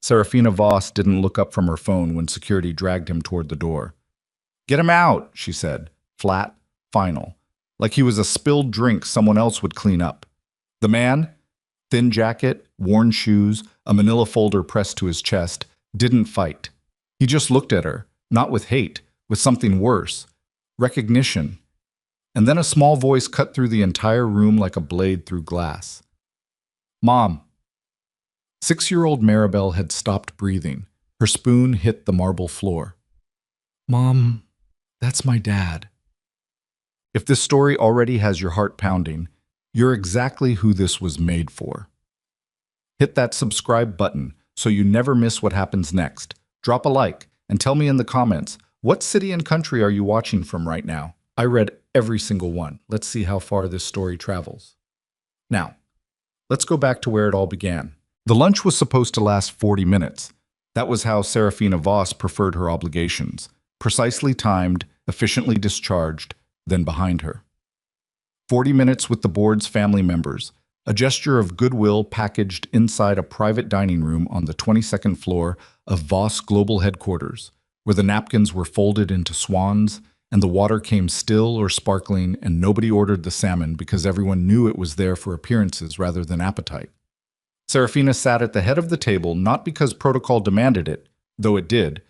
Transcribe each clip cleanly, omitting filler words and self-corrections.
Serafina Voss didn't look up from her phone when security dragged him toward the door. "Get him out," she said, flat, final, like he was a spilled drink someone else would clean up. The man, thin jacket, worn shoes, a manila folder pressed to his chest, didn't fight. He just looked at her, not with hate, with something worse, recognition. And then a small voice cut through the entire room like a blade through glass. "Mom." 6-year-old Maribel had stopped breathing. Her spoon hit the marble floor. "Mom, that's my dad." If this story already has your heart pounding, you're exactly who this was made for. Hit that subscribe button so you never miss what happens next. Drop a like and tell me in the comments, what city and country are you watching from right now? I read every single one. Let's see how far this story travels. Now, let's go back to where it all began. The lunch was supposed to last 40 minutes. That was how Serafina Voss preferred her obligations. Precisely timed, efficiently discharged, then behind her. 40 minutes with the board's family members, a gesture of goodwill packaged inside a private dining room on the 22nd floor of Voss Global Headquarters, where the napkins were folded into swans and the water came still or sparkling, and nobody ordered the salmon because everyone knew it was there for appearances rather than appetite. Serafina sat at the head of the table not because protocol demanded it, though it did,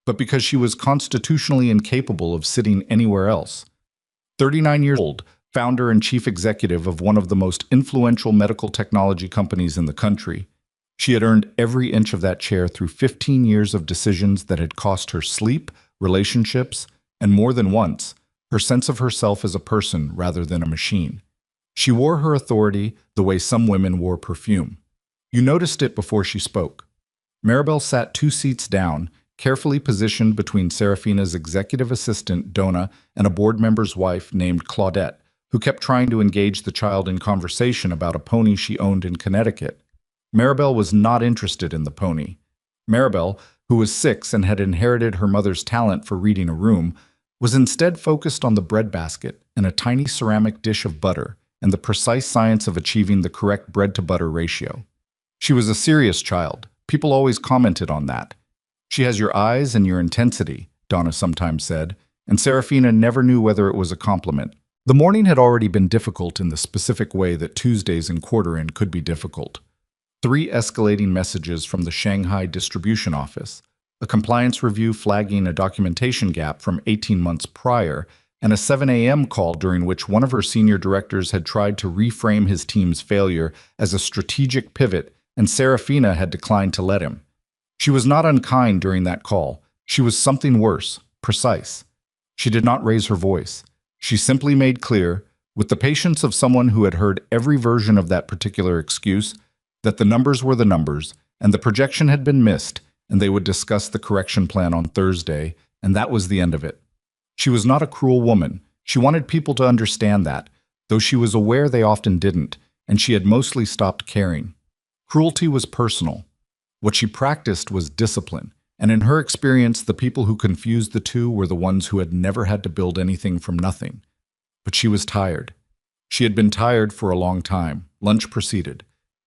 but because she was constitutionally incapable of sitting anywhere else. 39 years old, founder and chief executive of one of the most influential medical technology companies in the country, she had earned every inch of that chair through 15 years of decisions that had cost her sleep, relationships, and more than once, her sense of herself as a person rather than a machine. She wore her authority the way some women wore perfume. You noticed it before she spoke. Maribel sat 2 seats down, carefully positioned between Serafina's executive assistant, Donna, and a board member's wife named Claudette, who kept trying to engage the child in conversation about a pony she owned in Connecticut. Maribel was not interested in the pony. Maribel, who was 6 and had inherited her mother's talent for reading a room, was instead focused on the breadbasket and a tiny ceramic dish of butter and the precise science of achieving the correct bread-to-butter ratio. She was a serious child. People always commented on that. "She has your eyes and your intensity," Donna sometimes said, and Serafina never knew whether it was a compliment. The morning had already been difficult in the specific way that Tuesdays in quarter-end could be difficult. 3 escalating messages from the Shanghai distribution office, a compliance review flagging a documentation gap from 18 months prior, and a 7 a.m. call during which one of her senior directors had tried to reframe his team's failure as a strategic pivot, and Serafina had declined to let him. She was not unkind during that call. She was something worse, precise. She did not raise her voice. She simply made clear, with the patience of someone who had heard every version of that particular excuse, that the numbers were the numbers, and the projection had been missed, and they would discuss the correction plan on Thursday, and that was the end of it. She was not a cruel woman. She wanted people to understand that, though she was aware they often didn't, and she had mostly stopped caring. Cruelty was personal. What she practiced was discipline, and in her experience, the people who confused the two were the ones who had never had to build anything from nothing. But she was tired. She had been tired for a long time. Lunch proceeded.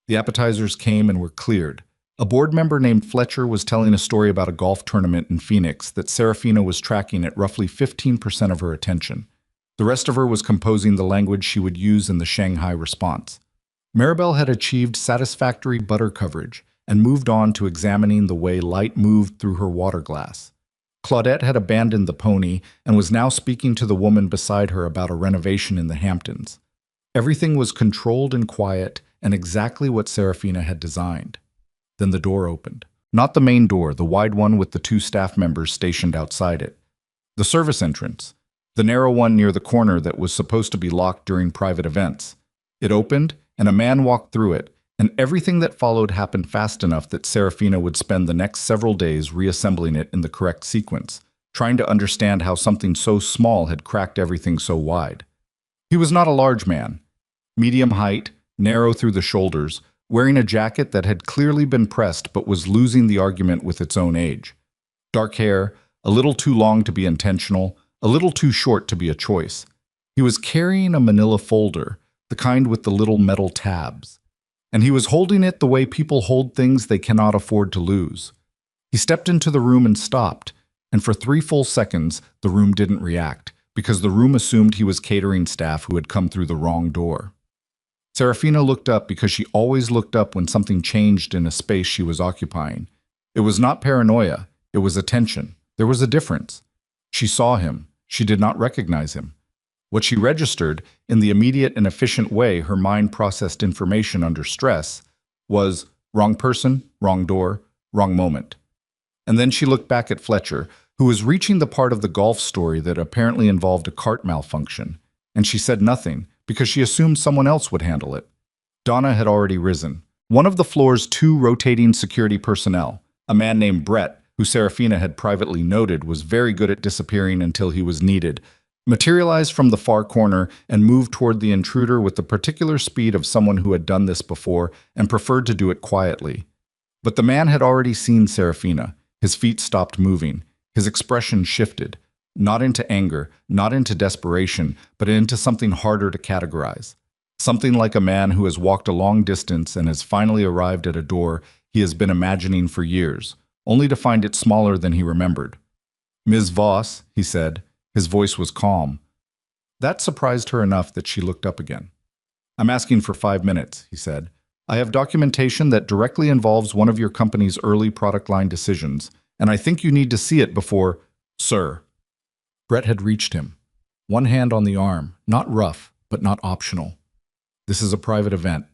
The appetizers came and were cleared. A board member named Fletcher was telling a story about a golf tournament in Phoenix that Serafina was tracking at roughly 15% of her attention. The rest of her was composing the language she would use in the Shanghai response. Maribel had achieved satisfactory butter coverage and moved on to examining the way light moved through her water glass. Claudette had abandoned the pony and was now speaking to the woman beside her about a renovation in the Hamptons. Everything was controlled and quiet and exactly what Serafina had designed. Then the door opened. Not the main door, the wide one with the 2 staff members stationed outside it. The service entrance, the narrow one near the corner that was supposed to be locked during private events. It opened, and a man walked through it, and everything that followed happened fast enough that Serafina would spend the next several days reassembling it in the correct sequence, trying to understand how something so small had cracked everything so wide. He was not a large man. Medium height, narrow through the shoulders, wearing a jacket that had clearly been pressed but was losing the argument with its own age. Dark hair, a little too long to be intentional, a little too short to be a choice. He was carrying a manila folder, the kind with the little metal tabs. and he was holding it the way people hold things they cannot afford to lose. He stepped into the room and stopped, and for 3 full seconds, the room didn't react, because the room assumed he was catering staff who had come through the wrong door. Serafina looked up because she always looked up when something changed in a space she was occupying. It was not paranoia, it was attention. There was a difference. She saw him. She did not recognize him. What she registered, in the immediate and efficient way her mind processed information under stress, was wrong person, wrong door, wrong moment. And then she looked back at Fletcher, who was reaching the part of the golf story that apparently involved a cart malfunction, and she said nothing because she assumed someone else would handle it. Donna had already risen. One of the floor's 2 rotating security personnel, a man named Brett, who Serafina had privately noted was very good at disappearing until he was needed, materialized from the far corner and moved toward the intruder with the particular speed of someone who had done this before and preferred to do it quietly. But the man had already seen Serafina. His feet stopped moving. His expression shifted, not into anger, not into desperation, but into something harder to categorize. Something like a man who has walked a long distance and has finally arrived at a door he has been imagining for years, only to find it smaller than he remembered. "Ms. Voss," he said. His voice was calm. That surprised her enough that she looked up again. "I'm asking for 5 minutes," he said. "I have documentation that directly involves one of your company's early product line decisions, and I think you need to see it before—" "Sir." Brett had reached him. One hand on the arm, not rough, but not optional. "This is a private event.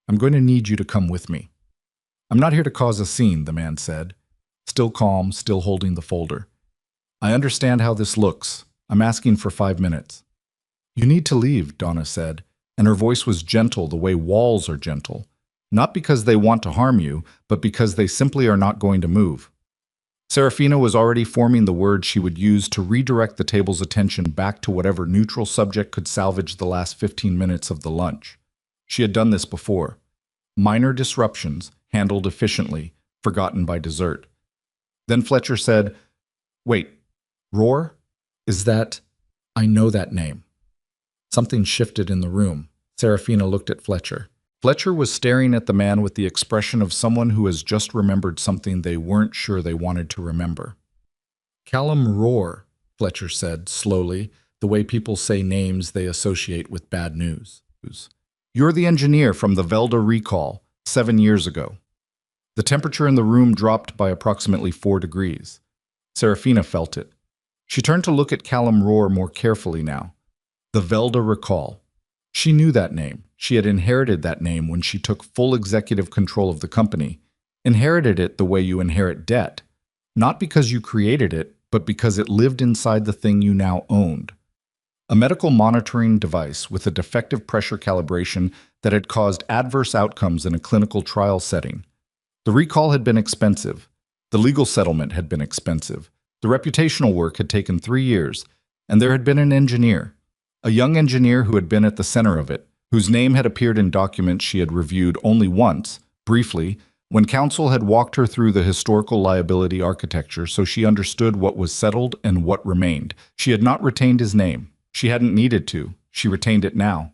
I'm going to need you to come with me." "I'm not here to cause a scene," the man said, still calm, still holding the folder. "I understand how this looks. I'm asking for 5 minutes." "You need to leave," Donna said, and her voice was gentle the way walls are gentle. Not because they want to harm you, but because they simply are not going to move. Serafina was already forming the words she would use to redirect the table's attention back to whatever neutral subject could salvage the last 15 minutes of the lunch. She had done this before. Minor disruptions, handled efficiently, forgotten by dessert. Then Fletcher said, "Wait, Roar? Is that—" "I know that name." Something shifted in the room. Serafina looked at Fletcher. Fletcher was staring at the man with the expression of someone who has just remembered something they weren't sure they wanted to remember. "Callum Roar," Fletcher said, slowly, the way people say names they associate with bad news. "You're the engineer from the Velda recall, 7 years ago." The temperature in the room dropped by approximately 4 degrees. Serafina felt it. She turned to look at Callum Roar more carefully now. The Velda recall. She knew that name. She had inherited that name when she took full executive control of the company. Inherited it the way you inherit debt. Not because you created it, but because it lived inside the thing you now owned. A medical monitoring device with a defective pressure calibration that had caused adverse outcomes in a clinical trial setting. The recall had been expensive. The legal settlement had been expensive. The reputational work had taken 3 years, and there had been an engineer. A young engineer who had been at the center of it, whose name had appeared in documents she had reviewed only once, briefly, when counsel had walked her through the historical liability architecture so she understood what was settled and what remained. She had not retained his name. She hadn't needed to. She retained it now.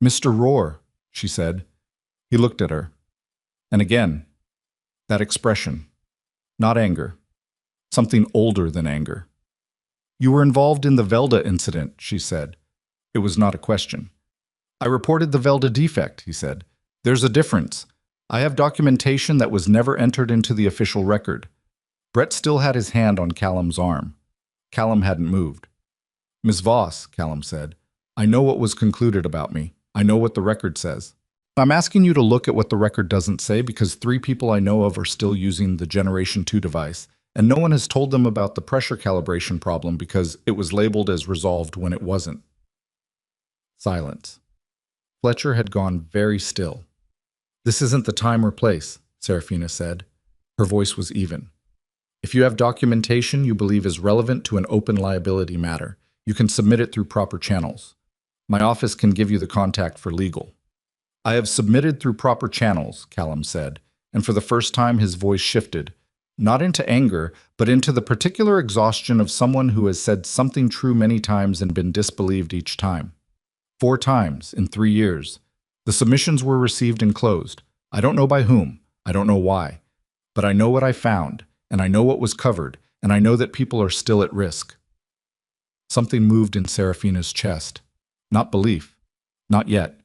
"Mr. Roar," she said. He looked at her. And again, that expression. Not anger. Something older than anger. "You were involved in the Velda incident," she said. It was not a question. "I reported the Velda defect," he said. "There's a difference. I have documentation that was never entered into the official record." Brett still had his hand on Callum's arm. Callum hadn't moved. "Ms. Voss," Callum said, "I know what was concluded about me. I know what the record says. I'm asking you to look at what the record doesn't say because 3 people I know of are still using the Generation 2 device, and no one has told them about the pressure calibration problem because it was labeled as resolved when it wasn't." Silence. Fletcher had gone very still. "This isn't the time or place," Serafina said. Her voice was even. "If you have documentation you believe is relevant to an open liability matter, you can submit it through proper channels. My office can give you the contact for legal." "I have submitted through proper channels," Callum said, and for the first time his voice shifted, not into anger, but into the particular exhaustion of someone who has said something true many times and been disbelieved each time. 4 times in 3 years. The submissions were received and closed. I don't know by whom. I don't know why. But I know what I found, and I know what was covered, and I know that people are still at risk. Something moved in Serafina's chest. Not belief. Not yet.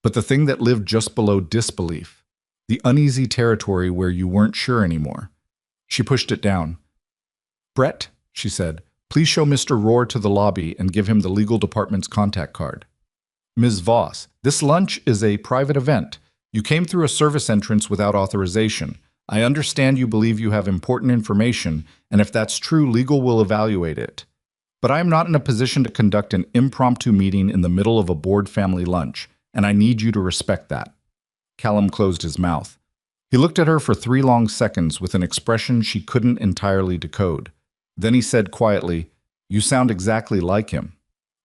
But the thing that lived just below disbelief. The uneasy territory where you weren't sure anymore. She pushed it down. Brett, she said, please show Mr. Rohr to the lobby and give him the legal department's contact card. Ms. Voss, this lunch is a private event. You came through a service entrance without authorization. I understand you believe you have important information, and if that's true, legal will evaluate it. But I am not in a position to conduct an impromptu meeting in the middle of a board family lunch, and I need you to respect that. Callum closed his mouth. He looked at her for 3 long seconds with an expression she couldn't entirely decode. Then he said quietly, "You sound exactly like him."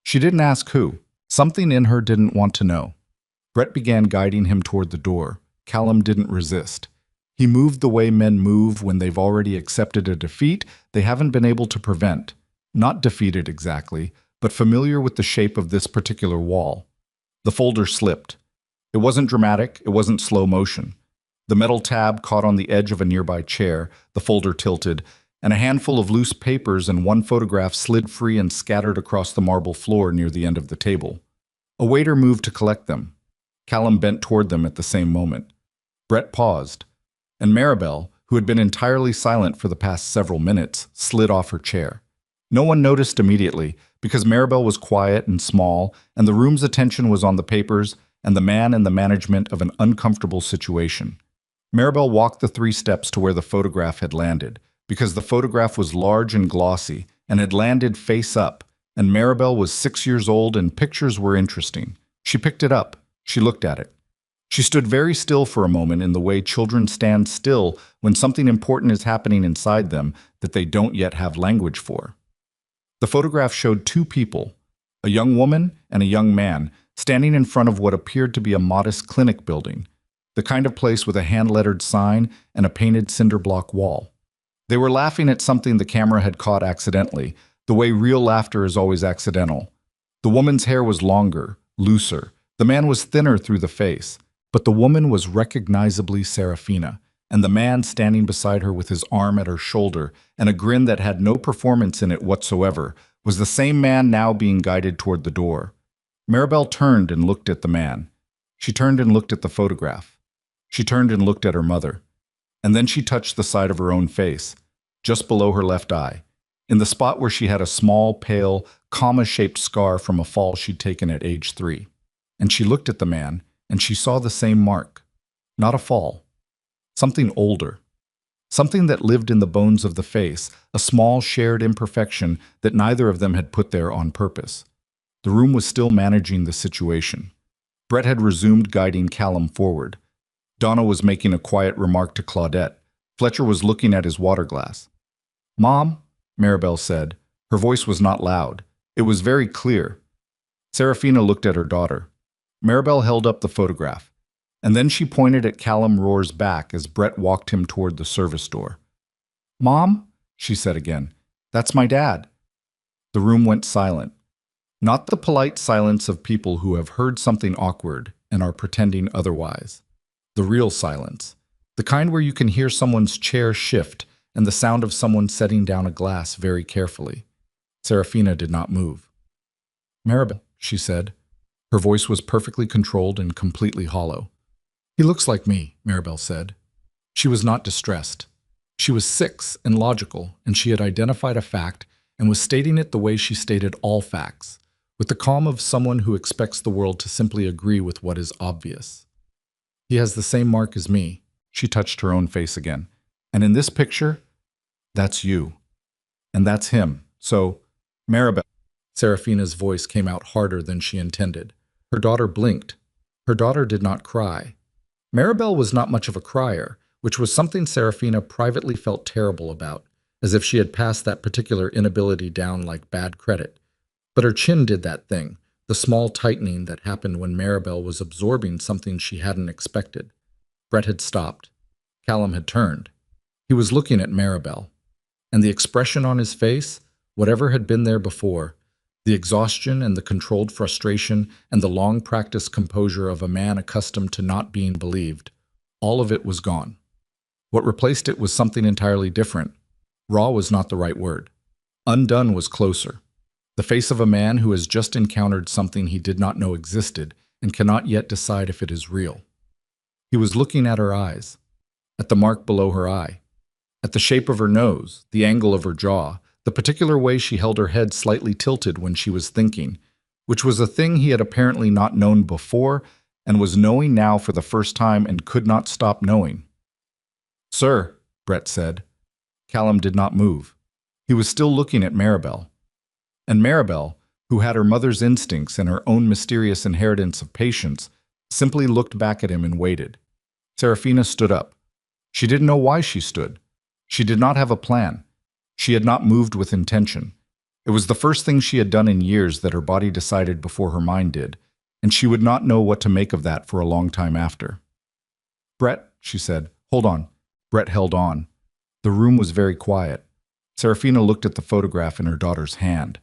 She didn't ask who. Something in her didn't want to know. Brett began guiding him toward the door. Callum didn't resist. He moved the way men move when they've already accepted a defeat they haven't been able to prevent. Not defeated exactly, but familiar with the shape of this particular wall. The folder slipped. It wasn't dramatic, it wasn't slow motion. The metal tab caught on the edge of a nearby chair, the folder tilted, and a handful of loose papers and one photograph slid free and scattered across the marble floor near the end of the table. A waiter moved to collect them. Callum bent toward them at the same moment. Brett paused, and Maribel, who had been entirely silent for the past several minutes, slid off her chair. No one noticed immediately, because Maribel was quiet and small, and the room's attention was on the papers and the man and the management of an uncomfortable situation. Maribel walked the 3 steps to where the photograph had landed, because the photograph was large and glossy and had landed face up, and Maribel was 6 years old and pictures were interesting. She picked it up. She looked at it. She stood very still for a moment in the way children stand still when something important is happening inside them that they don't yet have language for. The photograph showed 2 people, a young woman and a young man, standing in front of what appeared to be a modest clinic building, the kind of place with a hand-lettered sign and a painted cinder block wall. They were laughing at something the camera had caught accidentally, the way real laughter is always accidental. The woman's hair was longer, looser. The man was thinner through the face, but the woman was recognizably Serafina, and the man standing beside her with his arm at her shoulder and a grin that had no performance in it whatsoever was the same man now being guided toward the door. Maribel turned and looked at the man. She turned and looked at the photograph. She turned and looked at her mother. And then she touched the side of her own face, just below her left eye, in the spot where she had a small, pale, comma-shaped scar from a fall she'd taken at age 3. And she looked at the man, and she saw the same mark. Not a fall. Something older. Something that lived in the bones of the face, a small shared imperfection that neither of them had put there on purpose. The room was still managing the situation. Brett had resumed guiding Callum forward. Donna was making a quiet remark to Claudette. Fletcher was looking at his water glass. "Mom," Maribel said. Her voice was not loud. It was very clear. Serafina looked at her daughter. Maribel held up the photograph, and then she pointed at Callum Rohr's back as Brett walked him toward the service door. "Mom," she said again, "that's my dad." The room went silent. Not the polite silence of people who have heard something awkward and are pretending otherwise. The real silence. The kind where you can hear someone's chair shift and the sound of someone setting down a glass very carefully. Serafina did not move. "Maribel," she said. Her voice was perfectly controlled and completely hollow. "He looks like me," Maribel said. She was not distressed. She was 6 and logical, and she had identified a fact and was stating it the way she stated all facts, with the calm of someone who expects the world to simply agree with what is obvious. "He has the same mark as me." She touched her own face again. "And in this picture, that's you. And that's him. So, Maribel." Serafina's voice came out harder than she intended. Her daughter blinked. Her daughter did not cry. Maribel was not much of a crier, which was something Serafina privately felt terrible about, as if she had passed that particular inability down like bad credit. But her chin did that thing, the small tightening that happened when Maribel was absorbing something she hadn't expected. Brett had stopped. Callum had turned. He was looking at Maribel. And the expression on his face, whatever had been there before, The exhaustion and the controlled frustration and the long-practiced composure of a man accustomed to not being believed, all of it was gone. What replaced it was something entirely different. Raw was not the right word. Undone was closer. The face of a man who has just encountered something he did not know existed and cannot yet decide if it is real. He was looking at her eyes, at the mark below her eye, at the shape of her nose, the angle of her jaw, the particular way she held her head slightly tilted when she was thinking, which was a thing he had apparently not known before and was knowing now for the first time and could not stop knowing. "Sir," Brett said. Callum did not move. He was still looking at Maribel. And Maribel, who had her mother's instincts and her own mysterious inheritance of patience, simply looked back at him and waited. Serafina stood up. She didn't know why she stood. She did not have a plan. She had not moved with intention. It was the first thing she had done in years that her body decided before her mind did, and she would not know what to make of that for a long time after. "Brett," she said, "hold on." Brett held on. The room was very quiet. Serafina looked at the photograph in her daughter's hand.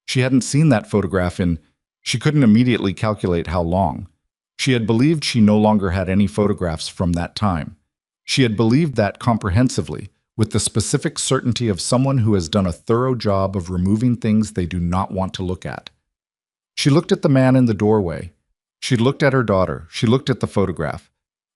She hadn't seen that photograph in... She couldn't immediately calculate how long. She had believed she no longer had any photographs from that time. She had believed that comprehensively, with the specific certainty of someone who has done a thorough job of removing things they do not want to look at. She looked at the man in the doorway. She looked at her daughter. She looked at the photograph.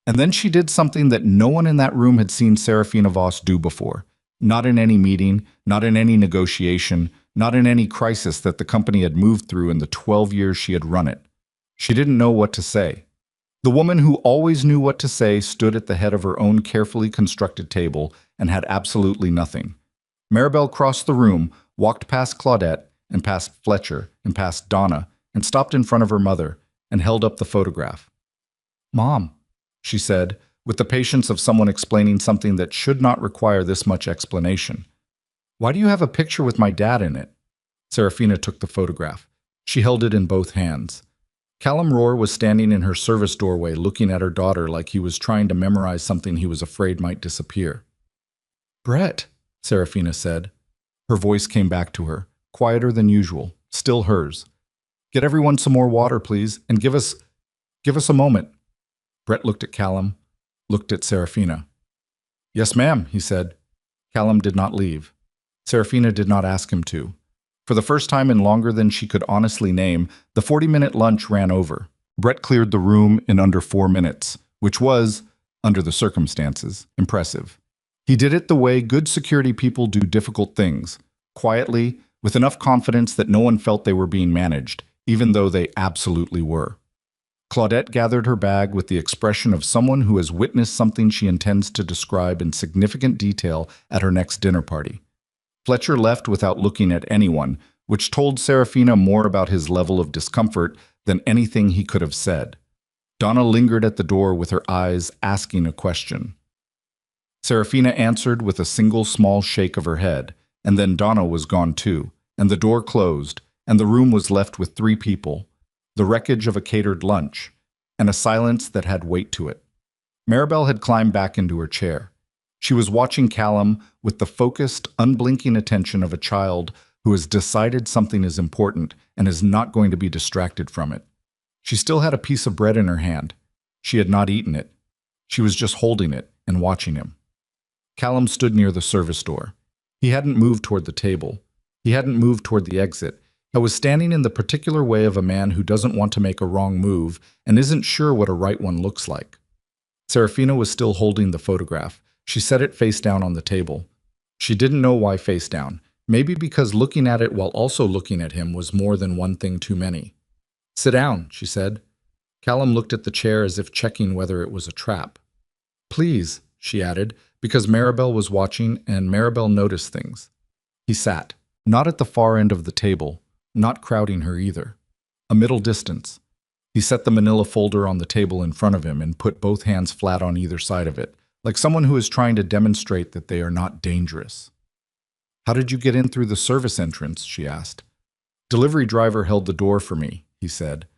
And then she did something that no one in that room had seen Serafina Voss do before. Not in any meeting, not in any negotiation, not in any crisis that the company had moved through in the 12 years she had run it. She didn't know what to say. The woman who always knew what to say stood at the head of her own carefully constructed table and had absolutely nothing. Maribel crossed the room, walked past Claudette, and past Fletcher, and past Donna, and stopped in front of her mother, and held up the photograph. "Mom," she said, with the patience of someone explaining something that should not require this much explanation. "Why do you have a picture with my dad in it?" Serafina took the photograph. She held it in both hands. Callum Rohr was standing in her service doorway looking at her daughter like he was trying to memorize something he was afraid might disappear. "Brett," Serafina said. Her voice came back to her, quieter than usual, still hers. "Get everyone some more water, please, and give us a moment." Brett looked at Callum, looked at Serafina. "Yes, ma'am," he said. Callum did not leave. Serafina did not ask him to. For the first time in longer than she could honestly name, the 40-minute lunch ran over. Brett cleared the room in under 4 minutes, which was, under the circumstances, impressive. He did it the way good security people do difficult things, quietly, with enough confidence that no one felt they were being managed, even though they absolutely were. Claudette gathered her bag with the expression of someone who has witnessed something she intends to describe in significant detail at her next dinner party. Fletcher left without looking at anyone, which told Serafina more about his level of discomfort than anything he could have said. Donna lingered at the door with her eyes asking a question. Serafina answered with a single small shake of her head, and then Donna was gone too, and the door closed, and the room was left with 3 people, the wreckage of a catered lunch, and a silence that had weight to it. Maribel had climbed back into her chair. She was watching Callum with the focused, unblinking attention of a child who has decided something is important and is not going to be distracted from it. She still had a piece of bread in her hand. She had not eaten it. She was just holding it and watching him. Callum stood near the service door. He hadn't moved toward the table. He hadn't moved toward the exit. He was standing in the particular way of a man who doesn't want to make a wrong move and isn't sure what a right one looks like. Serafina was still holding the photograph. She set it face down on the table. She didn't know why face down, maybe because looking at it while also looking at him was more than one thing too many. "Sit down," she said. Callum looked at the chair as if checking whether it was a trap. "Please," she added, because Maribel was watching and Maribel noticed things. He sat, not at the far end of the table, not crowding her either. A middle distance. He set the manila folder on the table in front of him and put both hands flat on either side of it, like someone who is trying to demonstrate that they are not dangerous. "How did you get in through the service entrance?" she asked. "Delivery driver held the door for me," he said.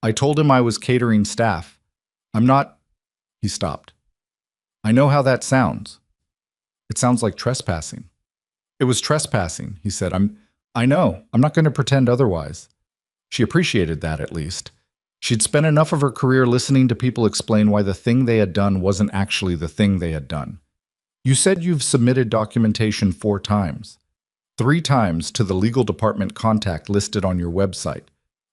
"I told him I was catering staff. I'm not..." He stopped. "I know how that sounds. It sounds like trespassing." "It was trespassing," he said. I know. I'm not going to pretend otherwise. She appreciated that, at least. She'd spent enough of her career listening to people explain why the thing they had done wasn't actually the thing they had done. You said you've submitted documentation 4 times. 3 times to the legal department contact listed on your website.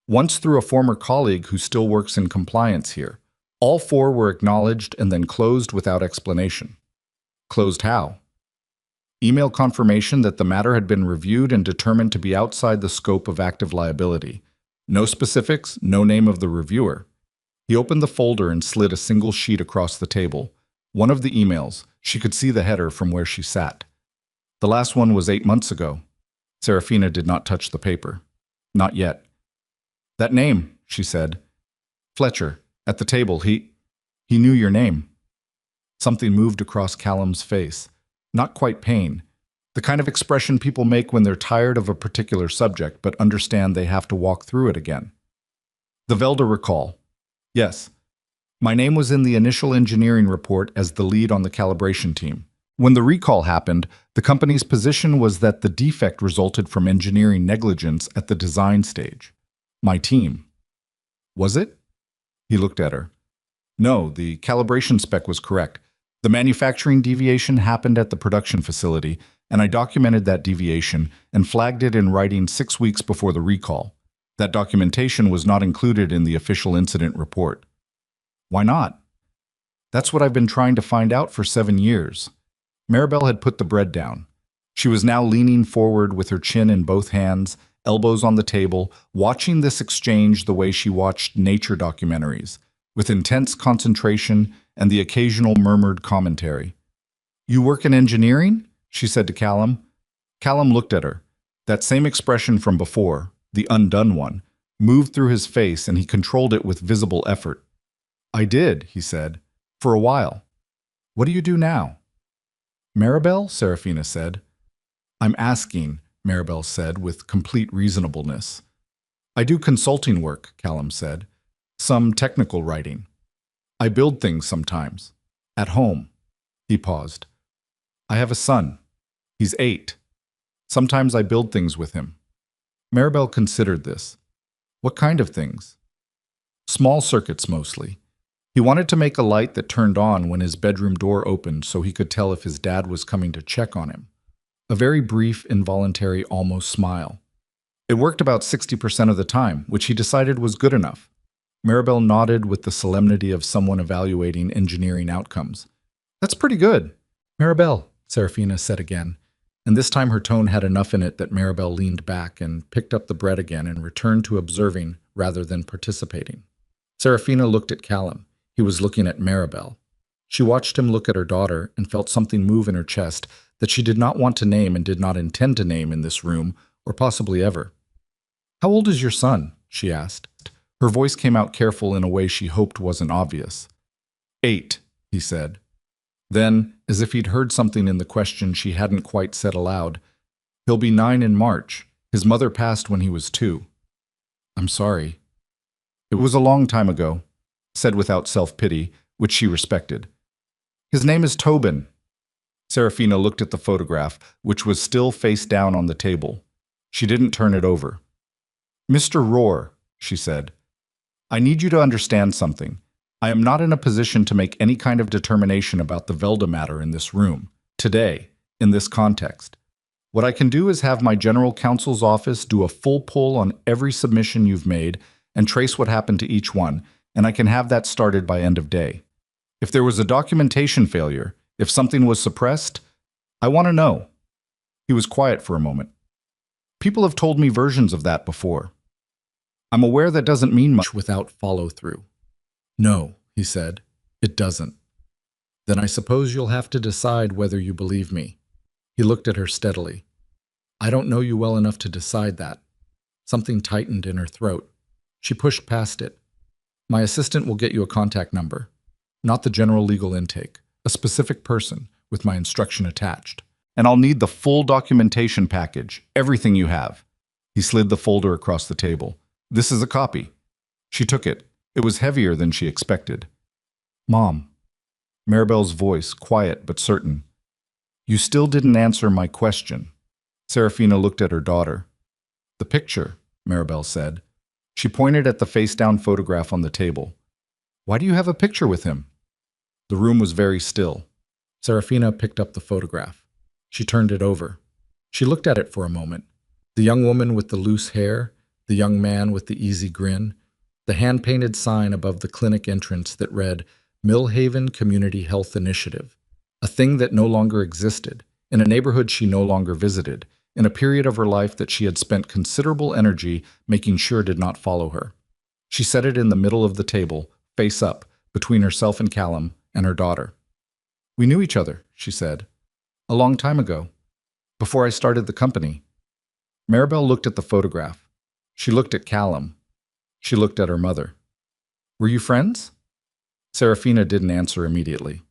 Once through a former colleague who still works in compliance here. All 4 were acknowledged and then closed without explanation. Closed how? Email confirmation that the matter had been reviewed and determined to be outside the scope of active liability. No specifics, no name of the reviewer. He opened the folder and slid a single sheet across the table. One of the emails. She could see the header from where she sat. The last one was 8 months ago. Serafina did not touch the paper. Not yet. That name, she said. Fletcher, at the table, he knew your name. Something moved across Callum's face. Not quite pain. The kind of expression people make when they're tired of a particular subject but understand they have to walk through it again. The Velda recall. Yes. My name was in the initial engineering report as the lead on the calibration team. When the recall happened, the company's position was that the defect resulted from engineering negligence at the design stage. My team. Was it? He looked at her. No, the calibration spec was correct. The manufacturing deviation happened at the production facility, and I documented that deviation and flagged it in writing 6 weeks before the recall. That documentation was not included in the official incident report. Why not? That's what I've been trying to find out for 7 years. Maribel had put the bread down. She was now leaning forward with her chin in both hands, elbows on the table, watching this exchange the way she watched nature documentaries, with intense concentration and the occasional murmured commentary. You work in engineering? She said to Callum. Callum looked at her. That same expression from before, the undone one, moved through his face and he controlled it with visible effort. I did, he said, for a while. What do you do now? Maribel, Serafina said. I'm asking, Maribel said with complete reasonableness. I do consulting work, Callum said. Some technical writing. I build things sometimes. At home. He paused. I have a son. He's 8. Sometimes I build things with him. Maribel considered this. What kind of things? Small circuits mostly. He wanted to make a light that turned on when his bedroom door opened so he could tell if his dad was coming to check on him. A very brief, involuntary, almost smile. It worked about 60% of the time, which he decided was good enough. Maribel nodded with the solemnity of someone evaluating engineering outcomes. That's pretty good. Maribel, Serafina said again, and this time her tone had enough in it that Maribel leaned back and picked up the bread again and returned to observing rather than participating. Serafina looked at Callum. He was looking at Maribel. She watched him look at her daughter and felt something move in her chest that she did not want to name and did not intend to name in this room, or possibly ever. How old is your son? She asked. Her voice came out careful in a way she hoped wasn't obvious. 8, he said. Then, as if he'd heard something in the question she hadn't quite said aloud, he'll be 9 in March. His mother passed when he was 2. I'm sorry. It was a long time ago, said without self-pity, which she respected. His name is Tobin. Serafina looked at the photograph, which was still face down on the table. She didn't turn it over. Mr. Rohr, she said, I need you to understand something. I am not in a position to make any kind of determination about the Velda matter in this room, today, in this context. What I can do is have my general counsel's office do a full pull on every submission you've made and trace what happened to each one, and I can have that started by end of day. If there was a documentation failure, if something was suppressed, I want to know. He was quiet for a moment. People have told me versions of that before. I'm aware that doesn't mean much without follow-through. No, he said, it doesn't. Then I suppose you'll have to decide whether you believe me. He looked at her steadily. I don't know you well enough to decide that. Something tightened in her throat. She pushed past it. My assistant will get you a contact number. Not the general legal intake. A specific person with my instruction attached. And I'll need the full documentation package, everything you have. He slid the folder across the table. This is a copy. She took it. It was heavier than she expected. Mom. Maribel's voice, quiet but certain. You still didn't answer my question. Serafina looked at her daughter. The picture, Maribel said. She pointed at the face-down photograph on the table. Why do you have a picture with him? The room was very still. Serafina picked up the photograph. She turned it over. She looked at it for a moment. The young woman with the loose hair, the young man with the easy grin, the hand-painted sign above the clinic entrance that read, Millhaven Community Health Initiative, a thing that no longer existed, in a neighborhood she no longer visited, in a period of her life that she had spent considerable energy making sure did not follow her. She set it in the middle of the table, face up, between herself and Callum and her daughter. We knew each other, she said, a long time ago, before I started the company. Maribel looked at the photograph. She looked at Callum. She looked at her mother. Were you friends? Serafina didn't answer immediately.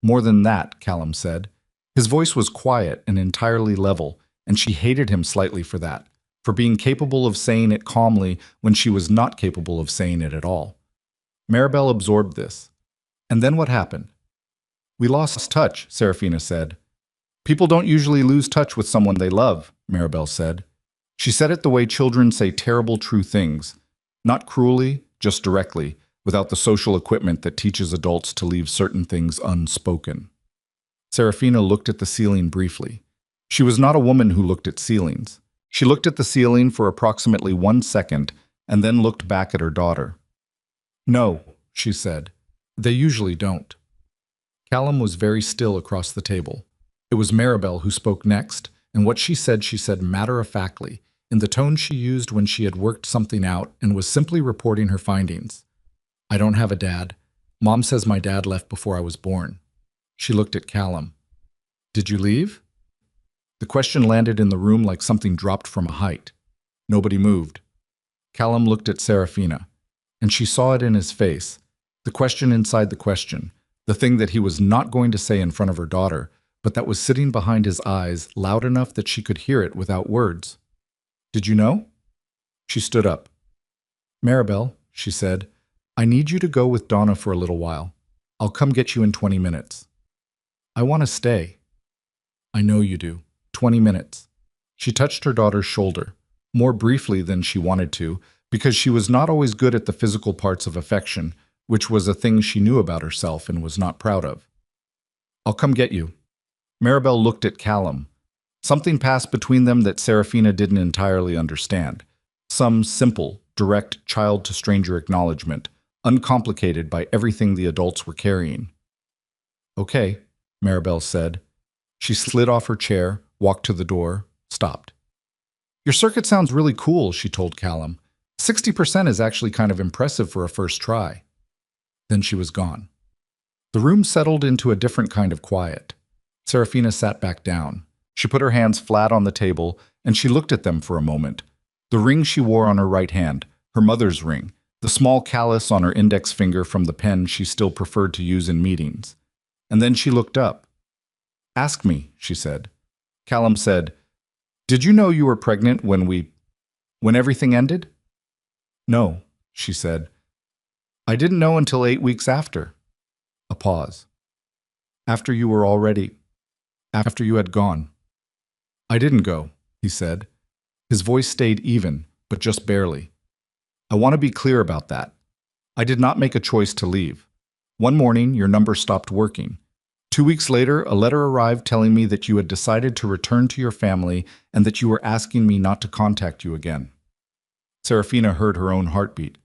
More than that, Callum said. His voice was quiet and entirely level, and she hated him slightly for that, for being capable of saying it calmly when she was not capable of saying it at all. Maribel absorbed this. And then what happened? We lost touch, Serafina said. People don't usually lose touch with someone they love, Maribel said. She said it the way children say terrible true things, not cruelly, just directly, without the social equipment that teaches adults to leave certain things unspoken. Serafina looked at the ceiling briefly. She was not a woman who looked at ceilings. She looked at the ceiling for approximately 1 second and then looked back at her daughter. No, she said. They usually don't. Callum was very still across the table. It was Maribel who spoke next, and what she said matter-of-factly, in the tone she used when she had worked something out and was simply reporting her findings. I don't have a dad. Mom says my dad left before I was born. She looked at Callum. Did you leave? The question landed in the room like something dropped from a height. Nobody moved. Callum looked at Serafina, and she saw it in his face, the question inside the question, the thing that he was not going to say in front of her daughter, but that was sitting behind his eyes loud enough that she could hear it without words. Did you know? She stood up. Maribel, she said, I need you to go with Donna for a little while. I'll come get you in 20 minutes. I want to stay. I know you do. 20 minutes. She touched her daughter's shoulder, more briefly than she wanted to, because she was not always good at the physical parts of affection, which was a thing she knew about herself and was not proud of. I'll come get you. Maribel looked at Callum. Something passed between them that Serafina didn't entirely understand. Some simple, direct child-to-stranger acknowledgement, uncomplicated by everything the adults were carrying. Okay, Maribel said. She slid off her chair, walked to the door, stopped. Your circuit sounds really cool, she told Callum. 60% is actually kind of impressive for a first try. Then she was gone. The room settled into a different kind of quiet. Serafina sat back down. She put her hands flat on the table, and she looked at them for a moment. The ring she wore on her right hand, her mother's ring, the small callus on her index finger from the pen she still preferred to use in meetings. And then she looked up. Ask me, she said. Callum said, Did you know you were pregnant when everything ended? No, she said. I didn't know until 8 weeks after. A pause. After you had gone. I didn't go, he said. His voice stayed even, but just barely. I want to be clear about that. I did not make a choice to leave. One morning, your number stopped working. 2 weeks later, a letter arrived telling me that you had decided to return to your family and that you were asking me not to contact you again. Serafina heard her own heartbeat.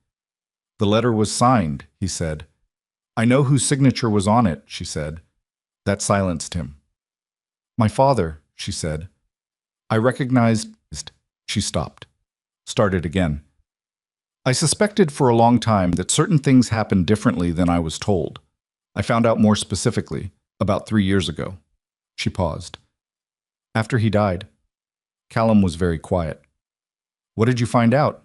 The letter was signed, he said. I know whose signature was on it, she said. That silenced him. My father, she said. I recognized. She stopped. Started again. I suspected for a long time that certain things happened differently than I was told. I found out more specifically, about 3 years ago. She paused. After he died. Callum was very quiet. What did you find out?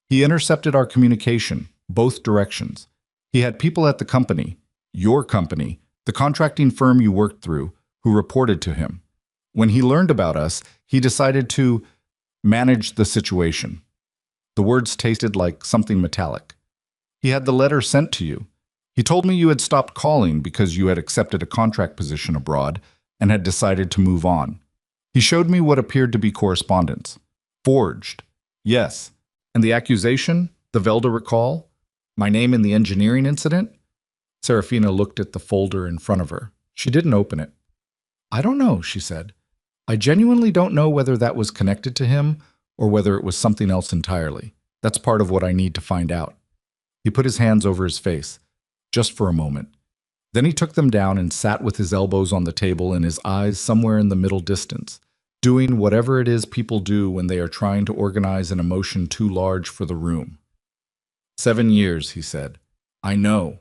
He intercepted our communication, both directions. He had people at the company, your company, the contracting firm you worked through, who reported to him. When he learned about us, he decided to manage the situation. The words tasted like something metallic. He had the letter sent to you. He told me you had stopped calling because you had accepted a contract position abroad and had decided to move on. He showed me what appeared to be correspondence. Forged. Yes. And the accusation? The Velda recall? My name in the engineering incident? Serafina looked at the folder in front of her. She didn't open it. I don't know, she said. I genuinely don't know whether that was connected to him or whether it was something else entirely. That's part of what I need to find out. He put his hands over his face, just for a moment. Then he took them down and sat with his elbows on the table and his eyes somewhere in the middle distance, doing whatever it is people do when they are trying to organize an emotion too large for the room. 7 years, he said. I know.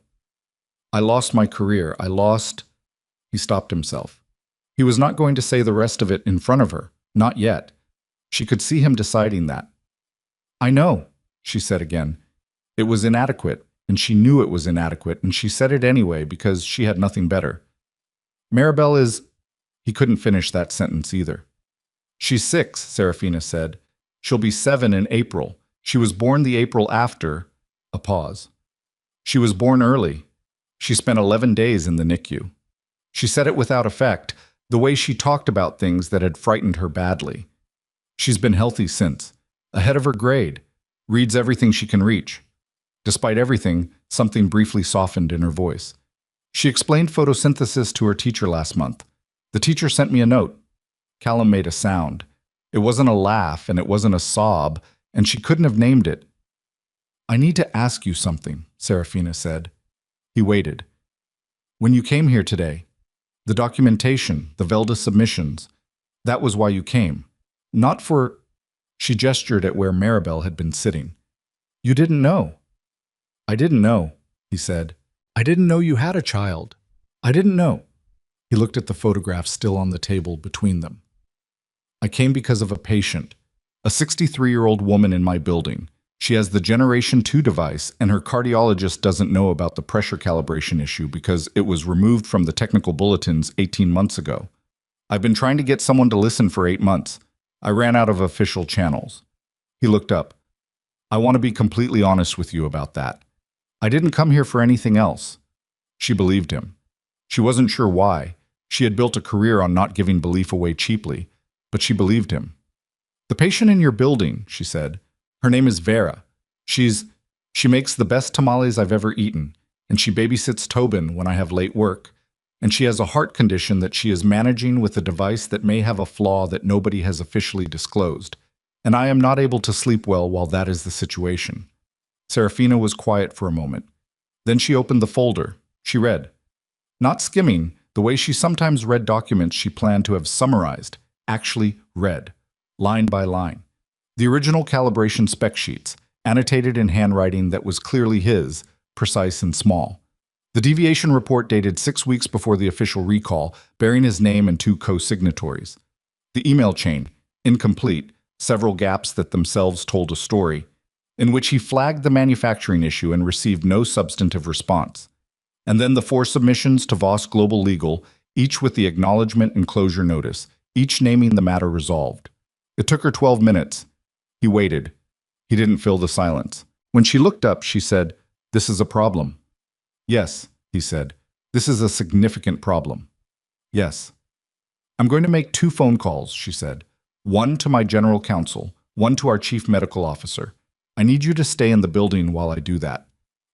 I lost my career. He stopped himself. He was not going to say the rest of it in front of her. Not yet. She could see him deciding that. I know, she said again. It was inadequate, and she knew it was inadequate, and she said it anyway because she had nothing better. Maribel is... He couldn't finish that sentence either. She's 6, Serafina said. She'll be 7 in April. She was born the April after... A pause. She was born early. She spent 11 days in the NICU. She said it without effect, the way she talked about things that had frightened her badly. She's been healthy since, ahead of her grade, reads everything she can reach. Despite everything, something briefly softened in her voice. She explained photosynthesis to her teacher last month. The teacher sent me a note. Callum made a sound. It wasn't a laugh and it wasn't a sob, and she couldn't have named it. I need to ask you something, Serafina said. He waited. When you came here today, the documentation, the Velda submissions, that was why you came. Not for... She gestured at where Maribel had been sitting. You didn't know. I didn't know, he said. I didn't know you had a child. I didn't know. He looked at the photograph still on the table between them. I came because of a patient, a 63-year-old woman in my building. She has the Generation 2 device, and her cardiologist doesn't know about the pressure calibration issue because it was removed from the technical bulletins 18 months ago. I've been trying to get someone to listen for 8 months. I ran out of official channels. He looked up. I want to be completely honest with you about that. I didn't come here for anything else. She believed him. She wasn't sure why. She had built a career on not giving belief away cheaply, but she believed him. The patient in your building, she said. Her name is Vera. She makes the best tamales I've ever eaten, and she babysits Tobin when I have late work, and she has a heart condition that she is managing with a device that may have a flaw that nobody has officially disclosed, and I am not able to sleep well while that is the situation. Serafina was quiet for a moment. Then she opened the folder. She read. Not skimming, the way she sometimes read documents she planned to have summarized, actually read, line by line. The original calibration spec sheets, annotated in handwriting that was clearly his, precise and small. The deviation report dated 6 weeks before the official recall, bearing his name and 2 co-signatories. The email chain, incomplete, several gaps that themselves told a story, in which he flagged the manufacturing issue and received no substantive response. And then the 4 submissions to Voss Global Legal, each with the acknowledgement and closure notice, each naming the matter resolved. It took her 12 minutes. He waited. He didn't fill the silence. When she looked up, she said, "This is a problem." "Yes," he said. "This is a significant problem." "Yes." "I'm going to make 2 phone calls," she said. "One to my general counsel, one to our chief medical officer. I need you to stay in the building while I do that.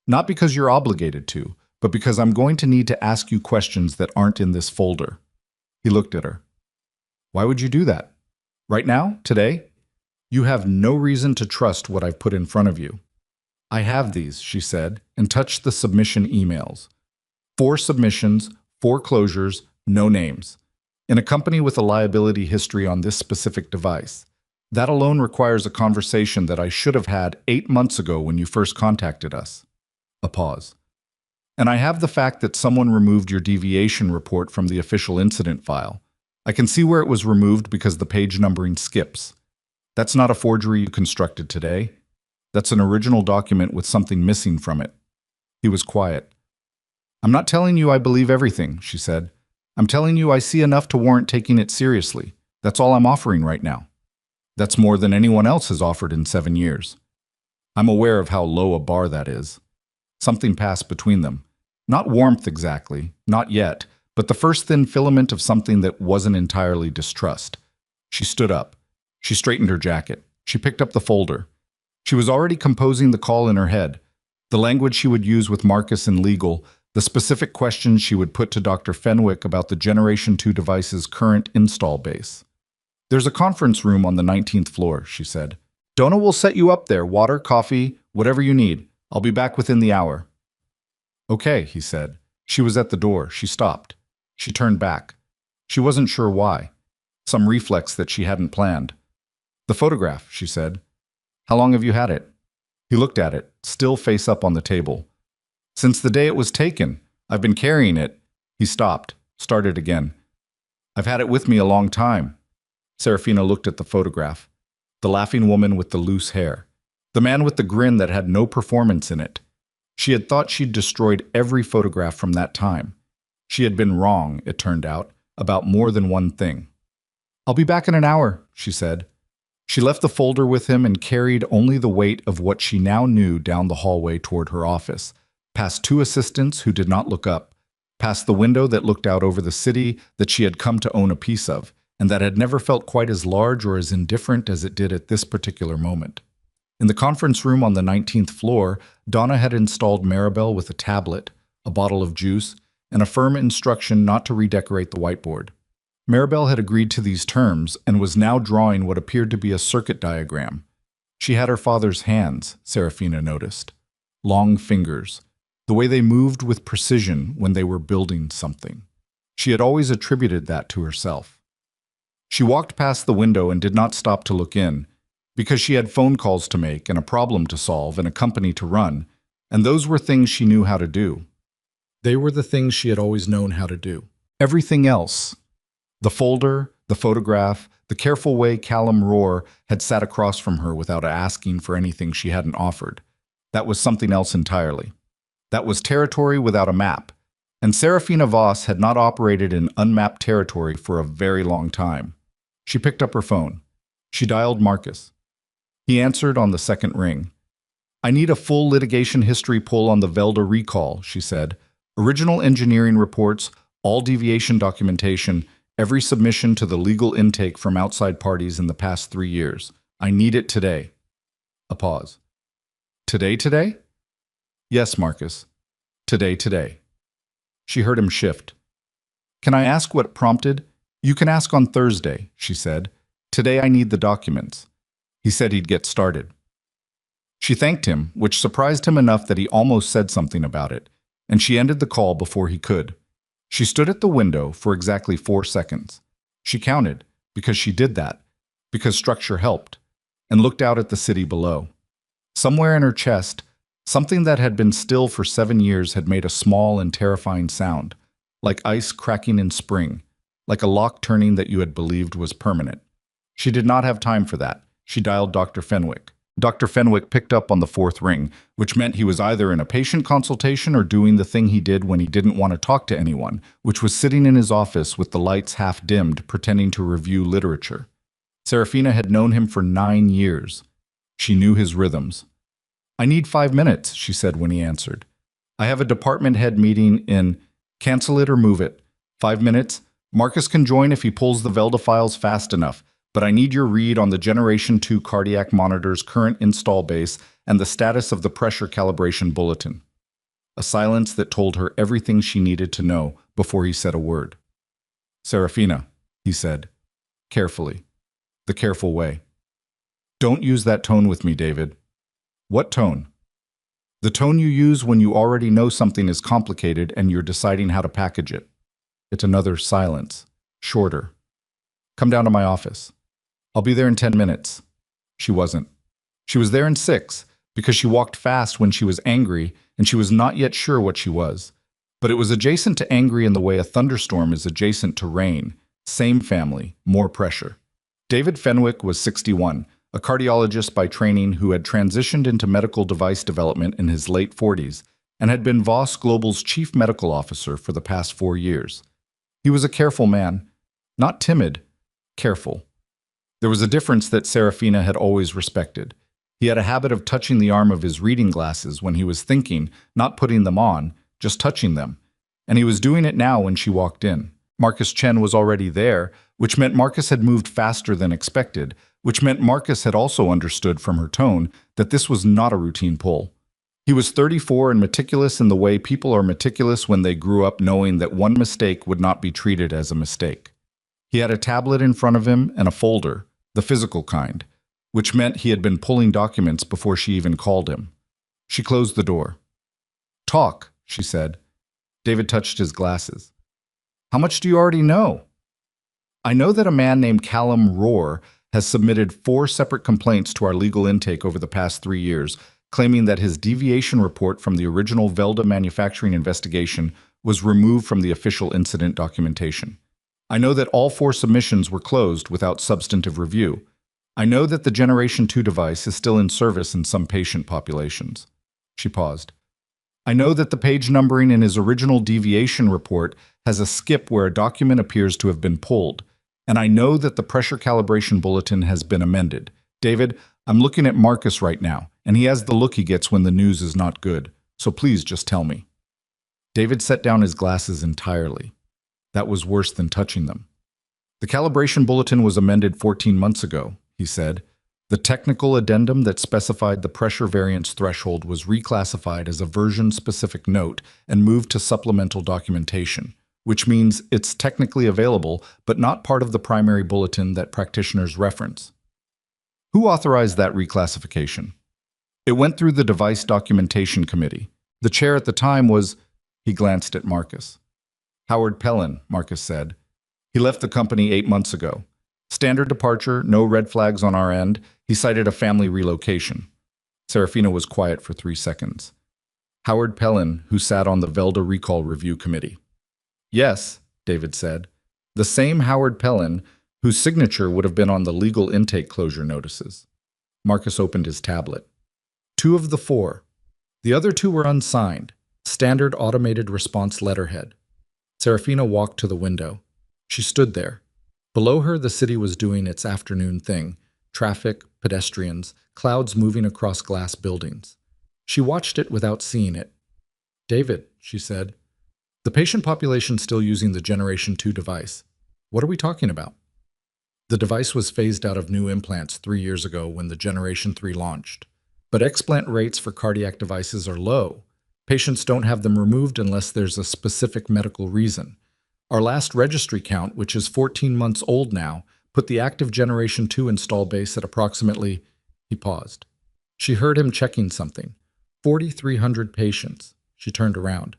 Not because you're obligated to, but because I'm going to need to ask you questions that aren't in this folder." He looked at her. "Why would you do that? Right now? Today? You have no reason to trust what I've put in front of you." "I have these," she said, and touched the submission emails. 4 submissions, 4 closures, no names. In a company with a liability history on this specific device, that alone requires a conversation that I should have had 8 months ago when you first contacted us. A pause. "And I have the fact that someone removed your deviation report from the official incident file. I can see where it was removed because the page numbering skips. That's not a forgery you constructed today. That's an original document with something missing from it." He was quiet. "I'm not telling you I believe everything," she said. "I'm telling you I see enough to warrant taking it seriously. That's all I'm offering right now. That's more than anyone else has offered in 7 years. I'm aware of how low a bar that is." Something passed between them. Not warmth exactly, not yet, but the first thin filament of something that wasn't entirely distrust. She stood up. She straightened her jacket. She picked up the folder. She was already composing the call in her head, the language she would use with Marcus in legal, the specific questions she would put to Dr. Fenwick about the Generation 2 device's current install base. "There's a conference room on the 19th floor," she said. "Donna will set you up there, water, coffee, whatever you need. I'll be back within the hour." "Okay," he said. She was at the door. She stopped. She turned back. She wasn't sure why. Some reflex that she hadn't planned. "The photograph," she said. "How long have you had it?" He looked at it, still face up on the table. "Since the day it was taken. I've been carrying it." He stopped, started again. "I've had it with me a long time." Serafina looked at the photograph. The laughing woman with the loose hair. The man with the grin that had no performance in it. She had thought she'd destroyed every photograph from that time. She had been wrong, it turned out, about more than one thing. "I'll be back in an hour," she said. She left the folder with him and carried only the weight of what she now knew down the hallway toward her office, past two assistants who did not look up, past the window that looked out over the city that she had come to own a piece of, and that had never felt quite as large or as indifferent as it did at this particular moment. In the conference room on the 19th floor, Donna had installed Maribel with a tablet, a bottle of juice, and a firm instruction not to redecorate the whiteboard. Maribel had agreed to these terms and was now drawing what appeared to be a circuit diagram. She had her father's hands, Serafina noticed. Long fingers, the way they moved with precision when they were building something. She had always attributed that to herself. She walked past the window and did not stop to look in, because she had phone calls to make and a problem to solve and a company to run, and those were things she knew how to do. They were the things she had always known how to do. Everything else, the folder, the photograph, the careful way Callum Rohr had sat across from her without asking for anything she hadn't offered, that was something else entirely. That was territory without a map, and Serafina Voss had not operated in unmapped territory for a very long time. She picked up her phone. She dialed Marcus. He answered on the second ring. "I need a full litigation history pull on the Velda recall," she said. "Original engineering reports, all deviation documentation, every submission to the legal intake from outside parties in the past 3 years. I need it today." A pause. Today? "Yes, Marcus. Today. She heard him shift. "Can I ask what prompted?" "You can ask on Thursday," she said. "Today I need the documents." He said he'd get started. She thanked him, which surprised him enough that he almost said something about it, and she ended the call before he could. She stood at the window for exactly 4 seconds. She counted, because she did that, because structure helped, and looked out at the city below. Somewhere in her chest, something that had been still for 7 years had made a small and terrifying sound, like ice cracking in spring, like a lock turning that you had believed was permanent. She did not have time for that. She dialed Dr. Fenwick. Dr. Fenwick picked up on the 4th ring, which meant he was either in a patient consultation or doing the thing he did when he didn't want to talk to anyone, which was sitting in his office with the lights half dimmed, pretending to review literature. Serafina had known him for 9 years. She knew his rhythms. "I need 5 minutes," she said when he answered. "I have a department head meeting in. Cancel it or move it. 5 minutes. Marcus can join if he pulls the Velda files fast enough. But I need your read on the Generation 2 cardiac monitor's current install base and the status of the pressure calibration bulletin." A silence that told her everything she needed to know before he said a word. "Serafina," he said, carefully, the careful way. "Don't use that tone with me, David." "What tone?" "The tone you use when you already know something is complicated and you're deciding how to package it." It's another silence, shorter. "Come down to my office." "I'll be there in 10 minutes. She wasn't. She was there in 6, because she walked fast when she was angry, and she was not yet sure what she was. But it was adjacent to angry in the way a thunderstorm is adjacent to rain. Same family, more pressure. David Fenwick was 61, a cardiologist by training who had transitioned into medical device development in his late 40s, and had been Voss Global's chief medical officer for the past 4 years. He was a careful man, not timid, careful. There was a difference that Serafina had always respected. He had a habit of touching the arm of his reading glasses when he was thinking, not putting them on, just touching them. And he was doing it now when she walked in. Marcus Chen was already there, which meant Marcus had moved faster than expected, which meant Marcus had also understood from her tone that this was not a routine pull. He was 34 and meticulous in the way people are meticulous when they grew up knowing that one mistake would not be treated as a mistake. He had a tablet in front of him and a folder, the physical kind, which meant he had been pulling documents before she even called him. She closed the door. "Talk," she said. David touched his glasses. "How much do you already know?" "I know that a man named Callum Rohr has submitted 4 separate complaints to our legal intake over the past 3 years, claiming that his deviation report from the original Velda manufacturing investigation was removed from the official incident documentation. I know that all 4 submissions were closed without substantive review. I know that the Generation 2 device is still in service in some patient populations." She paused. "I know that the page numbering in his original deviation report has a skip where a document appears to have been pulled, and I know that the pressure calibration bulletin has been amended. David, I'm looking at Marcus right now, and he has the look he gets when the news is not good, so please just tell me." David set down his glasses entirely. That was worse than touching them. "The calibration bulletin was amended 14 months ago," he said. "The technical addendum that specified the pressure variance threshold was reclassified as a version-specific note and moved to supplemental documentation, which means it's technically available but not part of the primary bulletin that practitioners reference." "Who authorized that reclassification?" "It went through the Device Documentation Committee. The chair at the time was—" He glanced at Marcus. "Howard Pellin," Marcus said. "He left the company 8 months ago. Standard departure, no red flags on our end. He cited a family relocation." Serafina was quiet for 3 seconds. "Howard Pellin, who sat on the Velda Recall Review Committee." "Yes," David said. "The same Howard Pellin whose signature would have been on the legal intake closure notices." Marcus opened his tablet. 2 of the 4. The other 2 were unsigned, standard automated response letterhead. Serafina walked to the window. She stood there. Below her, the city was doing its afternoon thing. Traffic, pedestrians, clouds moving across glass buildings. She watched it without seeing it. "David," she said, "the patient population's still using the Generation 2 device. What are we talking about?" "The device was phased out of new implants 3 years ago when the Generation 3 launched. But explant rates for cardiac devices are low. Patients don't have them removed unless there's a specific medical reason. Our last registry count, which is 14 months old now, put the active Generation 2 install base at approximately—" He paused. She heard him checking something. 4,300 patients. She turned around.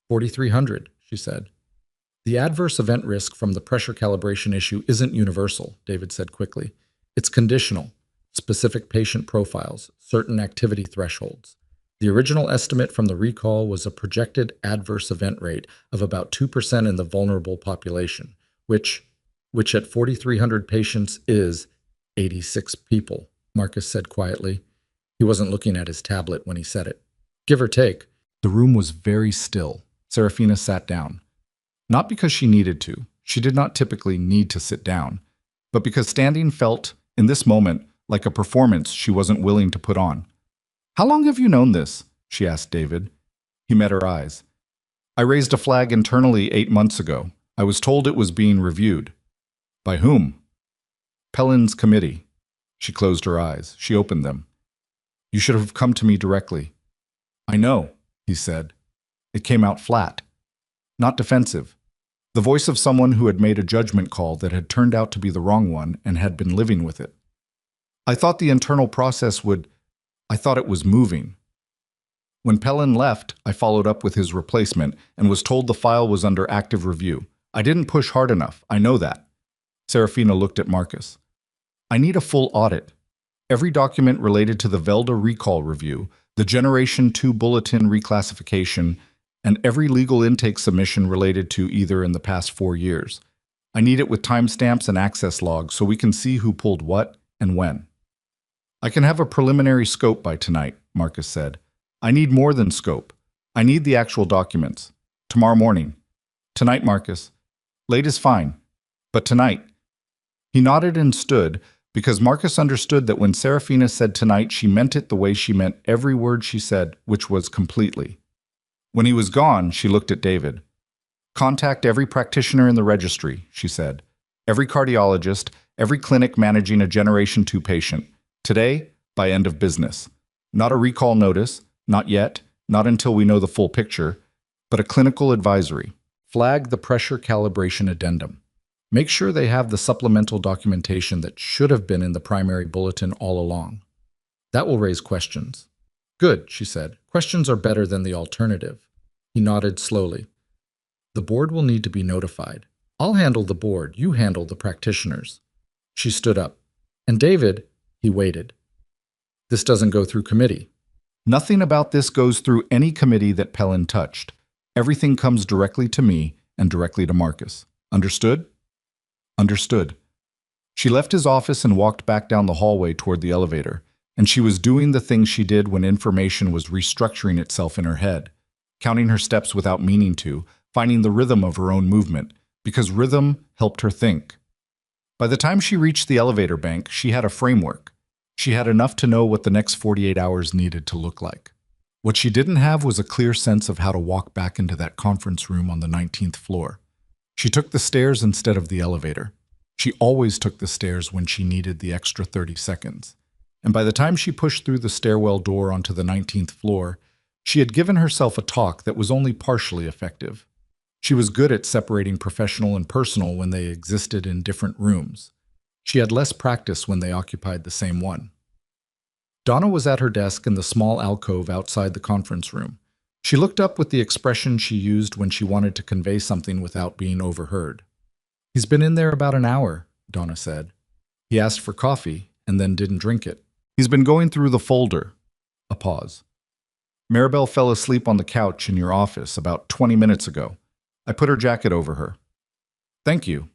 4,300, she said. "The adverse event risk from the pressure calibration issue isn't universal," David said quickly. "It's conditional. Specific patient profiles, certain activity thresholds. The original estimate from the recall was a projected adverse event rate of about 2% in the vulnerable population, which at 4,300 patients is 86 people," Marcus said quietly. He wasn't looking at his tablet when he said it. "Give or take." The room was very still. Serafina sat down. Not because she needed to. She did not typically need to sit down. But because standing felt, in this moment, like a performance she wasn't willing to put on. "How long have you known this?" she asked David. He met her eyes. "I raised a flag internally 8 months ago. I was told it was being reviewed." "By whom?" "Pellin's committee." She closed her eyes. She opened them. "You should have come to me directly." "I know," he said. It came out flat. Not defensive. The voice of someone who had made a judgment call that had turned out to be the wrong one and had been living with it. "I thought the internal process would— I thought it was moving. When Pellin left, I followed up with his replacement and was told the file was under active review. I didn't push hard enough, I know that." Serafina looked at Marcus. "I need a full audit. Every document related to the Velda recall review, the Generation 2 bulletin reclassification, and every legal intake submission related to either in the past 4 years. I need it with timestamps and access logs so we can see who pulled what and when." "I can have a preliminary scope by tonight," Marcus said. "I need more than scope. I need the actual documents. Tomorrow morning." "Tonight, Marcus." "Late is fine. But tonight." He nodded and stood, because Marcus understood that when Serafina said tonight, she meant it the way she meant every word she said, which was completely. When he was gone, she looked at David. "Contact every practitioner in the registry," she said. Every cardiologist, every clinic managing a Generation 2 patient. Today, by end of business. Not a recall notice, not yet, not until we know the full picture, but a clinical advisory. Flag the pressure calibration addendum. Make sure they have the supplemental documentation that should have been in the primary bulletin all along. That will raise questions. Good, she said. Questions are better than the alternative. He nodded slowly. The board will need to be notified. I'll handle the board, you handle the practitioners. She stood up. And David, he waited. This doesn't go through committee. Nothing about this goes through any committee that Pellin touched. Everything comes directly to me and directly to Marcus. Understood? Understood. She left his office and walked back down the hallway toward the elevator, and she was doing the things she did when information was restructuring itself in her head, counting her steps without meaning to, finding the rhythm of her own movement, because rhythm helped her think. By the time she reached the elevator bank, she had a framework. She had enough to know what the next 48 hours needed to look like. What she didn't have was a clear sense of how to walk back into that conference room on the 19th floor. She took the stairs instead of the elevator. She always took the stairs when she needed the extra 30 seconds. And by the time she pushed through the stairwell door onto the 19th floor, she had given herself a talk that was only partially effective. She was good at separating professional and personal when they existed in different rooms. She had less practice when they occupied the same one. Donna was at her desk in the small alcove outside the conference room. She looked up with the expression she used when she wanted to convey something without being overheard. "He's been in there about an hour," Donna said. "He asked for coffee and then didn't drink it. He's been going through the folder." A pause. "Maribel fell asleep on the couch in your office about 20 minutes ago. I put her jacket over her." "Thank you."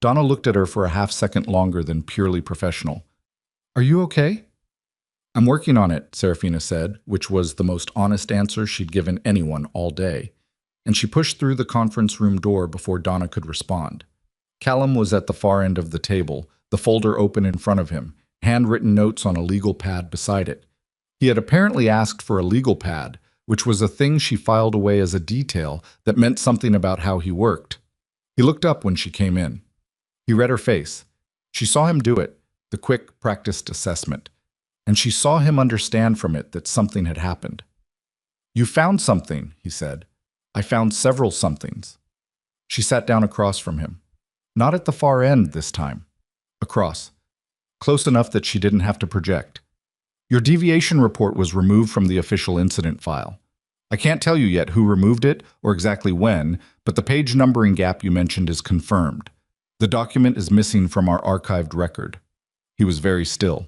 Donna looked at her for a half-second longer than purely professional. "Are you okay?" "I'm working on it," Serafina said, which was the most honest answer she'd given anyone all day, and she pushed through the conference room door before Donna could respond. Callum was at the far end of the table, the folder open in front of him, handwritten notes on a legal pad beside it. He had apparently asked for a legal pad, which was a thing she filed away as a detail that meant something about how he worked. He looked up when she came in. He read her face. She saw him do it, the quick, practiced assessment. And she saw him understand from it that something had happened. "You found something," he said. "I found several somethings." She sat down across from him. Not at the far end this time. Across. Close enough that she didn't have to project. "Your deviation report was removed from the official incident file. I can't tell you yet who removed it or exactly when, but the page numbering gap you mentioned is confirmed. The document is missing from our archived record." He was very still.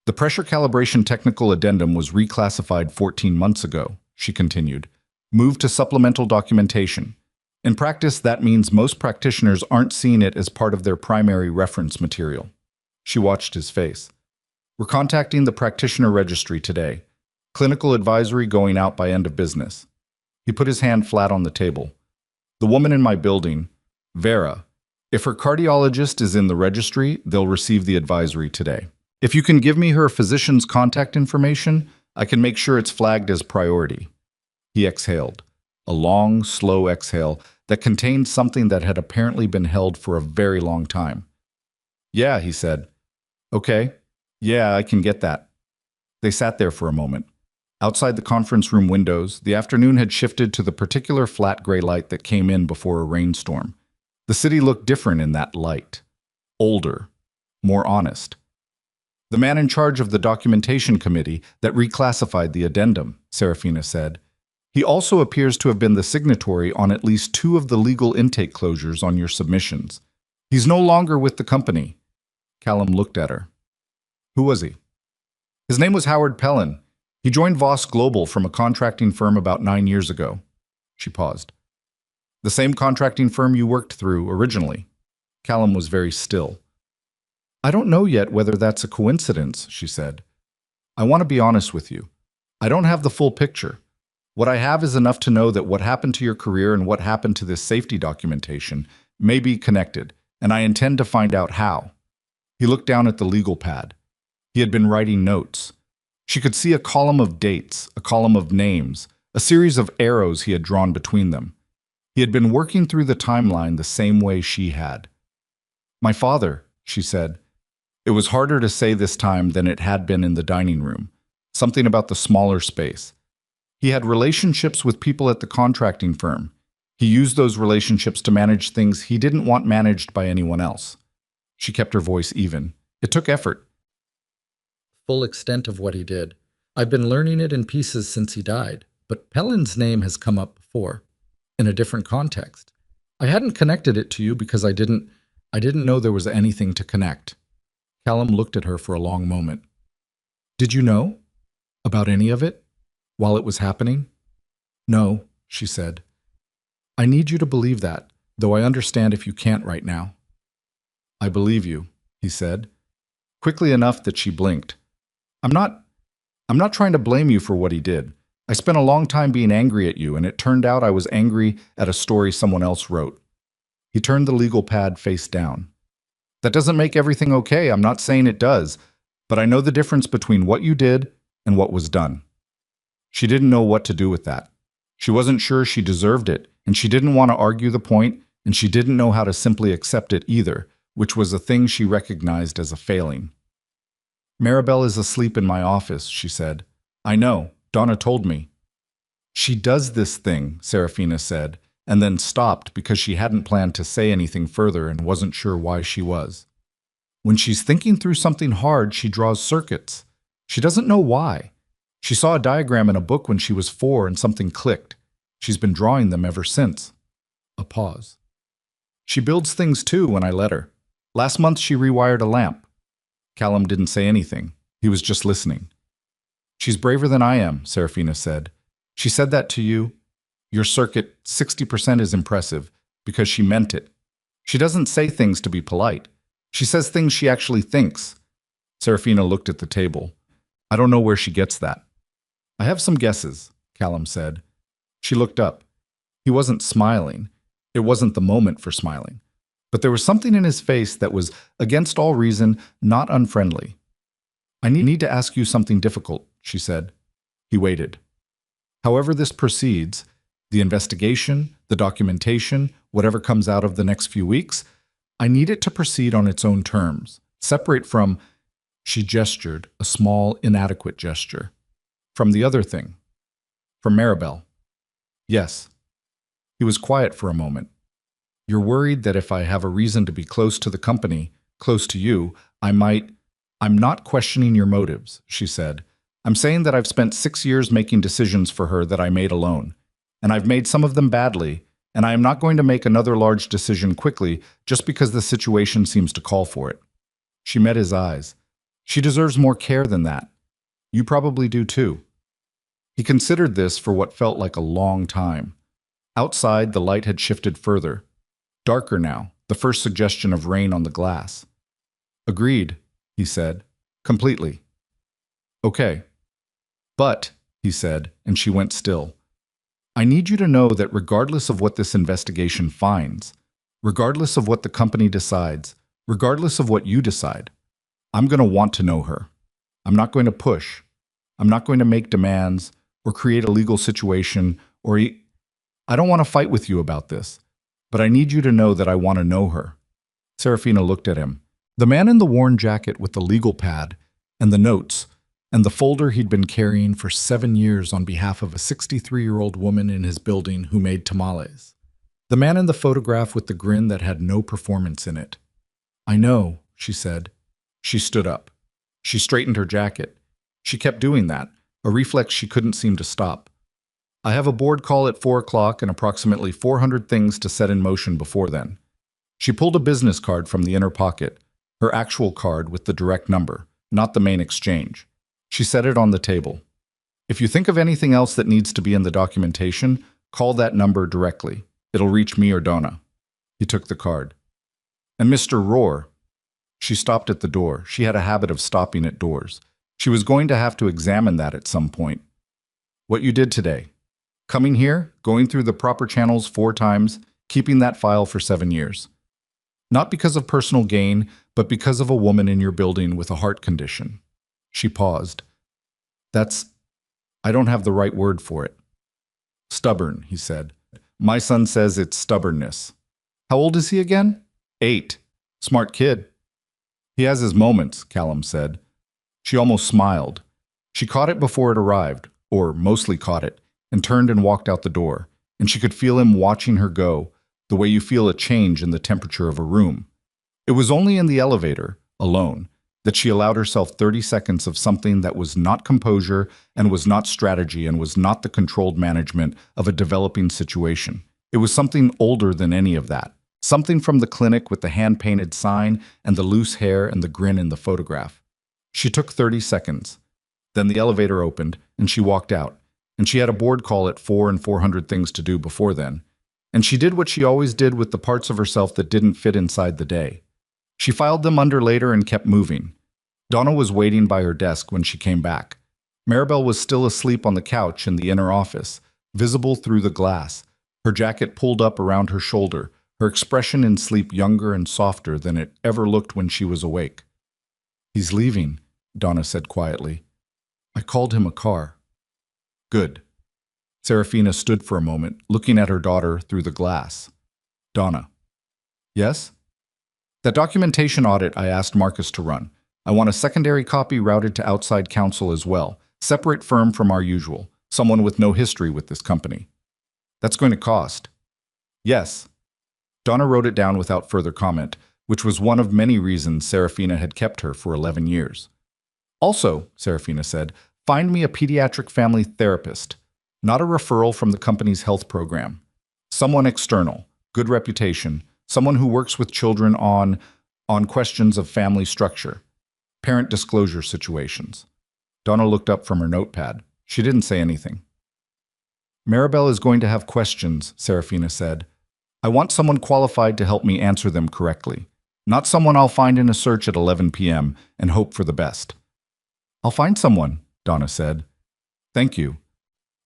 "The pressure calibration technical addendum was reclassified 14 months ago," she continued. "Moved to supplemental documentation. In practice, that means most practitioners aren't seeing it as part of their primary reference material." She watched his face. "We're contacting the practitioner registry today. Clinical advisory going out by end of business." He put his hand flat on the table. "The woman in my building, Vera, if her cardiologist is in the registry, they'll receive the advisory today. If you can give me her physician's contact information, I can make sure it's flagged as priority." He exhaled, a long, slow exhale that contained something that had apparently been held for a very long time. "Yeah," he said. "Okay. Yeah, I can get that." They sat there for a moment. Outside the conference room windows, the afternoon had shifted to the particular flat gray light that came in before a rainstorm. The city looked different in that light. Older. More honest. "The man in charge of the documentation committee that reclassified the addendum," Serafina said. "He also appears to have been the signatory on at least 2 of the legal intake closures on your submissions. He's no longer with the company." Callum looked at her. "Who was he?" "His name was Howard Pellin. He joined Voss Global from a contracting firm about 9 years ago." She paused. "The same contracting firm you worked through originally?" Callum was very still. "I don't know yet whether that's a coincidence," she said. "I want to be honest with you. I don't have the full picture. What I have is enough to know that what happened to your career and what happened to this safety documentation may be connected, and I intend to find out how." He looked down at the legal pad. He had been writing notes. She could see a column of dates, a column of names, a series of arrows he had drawn between them. He had been working through the timeline the same way she had. My father, she said. It was harder to say this time than it had been in the dining room. Something about the smaller space. He had relationships with people at the contracting firm. He used those relationships to manage things he didn't want managed by anyone else. She kept her voice even. It took effort. Full extent of what he did. I've been learning it in pieces since he died, but Pellin's name has come up before, in a different context. I hadn't connected it to you because I didn't know there was anything to connect. Callum looked at her for a long moment. Did you know? About any of it? While it was happening? No, she said. I need you to believe that, though I understand if you can't right now. I believe you, he said, quickly enough that she blinked. I'm not trying to blame you for what he did. I spent a long time being angry at you, and it turned out I was angry at a story someone else wrote. He turned the legal pad face down. That doesn't make everything okay, I'm not saying it does, but I know the difference between what you did and what was done. She didn't know what to do with that. She wasn't sure she deserved it, and she didn't want to argue the point, and she didn't know how to simply accept it either, which was a thing she recognized as a failing. Maribel is asleep in my office, she said. I know, Donna told me. She does this thing, Serafina said, and then stopped because she hadn't planned to say anything further and wasn't sure why she was. When she's thinking through something hard, she draws circuits. She doesn't know why. She saw a diagram in a book when she was 4 and something clicked. She's been drawing them ever since. A pause. She builds things too when I let her. Last month she rewired a lamp. Callum didn't say anything. He was just listening. She's braver than I am, Serafina said. She said that to you. Your circuit, 60% is impressive, because she meant it. She doesn't say things to be polite. She says things she actually thinks. Serafina looked at the table. I don't know where she gets that. I have some guesses, Callum said. She looked up. He wasn't smiling. It wasn't the moment for smiling. But there was something in his face that was, against all reason, not unfriendly. I need to ask you something difficult, she said. He waited. However this proceeds, the investigation, the documentation, whatever comes out of the next few weeks, I need it to proceed on its own terms, separate from, she gestured, a small, inadequate gesture, from the other thing, from Maribel. Yes. He was quiet for a moment. You're worried that if I have a reason to be close to the company, close to you, I'm not questioning your motives, she said. I'm saying that I've spent 6 years making decisions for her that I made alone, and I've made some of them badly, and I am not going to make another large decision quickly just because the situation seems to call for it. She met his eyes. She deserves more care than that. You probably do too. He considered this for what felt like a long time. Outside, the light had shifted further. Darker now, the first suggestion of rain on the glass. Agreed, he said. Completely. Okay. But, he said, and she went still. I need you to know that regardless of what this investigation finds, regardless of what the company decides, regardless of what you decide, I'm going to want to know her. I'm not going to push. I'm not going to make demands or create a legal situation I don't want to fight with you about this, but I need you to know that I want to know her. Serafina looked at him. The man in the worn jacket with the legal pad and the notes and the folder he'd been carrying for 7 years on behalf of a 63-year-old woman in his building who made tamales. The man in the photograph with the grin that had no performance in it. I know, she said. She stood up. She straightened her jacket. She kept doing that, a reflex she couldn't seem to stop. I have a board call at 4 o'clock and approximately 400 things to set in motion before then. She pulled a business card from the inner pocket, her actual card with the direct number, not the main exchange. She set it on the table. If you think of anything else that needs to be in the documentation, call that number directly. It'll reach me or Donna. He took the card. And Mr. Rohr. She stopped at the door. She had a habit of stopping at doors. She was going to have to examine that at some point. What you did today. Coming here, going through the proper channels 4 times, keeping that file for 7 years. Not because of personal gain, but because of a woman in your building with a heart condition. She paused. I don't have the right word for it. Stubborn, he said. My son says it's stubbornness. How old is he again? 8. Smart kid. He has his moments, Callum said. She almost smiled. She caught it before it arrived, or mostly caught it, and turned and walked out the door, and she could feel him watching her go, the way you feel a change in the temperature of a room. It was only in the elevator, alone, that she allowed herself 30 seconds of something that was not composure and was not strategy and was not the controlled management of a developing situation. It was something older than any of that. Something from the clinic with the hand-painted sign and the loose hair and the grin in the photograph. She took 30 seconds. Then the elevator opened, and she walked out. And she had a board call at 4 and 400 things to do before then. And she did what she always did with the parts of herself that didn't fit inside the day. She filed them under later and kept moving. Donna was waiting by her desk when she came back. Maribel was still asleep on the couch in the inner office, visible through the glass, her jacket pulled up around her shoulder, her expression in sleep younger and softer than it ever looked when she was awake. "He's leaving," Donna said quietly. "I called him a car." "Good." Serafina stood for a moment, looking at her daughter through the glass. "Donna." "Yes?" "That documentation audit I asked Marcus to run. I want a secondary copy routed to outside counsel as well, separate firm from our usual, someone with no history with this company." "That's going to cost." "Yes." Donna wrote it down without further comment, which was one of many reasons Serafina had kept her for 11 years. "Also," Serafina said, "find me a pediatric family therapist, not a referral from the company's health program. Someone external, good reputation, someone who works with children on questions of family structure, parent disclosure situations." Donna looked up from her notepad. She didn't say anything. "Maribel is going to have questions," Serafina said. "I want someone qualified to help me answer them correctly, not someone I'll find in a search at 11 p.m. and hope for the best." "I'll find someone," Donna said. "Thank you."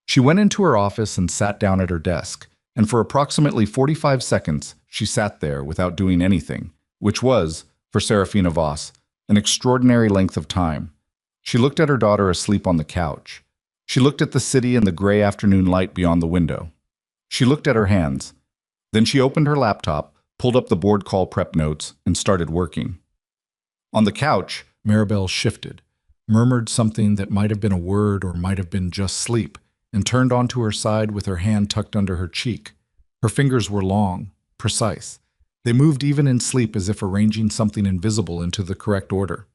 She went into her office and sat down at her desk, and for approximately 45 seconds she sat there without doing anything, which was, for Serafina Voss, an extraordinary length of time. She looked at her daughter asleep on the couch. She looked at the city and the gray afternoon light beyond the window. She looked at her hands. Then she opened her laptop, pulled up the board call prep notes, and started working. On the couch, Maribel shifted, murmured something that might have been a word or might have been just sleep, and turned onto her side with her hand tucked under her cheek. Her fingers were long, precise. They moved even in sleep as if arranging something invisible into the correct order.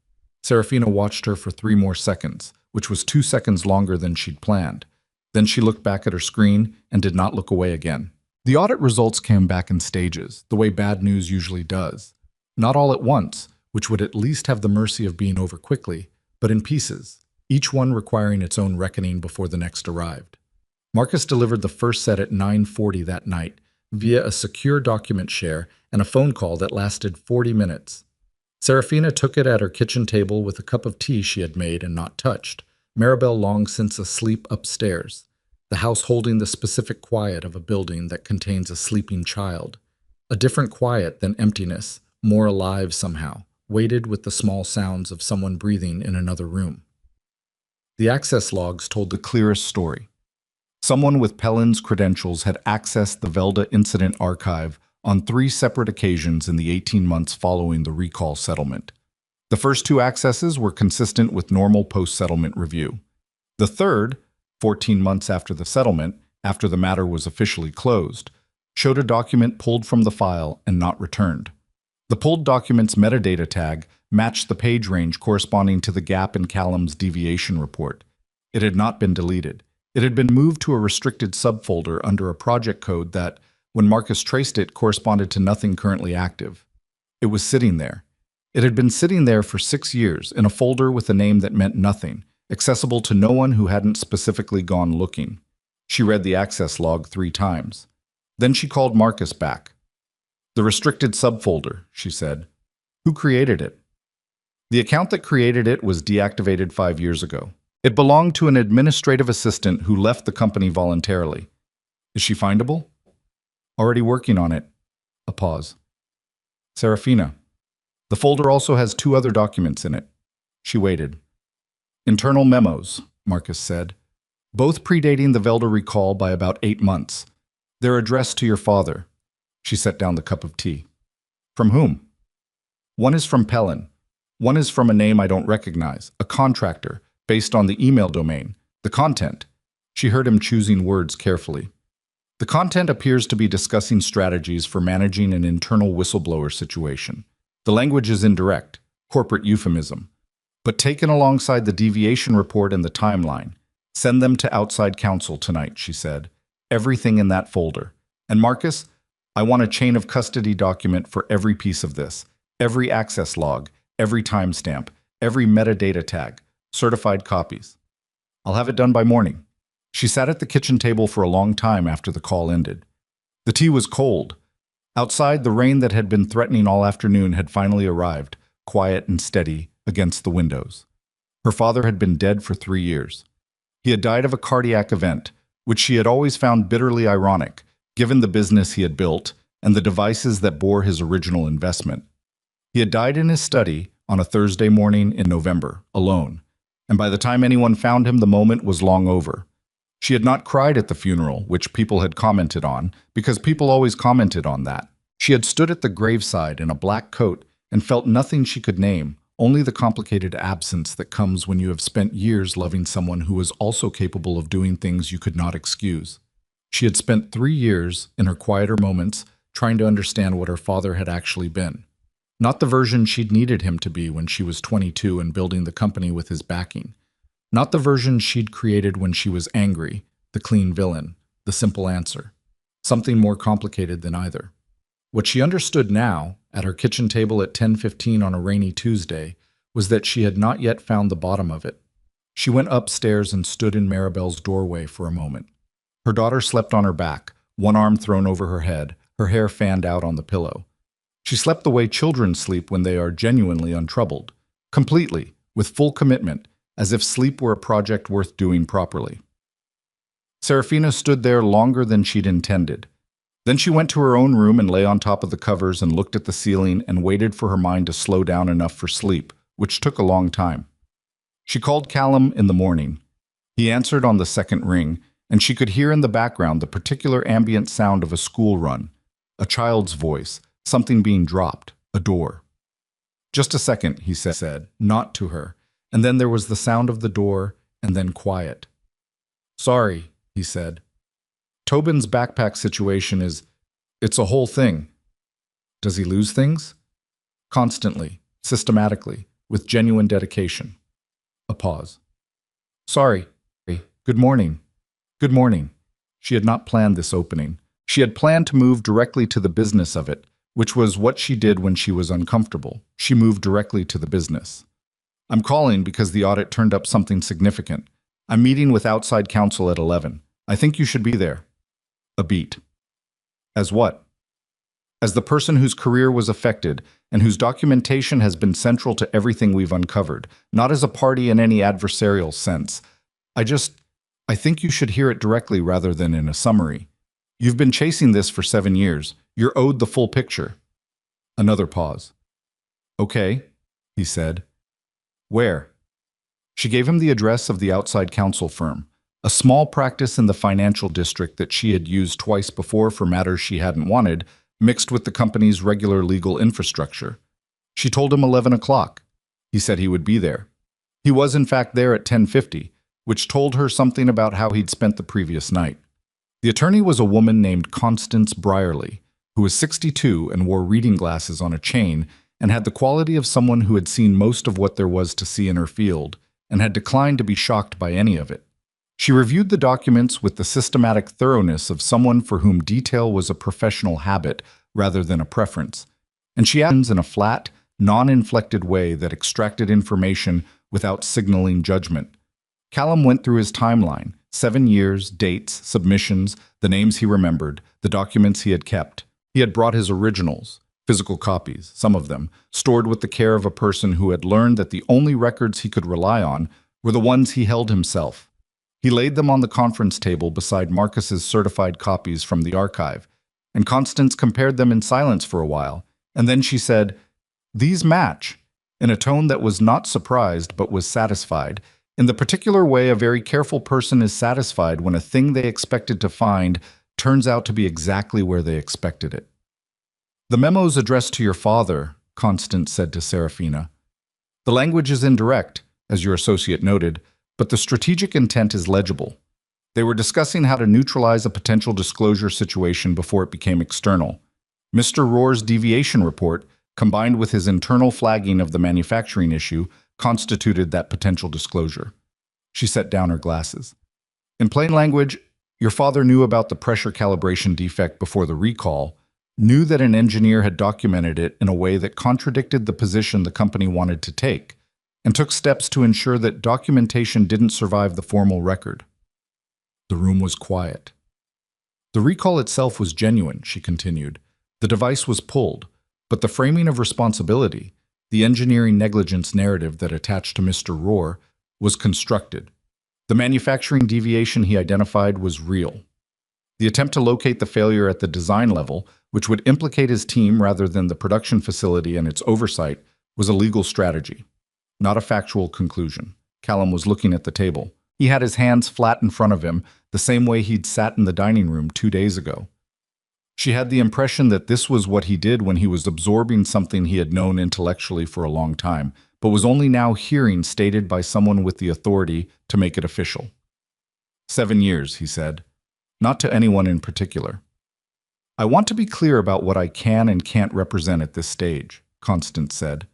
Serafina watched her for 3 more seconds, which was 2 seconds longer than she'd planned. Then she looked back at her screen and did not look away again. The audit results came back in stages, the way bad news usually does. Not all at once, which would at least have the mercy of being over quickly, but in pieces, each one requiring its own reckoning before the next arrived. Marcus delivered the first set at 9:40 that night, via a secure document share and a phone call that lasted 40 minutes. Serafina took it at her kitchen table with a cup of tea she had made and not touched, Maribel long since asleep upstairs, the house holding the specific quiet of a building that contains a sleeping child. A different quiet than emptiness, more alive somehow, weighted with the small sounds of someone breathing in another room. The access logs told the clearest story. Someone with Pellin's credentials had accessed the Velda incident archive on 3 separate occasions in the 18 months following the recall settlement. The first 2 accesses were consistent with normal post-settlement review. The third, 14 months after the settlement, after the matter was officially closed, showed a document pulled from the file and not returned. The pulled document's metadata tag matched the page range corresponding to the gap in Callum's deviation report. It had not been deleted. It had been moved to a restricted subfolder under a project code that, when Marcus traced it, corresponded to nothing currently active. It was sitting there. It had been sitting there for 6 years in a folder with a name that meant nothing, accessible to no one who hadn't specifically gone looking. She read the access log 3 times. Then she called Marcus back. "The restricted subfolder," she said. "Who created it?" "The account that created it was deactivated 5 years ago. It belonged to an administrative assistant who left the company voluntarily. Is she findable?" "Already working on it." A pause. "Serafina. The folder also has 2 other documents in it." She waited. "Internal memos," Marcus said. "Both predating the Velda recall by about 8 months. They're addressed to your father." She set down the cup of tea. "From whom?" One is from Pellin. One is from a name I don't recognize, a contractor, based on the email domain. The content. She heard him choosing words carefully. The content appears to be discussing strategies for managing an internal whistleblower situation. The language is indirect, corporate euphemism. But taken alongside the deviation report and the timeline. Send them to outside counsel tonight, she said. Everything in that folder. And Marcus, I want a chain of custody document for every piece of this. Every access log, every timestamp, every metadata tag, certified copies. I'll have it done by morning. She sat at the kitchen table for a long time after the call ended. The tea was cold. Outside, the rain that had been threatening all afternoon had finally arrived, quiet and steady, against the windows. Her father had been dead for 3 years. He had died of a cardiac event, which she had always found bitterly ironic, given the business he had built and the devices that bore his original investment. He had died in his study on a Thursday morning in November, alone, and by the time anyone found him, the moment was long over. She had not cried at the funeral, which people had commented on, because people always commented on that. She had stood at the graveside in a black coat and felt nothing she could name, only the complicated absence that comes when you have spent years loving someone who was also capable of doing things you could not excuse. She had spent 3 years, in her quieter moments, trying to understand what her father had actually been. Not the version she'd needed him to be when she was 22 and building the company with his backing. Not the version she'd created when she was angry, the clean villain, the simple answer. Something more complicated than either. What she understood now, at her kitchen table at 10:15 on a rainy Tuesday, was that she had not yet found the bottom of it. She went upstairs and stood in Maribel's doorway for a moment. Her daughter slept on her back, one arm thrown over her head, her hair fanned out on the pillow. She slept the way children sleep when they are genuinely untroubled, completely, with full commitment, as if sleep were a project worth doing properly. Serafina stood there longer than she'd intended. Then she went to her own room and lay on top of the covers and looked at the ceiling and waited for her mind to slow down enough for sleep, which took a long time. She called Callum in the morning. He answered on the second ring, and she could hear in the background the particular ambient sound of a school run, a child's voice, something being dropped, a door. "Just a second," he said, not to her, and then there was the sound of the door, and then quiet. "Sorry," he said. "Tobin's backpack situation it's a whole thing." "Does he lose things?" "Constantly, systematically, with genuine dedication." A pause. "Sorry. Good morning." Good morning. She had not planned this opening. She had planned to move directly to the business of it, which was what she did when she was uncomfortable. She moved directly to the business. "I'm calling because the audit turned up something significant. I'm meeting with outside counsel at 11. I think you should be there." A beat. "As what?" "As the person whose career was affected and whose documentation has been central to everything we've uncovered, not as a party in any adversarial sense. I think you should hear it directly rather than in a summary. You've been chasing this for 7 years. You're owed the full picture." Another pause. "Okay," he said. "Where?" She gave him the address of the outside counsel firm, a small practice in the financial district that she had used twice before for matters she hadn't wanted, mixed with the company's regular legal infrastructure. She told him 11 o'clock. He said he would be there. He was in fact there at 10:50, which told her something about how he'd spent the previous night. The attorney was a woman named Constance Brierly, who was 62 and wore reading glasses on a chain and had the quality of someone who had seen most of what there was to see in her field and had declined to be shocked by any of it. She reviewed the documents with the systematic thoroughness of someone for whom detail was a professional habit rather than a preference, and she acted in a flat, non-inflected way that extracted information without signaling judgment. Callum went through his timeline, 7 years, dates, submissions, the names he remembered, the documents he had kept. He had brought his originals, physical copies, some of them, stored with the care of a person who had learned that the only records he could rely on were the ones he held himself. He laid them on the conference table beside Marcus's certified copies from the archive, and Constance compared them in silence for a while, and then she said, "These match," in a tone that was not surprised but was satisfied, in the particular way a very careful person is satisfied when a thing they expected to find turns out to be exactly where they expected it. "The memo's addressed to your father," Constance said to Serafina. The language is indirect, as your associate noted, but the strategic intent is legible. They were discussing how to neutralize a potential disclosure situation before it became external. Mr. Rohr's deviation report, combined with his internal flagging of the manufacturing issue, constituted that potential disclosure. She set down her glasses. In plain language, your father knew about the pressure calibration defect before the recall, knew that an engineer had documented it in a way that contradicted the position the company wanted to take, and took steps to ensure that documentation didn't survive the formal record. The room was quiet. The recall itself was genuine, she continued. The device was pulled, but the framing of responsibility, the engineering negligence narrative that attached to Mr. Rohr, was constructed. The manufacturing deviation he identified was real. The attempt to locate the failure at the design level, which would implicate his team rather than the production facility and its oversight, was a legal strategy, not a factual conclusion. Callum was looking at the table. He had his hands flat in front of him, the same way he'd sat in the dining room 2 days ago. She had the impression that this was what he did when he was absorbing something he had known intellectually for a long time, but was only now hearing stated by someone with the authority to make it official. 7 years, he said, not to anyone in particular. I want to be clear about what I can and can't represent at this stage, Constance said.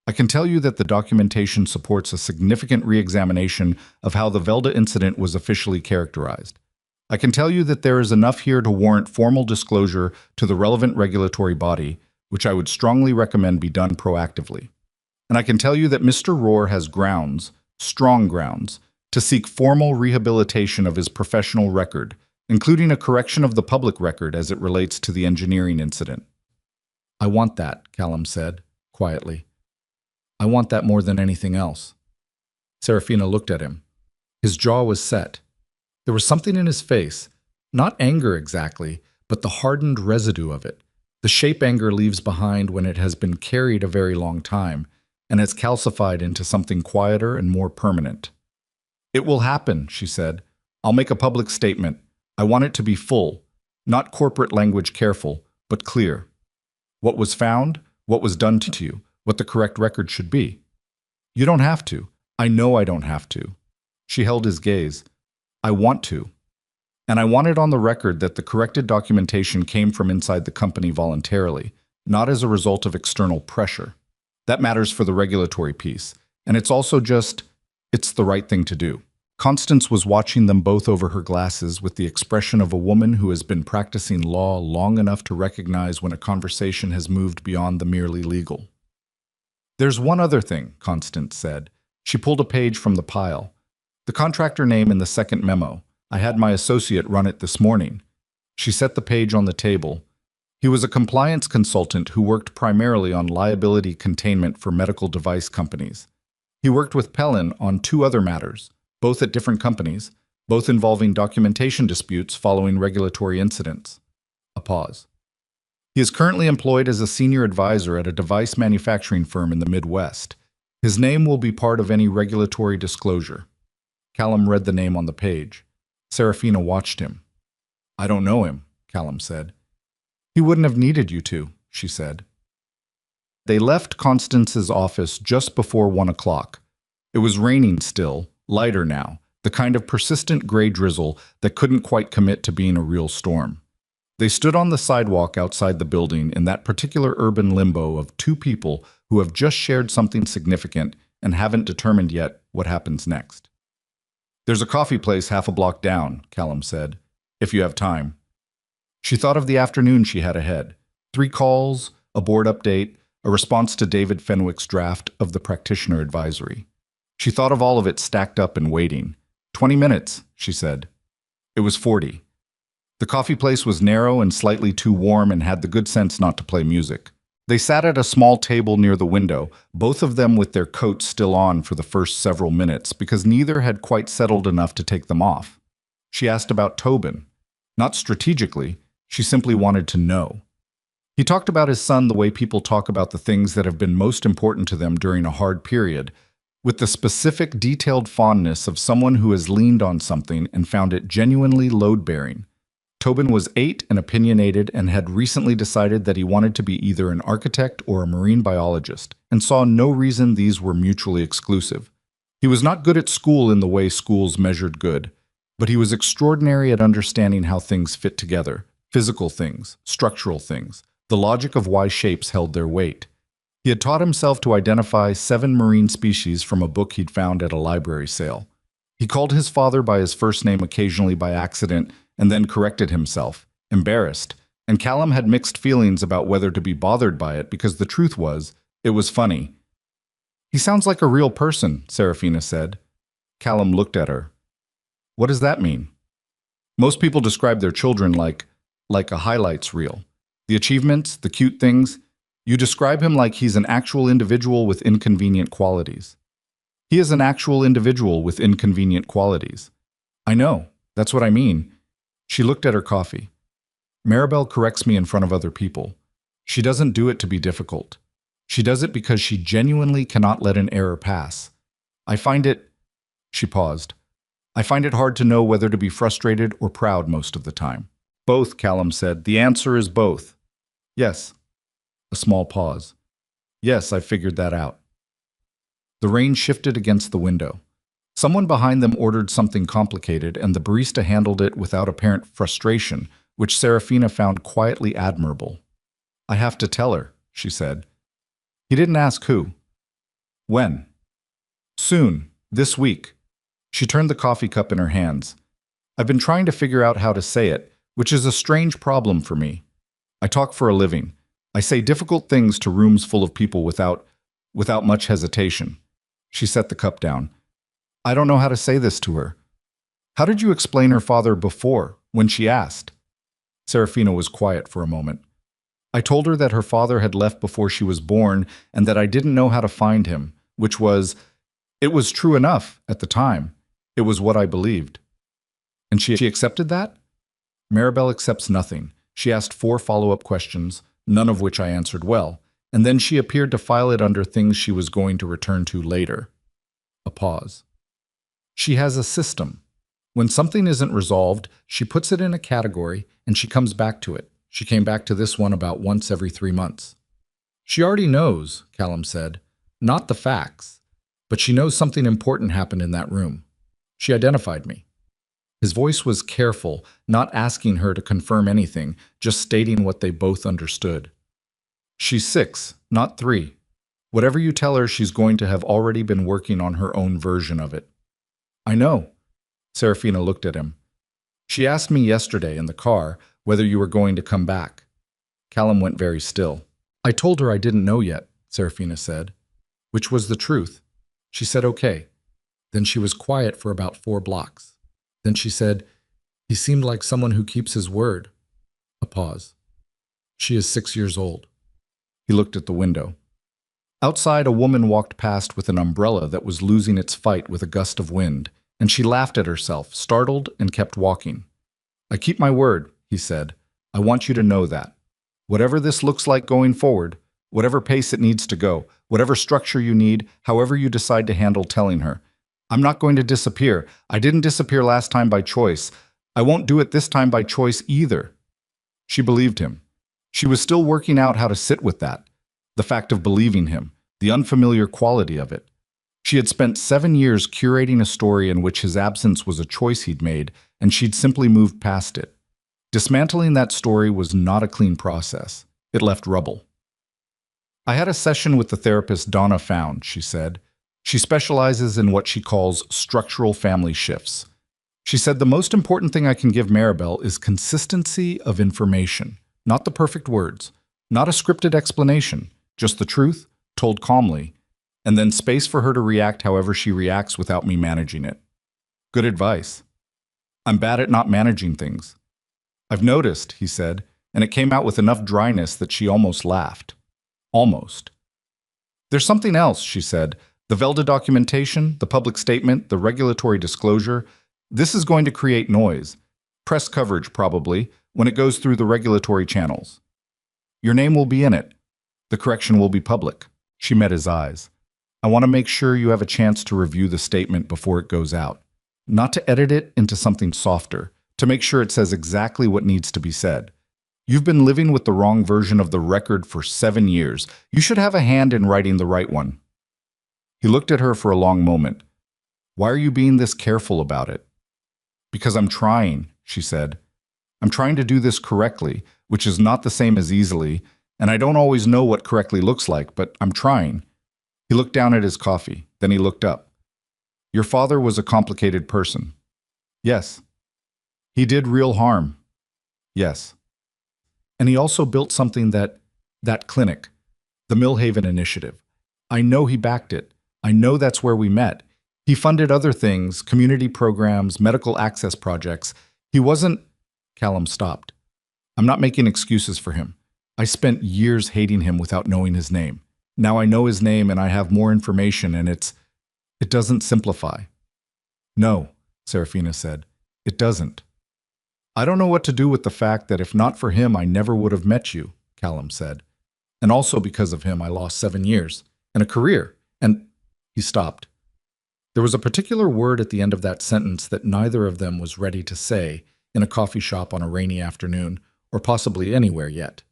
I can tell you that the documentation supports a significant re-examination of how the Velda incident was officially characterized. I can tell you that there is enough here to warrant formal disclosure to the relevant regulatory body, which I would strongly recommend be done proactively. And I can tell you that Mr. Rohr has grounds, strong grounds, to seek formal rehabilitation of his professional record, including a correction of the public record as it relates to the engineering incident. I want that, Callum said, quietly. I want that more than anything else. Serafina looked at him. His jaw was set. There was something in his face, not anger exactly, but the hardened residue of it, the shape anger leaves behind when it has been carried a very long time and has calcified into something quieter and more permanent. It will happen, she said. I'll make a public statement. I want it to be full, not corporate language careful, but clear. What was found, what was done to you, what the correct record should be. You don't have to. I know I don't have to. She held his gaze. I want to. And I want it on the record that the corrected documentation came from inside the company voluntarily, not as a result of external pressure. That matters for the regulatory piece. And it's also it's the right thing to do. Constance was watching them both over her glasses with the expression of a woman who has been practicing law long enough to recognize when a conversation has moved beyond the merely legal. There's one other thing, Constance said. She pulled a page from the pile. The contractor name in the second memo. I had my associate run it this morning. She set the page on the table. He was a compliance consultant who worked primarily on liability containment for medical device companies. He worked with Pellin on 2 other matters, both at different companies, both involving documentation disputes following regulatory incidents. A pause. He is currently employed as a senior advisor at a device manufacturing firm in the Midwest. His name will be part of any regulatory disclosure. Callum read the name on the page. Serafina watched him. I don't know him, Callum said. He wouldn't have needed you to, she said. They left Constance's office just before 1 o'clock. It was raining still, lighter now, the kind of persistent gray drizzle that couldn't quite commit to being a real storm. They stood on the sidewalk outside the building in that particular urban limbo of 2 people who have just shared something significant and haven't determined yet what happens next. There's a coffee place half a block down, Callum said, if you have time. She thought of the afternoon she had ahead. 3 calls, a board update, a response to David Fenwick's draft of the practitioner advisory. She thought of all of it stacked up and waiting. 20 minutes, she said. It was 40. The coffee place was narrow and slightly too warm and had the good sense not to play music. They sat at a small table near the window, both of them with their coats still on for the first several minutes because neither had quite settled enough to take them off. She asked about Tobin. Not strategically, she simply wanted to know. He talked about his son the way people talk about the things that have been most important to them during a hard period, with the specific, detailed fondness of someone who has leaned on something and found it genuinely load-bearing. Tobin was 8 and opinionated and had recently decided that he wanted to be either an architect or a marine biologist, and saw no reason these were mutually exclusive. He was not good at school in the way schools measured good, but he was extraordinary at understanding how things fit together, physical things, structural things, the logic of why shapes held their weight. He had taught himself to identify 7 marine species from a book he'd found at a library sale. He called his father by his first name occasionally by accident and then corrected himself, embarrassed, and Callum had mixed feelings about whether to be bothered by it because the truth was, it was funny. "He sounds like a real person," Serafina said. Callum looked at her. "What does that mean?" "Most people describe their children like a highlights reel. The achievements, the cute things. You describe him like he's an actual individual with inconvenient qualities." "He is an actual individual with inconvenient qualities." "I know. That's what I mean." She looked at her coffee. "Maribel corrects me in front of other people. She doesn't do it to be difficult. She does it because she genuinely cannot let an error pass. I find it—" She paused. "I find it hard to know whether to be frustrated or proud most of the time." "Both," Callum said. "The answer is both." "Yes." A small pause. "Yes, I figured that out." The rain shifted against the window. Someone behind them ordered something complicated, and the barista handled it without apparent frustration, which Serafina found quietly admirable. "I have to tell her," she said. He didn't ask who. "When?" "Soon. This week." She turned the coffee cup in her hands. "I've been trying to figure out how to say it, which is a strange problem for me. I talk for a living. I say difficult things to rooms full of people without much hesitation." She set the cup down. "I don't know how to say this to her." "How did you explain her father before, when she asked?" Serafina was quiet for a moment. "I told her that her father had left before she was born and that I didn't know how to find him, which was— it was true enough at the time. It was what I believed." "And she accepted that?" "Maribel accepts nothing. She asked 4 follow-up questions, none of which I answered well, and then she appeared to file it under things she was going to return to later." A pause. "She has a system. When something isn't resolved, she puts it in a category and she comes back to it. She came back to this one about once every 3 months." "She already knows," Callum said. "Not the facts. But she knows something important happened in that room. She identified me." His voice was careful, not asking her to confirm anything, just stating what they both understood. "She's 6, not 3. Whatever you tell her, she's going to have already been working on her own version of it." "I know." Serafina looked at him. "She asked me yesterday in the car whether you were going to come back." Callum went very still. "I told her I didn't know yet," Serafina said, which was the truth. She said okay. Then she was quiet for about 4 blocks. Then she said, "He seemed like someone who keeps his word." A pause. "She is 6 years old." He looked at the window. Outside, a woman walked past with an umbrella that was losing its fight with a gust of wind, and she laughed at herself, startled, and kept walking. "I keep my word," he said. "I want you to know that. Whatever this looks like going forward, whatever pace it needs to go, whatever structure you need, however you decide to handle telling her, I'm not going to disappear. I didn't disappear last time by choice. I won't do it this time by choice either." She believed him. She was still working out how to sit with that, the fact of believing him, the unfamiliar quality of it. She had spent 7 years curating a story in which his absence was a choice he'd made, and she'd simply moved past it. Dismantling that story was not a clean process. It left rubble. "I had a session with the therapist Donna found," she said. "She specializes in what she calls structural family shifts. She said the most important thing I can give Maribel is consistency of information, not the perfect words, not a scripted explanation, just the truth, told calmly, and then space for her to react however she reacts without me managing it." Good advice. "I'm bad at not managing things." "I've noticed," he said, and it came out with enough dryness that she almost laughed. Almost. "There's something else," she said. "The Velda documentation, the public statement, the regulatory disclosure. This is going to create noise. Press coverage, probably, when it goes through the regulatory channels. Your name will be in it. The correction will be public." She met his eyes. "I want to make sure you have a chance to review the statement before it goes out. Not to edit it into something softer, to make sure it says exactly what needs to be said. You've been living with the wrong version of the record for 7 years. You should have a hand in writing the right one." He looked at her for a long moment. "Why are you being this careful about it?" "Because I'm trying," she said. "I'm trying to do this correctly, which is not the same as easily, and I don't always know what correctly looks like, but I'm trying." He looked down at his coffee, then he looked up. "Your father was a complicated person." "Yes." "He did real harm." "Yes." "And he also built something that clinic, the Millhaven Initiative. I know he backed it. I know that's where we met. He funded other things, community programs, medical access projects. He wasn't—" Callum stopped. "I'm not making excuses for him. I spent years hating him without knowing his name. Now I know his name and I have more information, and it doesn't simplify." "No," Serafina said. "It doesn't." "I don't know what to do with the fact that if not for him, I never would have met you," Callum said. "And also because of him, I lost 7 years, and a career, and—" He stopped. There was a particular word at the end of that sentence that neither of them was ready to say in a coffee shop on a rainy afternoon, or possibly anywhere yet.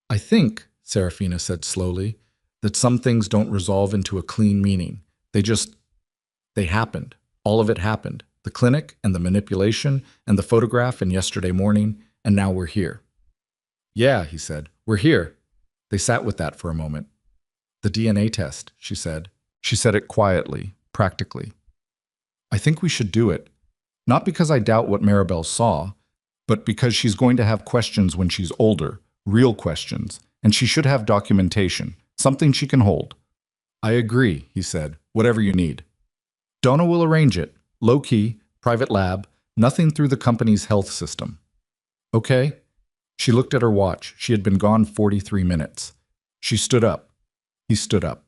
"I think," Serafina said slowly, "that some things don't resolve into a clean meaning. They happened. All of it happened. The clinic, and the manipulation, and the photograph, and yesterday morning, and now we're here." "Yeah," he said, "we're here." They sat with that for a moment. "The DNA test," she said. She said it quietly, practically. "I think we should do it. Not because I doubt what Maribel saw, but because she's going to have questions when she's older, real questions, and she should have documentation, something she can hold." "I agree," he said, "whatever you need." "Donna will arrange it. Low-key, private lab, nothing through the company's health system." "Okay." She looked at her watch. She had been gone 43 minutes. She stood up. He stood up.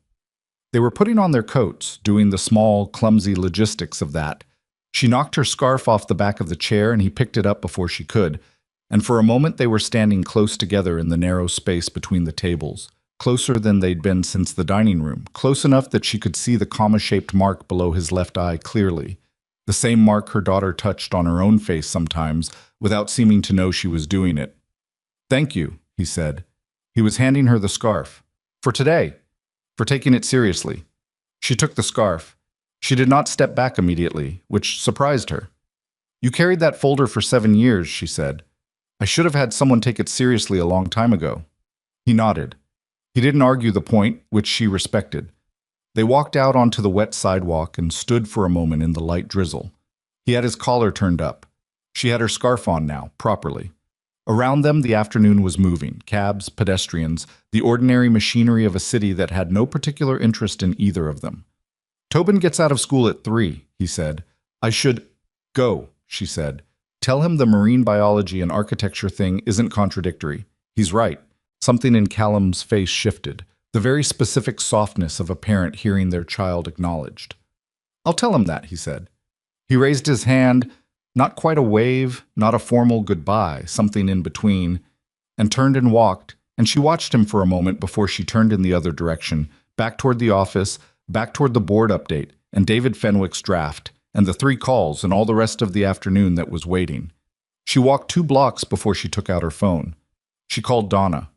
They were putting on their coats, doing the small, clumsy logistics of that. She knocked her scarf off the back of the chair and he picked it up before she could, and for a moment they were standing close together in the narrow space between the tables, closer than they'd been since the dining room, close enough that she could see the comma-shaped mark below his left eye clearly, the same mark her daughter touched on her own face sometimes, without seeming to know she was doing it. "Thank you," he said. He was handing her the scarf. "For today. For taking it seriously." She took the scarf. She did not step back immediately, which surprised her. "You carried that folder for 7 years," she said. "I should have had someone take it seriously a long time ago." He nodded. He didn't argue the point, which she respected. They walked out onto the wet sidewalk and stood for a moment in the light drizzle. He had his collar turned up. She had her scarf on now, properly. Around them, the afternoon was moving. Cabs, pedestrians, the ordinary machinery of a city that had no particular interest in either of them. "Tobin gets out of school at 3, he said. "I should—" "Go," she said. "Tell him the marine biology and architecture thing isn't contradictory. He's right." Something in Callum's face shifted, the very specific softness of a parent hearing their child acknowledged. "I'll tell him that," he said. He raised his hand, not quite a wave, not a formal goodbye, something in between, and turned and walked, and she watched him for a moment before she turned in the other direction, back toward the office, back toward the board update, and David Fenwick's draft, and the 3 calls and all the rest of the afternoon that was waiting. She walked 2 blocks before she took out her phone. She called Donna.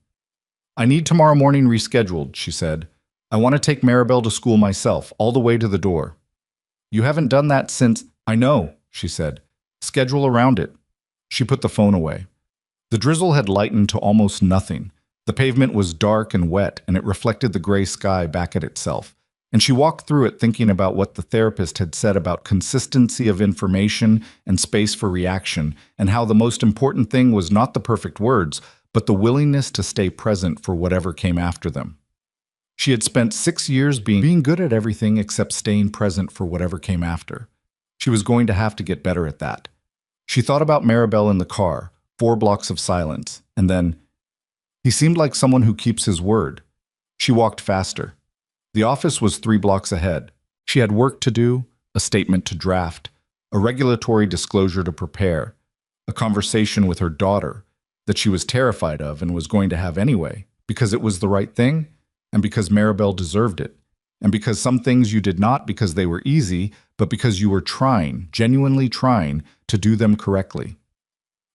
"I need tomorrow morning rescheduled," she said. "I want to take Maribel to school myself, all the way to the door." "You haven't done that since—" "I know," she said. "Schedule around it." She put the phone away. The drizzle had lightened to almost nothing. The pavement was dark and wet, and it reflected the gray sky back at itself. And she walked through it thinking about what the therapist had said about consistency of information and space for reaction, and how the most important thing was not the perfect words, but the willingness to stay present for whatever came after them. She had spent 6 years being good at everything except staying present for whatever came after. She was going to have to get better at that. She thought about Maribel in the car, 4 blocks of silence, and then, he seemed like someone who keeps his word. She walked faster. The office was 3 blocks ahead. She had work to do, a statement to draft, a regulatory disclosure to prepare, a conversation with her daughter that she was terrified of and was going to have anyway, because it was the right thing, and because Maribel deserved it, And because some things you did not because they were easy, but because you were trying, genuinely trying, to do them correctly.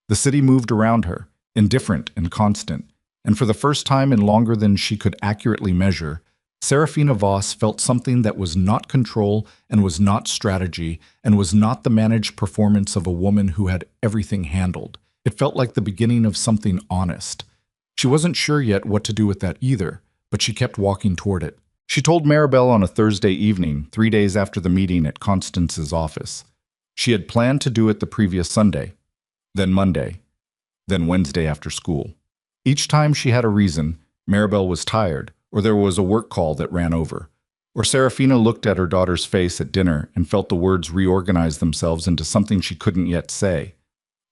The city moved around her, indifferent and constant, and for the first time in longer than she could accurately measure, Serafina Voss felt something that was not control and was not strategy and was not the managed performance of a woman who had everything handled. It felt like the beginning of something honest. She wasn't sure yet what to do with that either, but she kept walking toward it. She told Maribel on a Thursday evening, 3 days after the meeting at Constance's office. She had planned to do it the previous Sunday, then Monday, then Wednesday after school. Each time she had a reason. Maribel was tired, or there was a work call that ran over, or Serafina looked at her daughter's face at dinner and felt the words reorganize themselves into something she couldn't yet say.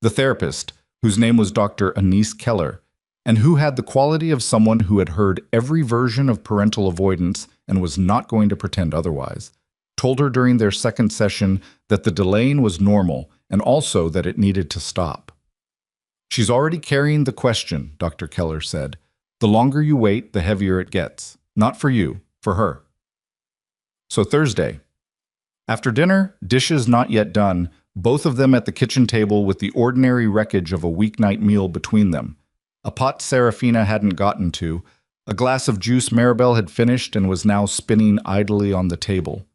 The therapist, whose name was Dr. Anise Keller, and who had the quality of someone who had heard every version of parental avoidance and was not going to pretend otherwise, told her during their second session that the delaying was normal and also that it needed to stop. "She's already carrying the question," Dr. Keller said. "The longer you wait, the heavier it gets. Not for you, for her." So Thursday. After dinner, dishes not yet done, both of them at the kitchen table with the ordinary wreckage of a weeknight meal between them. A pot Serafina hadn't gotten to, a glass of juice Maribel had finished and was now spinning idly on the table.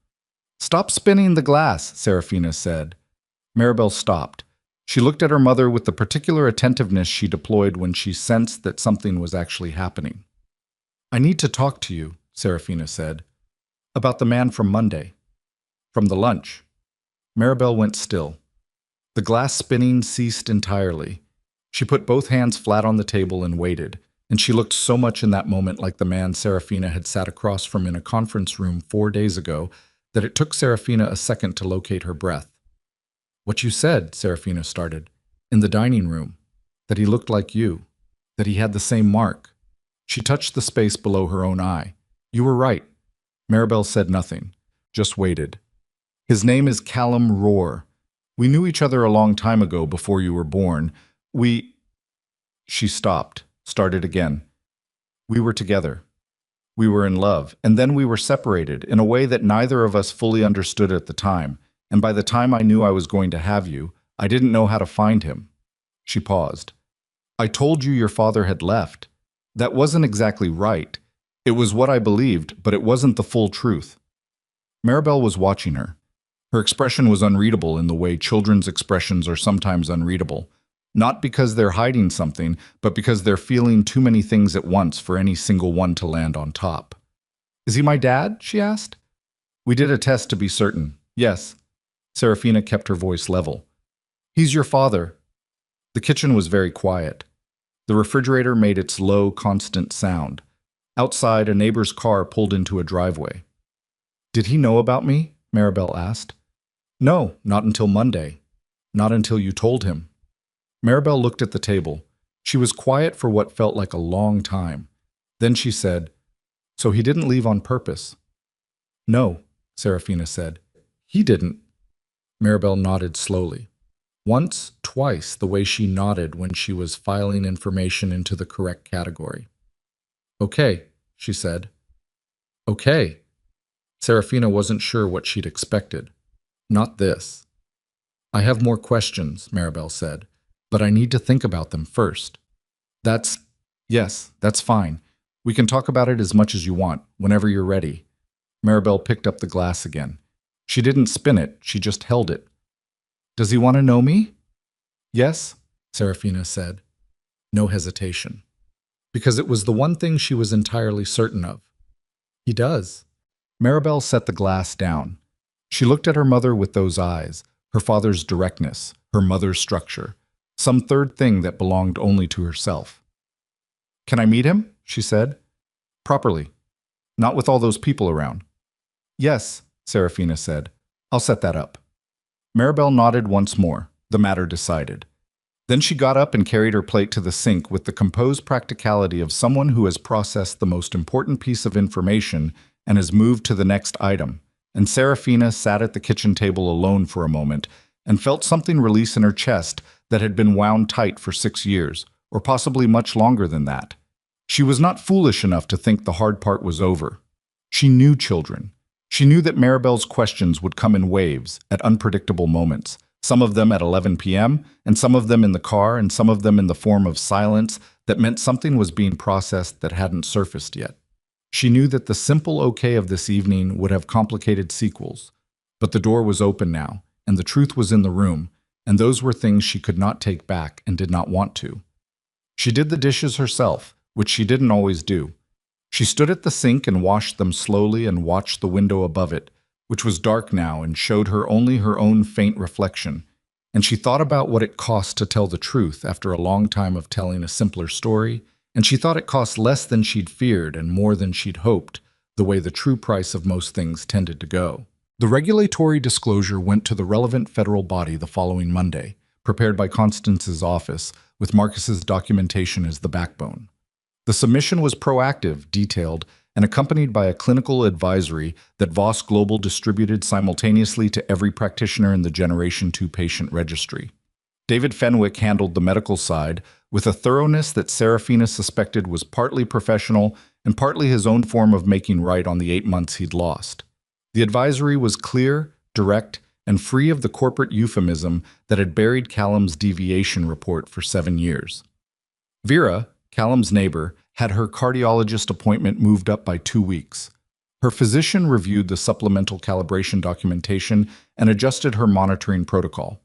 "Stop spinning the glass," Serafina said. Maribel stopped. She looked at her mother with the particular attentiveness she deployed when she sensed that something was actually happening. "I need to talk to you," Serafina said. "About the man from Monday." "From the lunch." Maribel went still. The glass spinning ceased entirely. She put both hands flat on the table and waited, and she looked so much in that moment like the man Serafina had sat across from in a conference room 4 days ago that it took Serafina a second to locate her breath. "What you said," Serafina started, "in the dining room, that he looked like you, that he had the same mark." She touched the space below her own eye. "You were right." Maribel said nothing, just waited. "His name is Callum Roar. We knew each other a long time ago before you were born. She stopped, started again. "We were together. We were in love, and then we were separated in a way that neither of us fully understood at the time, and by the time I knew I was going to have you, I didn't know how to find him." She paused. "I told you your father had left. That wasn't exactly right. It was what I believed, but it wasn't the full truth." Maribel was watching her. Her expression was unreadable in the way children's expressions are sometimes unreadable. Not because they're hiding something, but because they're feeling too many things at once for any single one to land on top. "Is he my dad?" she asked. "We did a test to be certain. Yes." Serafina kept her voice level. "He's your father." The kitchen was very quiet. The refrigerator made its low, constant sound. Outside, a neighbor's car pulled into a driveway. "Did he know about me?" Maribel asked. "No, not until Monday. Not until you told him." Maribel looked at the table. She was quiet for what felt like a long time. Then she said, "So he didn't leave on purpose?" "No," Serafina said. "He didn't." Maribel nodded slowly. Once, twice, the way she nodded when she was filing information into the correct category. "Okay," she said. "Okay." Serafina wasn't sure what she'd expected. Not this. "I have more questions," Maribel said, "but I need to think about them first." Yes, that's fine. We can talk about it as much as you want, whenever you're ready." Maribel picked up the glass again. She didn't spin it, she just held it. "Does he want to know me?" "Yes," Serafina said. No hesitation. Because it was the one thing she was entirely certain of. "He does." Maribel set the glass down. She looked at her mother with those eyes, her father's directness, her mother's structure, some third thing that belonged only to herself. "Can I meet him?" she said. "Properly. Not with all those people around." "Yes," Serafina said. "I'll set that up." Maribel nodded once more, the matter decided. Then she got up and carried her plate to the sink with the composed practicality of someone who has processed the most important piece of information and has moved to the next item. And Serafina sat at the kitchen table alone for a moment and felt something release in her chest that had been wound tight for 6 years, or possibly much longer than that. She was not foolish enough to think the hard part was over. She knew children. She knew that Maribel's questions would come in waves, at unpredictable moments, some of them at 11 p.m., and some of them in the car, and some of them in the form of silence that meant something was being processed that hadn't surfaced yet. She knew that the simple okay of this evening would have complicated sequels. But the door was open now, and the truth was in the room, and those were things she could not take back and did not want to. She did the dishes herself, which she didn't always do. She stood at the sink and washed them slowly and watched the window above it, which was dark now and showed her only her own faint reflection. And she thought about what it cost to tell the truth after a long time of telling a simpler story, and she thought it cost less than she'd feared and more than she'd hoped, the way the true price of most things tended to go. The regulatory disclosure went to the relevant federal body the following Monday, prepared by Constance's office, with Marcus's documentation as the backbone. The submission was proactive, detailed, and accompanied by a clinical advisory that Voss Global distributed simultaneously to every practitioner in the Generation 2 patient registry. David Fenwick handled the medical side with a thoroughness that Serafina suspected was partly professional and partly his own form of making right on the 8 months he'd lost. The advisory was clear, direct, and free of the corporate euphemism that had buried Callum's deviation report for 7 years. Vera, Callum's neighbor, had her cardiologist appointment moved up by 2 weeks. Her physician reviewed the supplemental calibration documentation and adjusted her monitoring protocol.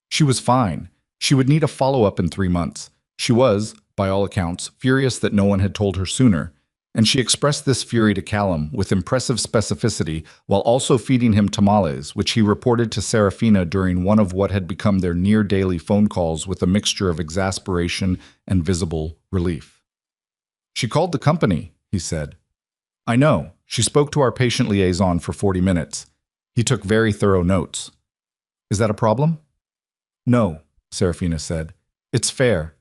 She was fine. She would need a follow-up in 3 months. She was, by all accounts, furious that no one had told her sooner, and she expressed this fury to Callum with impressive specificity while also feeding him tamales, which he reported to Serafina during one of what had become their near-daily phone calls with a mixture of exasperation and visible relief. "She called the company," he said. "I know. She spoke to our patient liaison for 40 minutes. He took very thorough notes." "Is that a problem?" "No," Serafina said. "It's fair."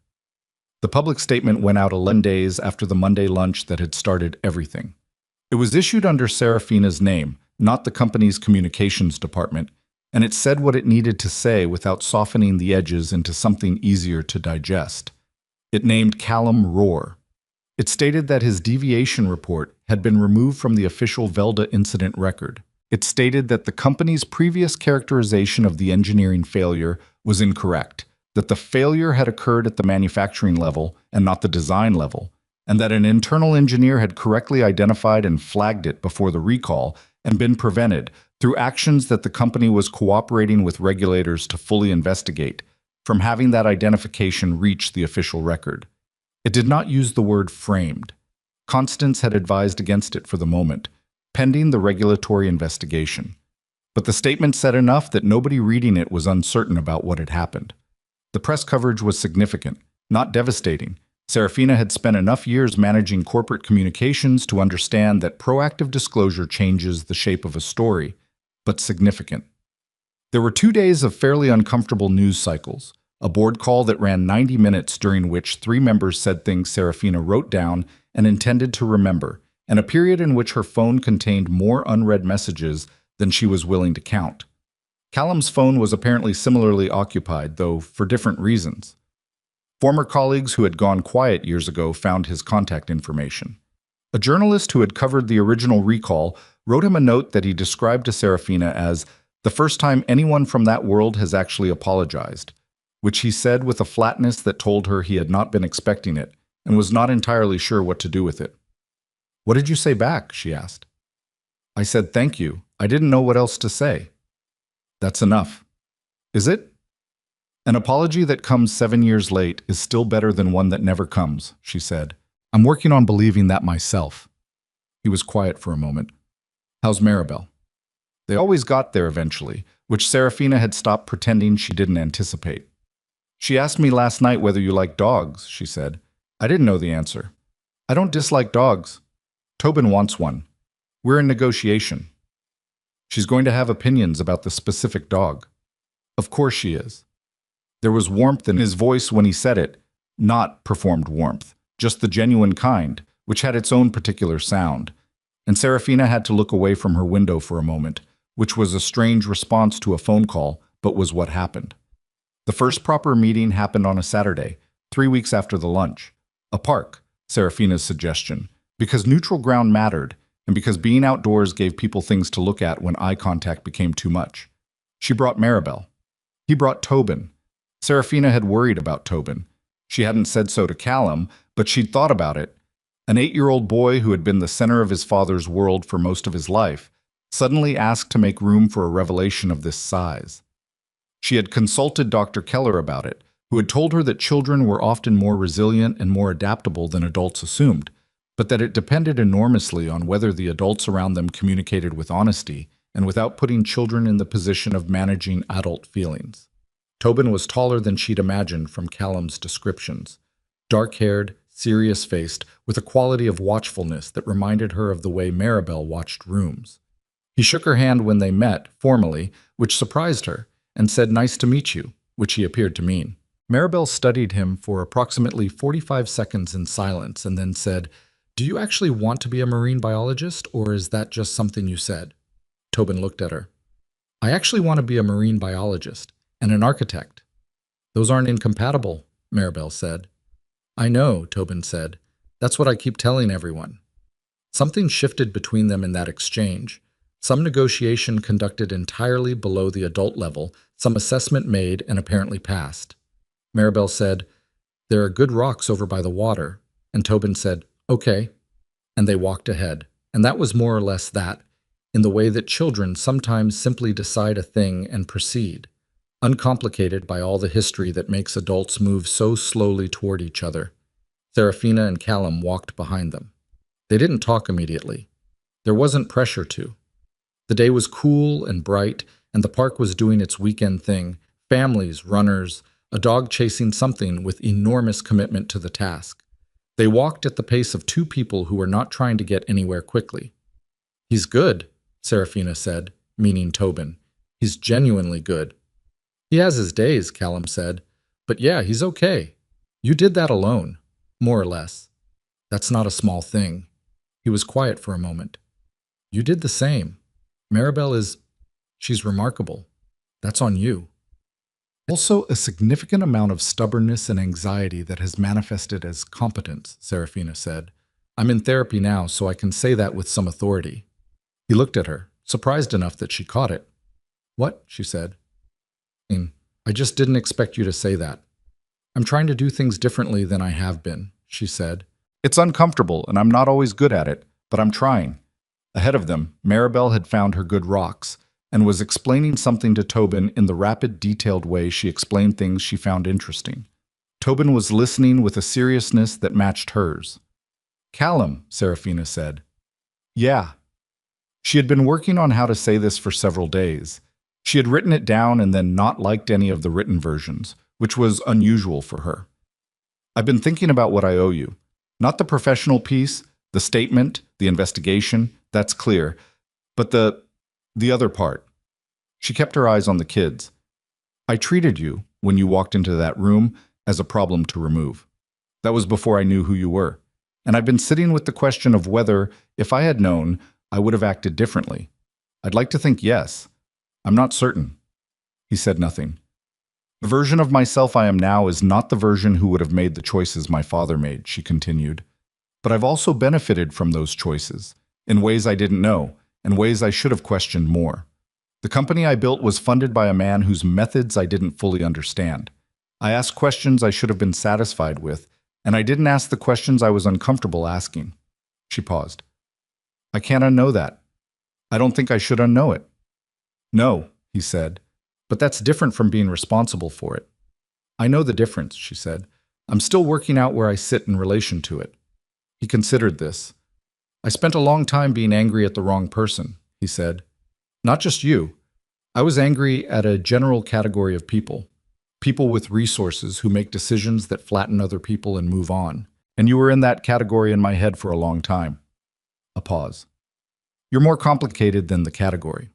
The public statement went out 11 days after the Monday lunch that had started everything. It was issued under Serafina's name, not the company's communications department, and it said what it needed to say without softening the edges into something easier to digest. It named Callum Roar. It stated that his deviation report had been removed from the official Velda incident record. It stated that the company's previous characterization of the engineering failure was incorrect, that the failure had occurred at the manufacturing level and not the design level, and that an internal engineer had correctly identified and flagged it before the recall and been prevented through actions that the company was cooperating with regulators to fully investigate, from having that identification reach the official record. It did not use the word framed. Constance had advised against it for the moment, pending the regulatory investigation. But the statement said enough that nobody reading it was uncertain about what had happened. The press coverage was significant, not devastating. Serafina had spent enough years managing corporate communications to understand that proactive disclosure changes the shape of a story, but significant. There were 2 days of fairly uncomfortable news cycles, a board call that ran 90 minutes during which 3 members said things Serafina wrote down and intended to remember, and a period in which her phone contained more unread messages than she was willing to count. Callum's phone was apparently similarly occupied, though for different reasons. Former colleagues who had gone quiet years ago found his contact information. A journalist who had covered the original recall wrote him a note that he described to Serafina as the first time anyone from that world has actually apologized, which he said with a flatness that told her he had not been expecting it and was not entirely sure what to do with it. "What did you say back?" she asked. "I said thank you. I didn't know what else to say." "That's enough." "Is it?" "An apology that comes 7 years late is still better than one that never comes," she said. "I'm working on believing that myself." He was quiet for a moment. "How's Maribel?" They always got there eventually, which Serafina had stopped pretending she didn't anticipate. "She asked me last night whether you like dogs," she said. "I didn't know the answer." "I don't dislike dogs. Tobin wants one. We're in negotiation." "She's going to have opinions about the specific dog." "Of course she is." There was warmth in his voice when he said it, not performed warmth, just the genuine kind, which had its own particular sound. And Serafina had to look away from her window for a moment, which was a strange response to a phone call, but was what happened. The first proper meeting happened on a Saturday, 3 weeks after the lunch. A park, Serafina's suggestion, because neutral ground mattered, and because being outdoors gave people things to look at when eye contact became too much. She brought Maribel. He brought Tobin. Serafina had worried about Tobin. She hadn't said so to Callum, but she'd thought about it. An 8-year-old boy who had been the center of his father's world for most of his life suddenly asked to make room for a revelation of this size. She had consulted Dr. Keller about it, who had told her that children were often more resilient and more adaptable than adults assumed, but that it depended enormously on whether the adults around them communicated with honesty and without putting children in the position of managing adult feelings. Tobin was taller than she'd imagined from Callum's descriptions. Dark-haired, serious-faced, with a quality of watchfulness that reminded her of the way Maribel watched rooms. He shook her hand when they met, formally, which surprised her, and said, "Nice to meet you," which he appeared to mean. Maribel studied him for approximately 45 seconds in silence and then said, "Do you actually want to be a marine biologist, or is that just something you said?" Tobin looked at her. "I actually want to be a marine biologist and an architect." "Those aren't incompatible," Maribel said. "I know," Tobin said. "That's what I keep telling everyone." Something shifted between them in that exchange. Some negotiation conducted entirely below the adult level, some assessment made and apparently passed. Maribel said, "There are good rocks over by the water," and Tobin said, "Okay," and they walked ahead. And that was more or less that, in the way that children sometimes simply decide a thing and proceed, uncomplicated by all the history that makes adults move so slowly toward each other. Serafina and Callum walked behind them. They didn't talk immediately. There wasn't pressure to. The day was cool and bright, and the park was doing its weekend thing. Families, runners, a dog chasing something with enormous commitment to the task. They walked at the pace of two people who were not trying to get anywhere quickly. "He's good," Serafina said, meaning Tobin. "He's genuinely good." "He has his days," Callum said. "But yeah, he's okay. You did that alone, more or less. That's not a small thing." He was quiet for a moment. "You did the same. Maribel she's remarkable. That's on you." "Also a significant amount of stubbornness and anxiety that has manifested as competence," Serafina said. "I'm in therapy now, so I can say that with some authority." He looked at her, surprised enough that she caught it. "What?" she said. "I just didn't expect you to say that. I'm trying to do things differently than I have been," she said. "It's uncomfortable, and I'm not always good at it, but I'm trying." Ahead of them, Maribel had found her good rocks and was explaining something to Tobin in the rapid, detailed way she explained things she found interesting. Tobin was listening with a seriousness that matched hers. "Callum," Serafina said. "Yeah." She had been working on how to say this for several days. She had written it down and then not liked any of the written versions, which was unusual for her. "I've been thinking about what I owe you. Not the professional piece, the statement, the investigation, that's clear, but the other part." She kept her eyes on the kids. "I treated you, when you walked into that room, as a problem to remove. That was before I knew who you were. And I've been sitting with the question of whether, if I had known, I would have acted differently. I'd like to think yes. I'm not certain." He said nothing. "The version of myself I am now is not the version who would have made the choices my father made," she continued. "But I've also benefited from those choices, in ways I didn't know, and ways I should have questioned more. The company I built was funded by a man whose methods I didn't fully understand. I asked questions I should have been satisfied with, and I didn't ask the questions I was uncomfortable asking." She paused. "I can't unknow that. I don't think I should unknow it." "No," he said, "but that's different from being responsible for it." "I know the difference," she said. "I'm still working out where I sit in relation to it." He considered this. "I spent a long time being angry at the wrong person," he said. "Not just you. I was angry at a general category of people. People with resources who make decisions that flatten other people and move on. And you were in that category in my head for a long time." A pause. "You're more complicated than the category."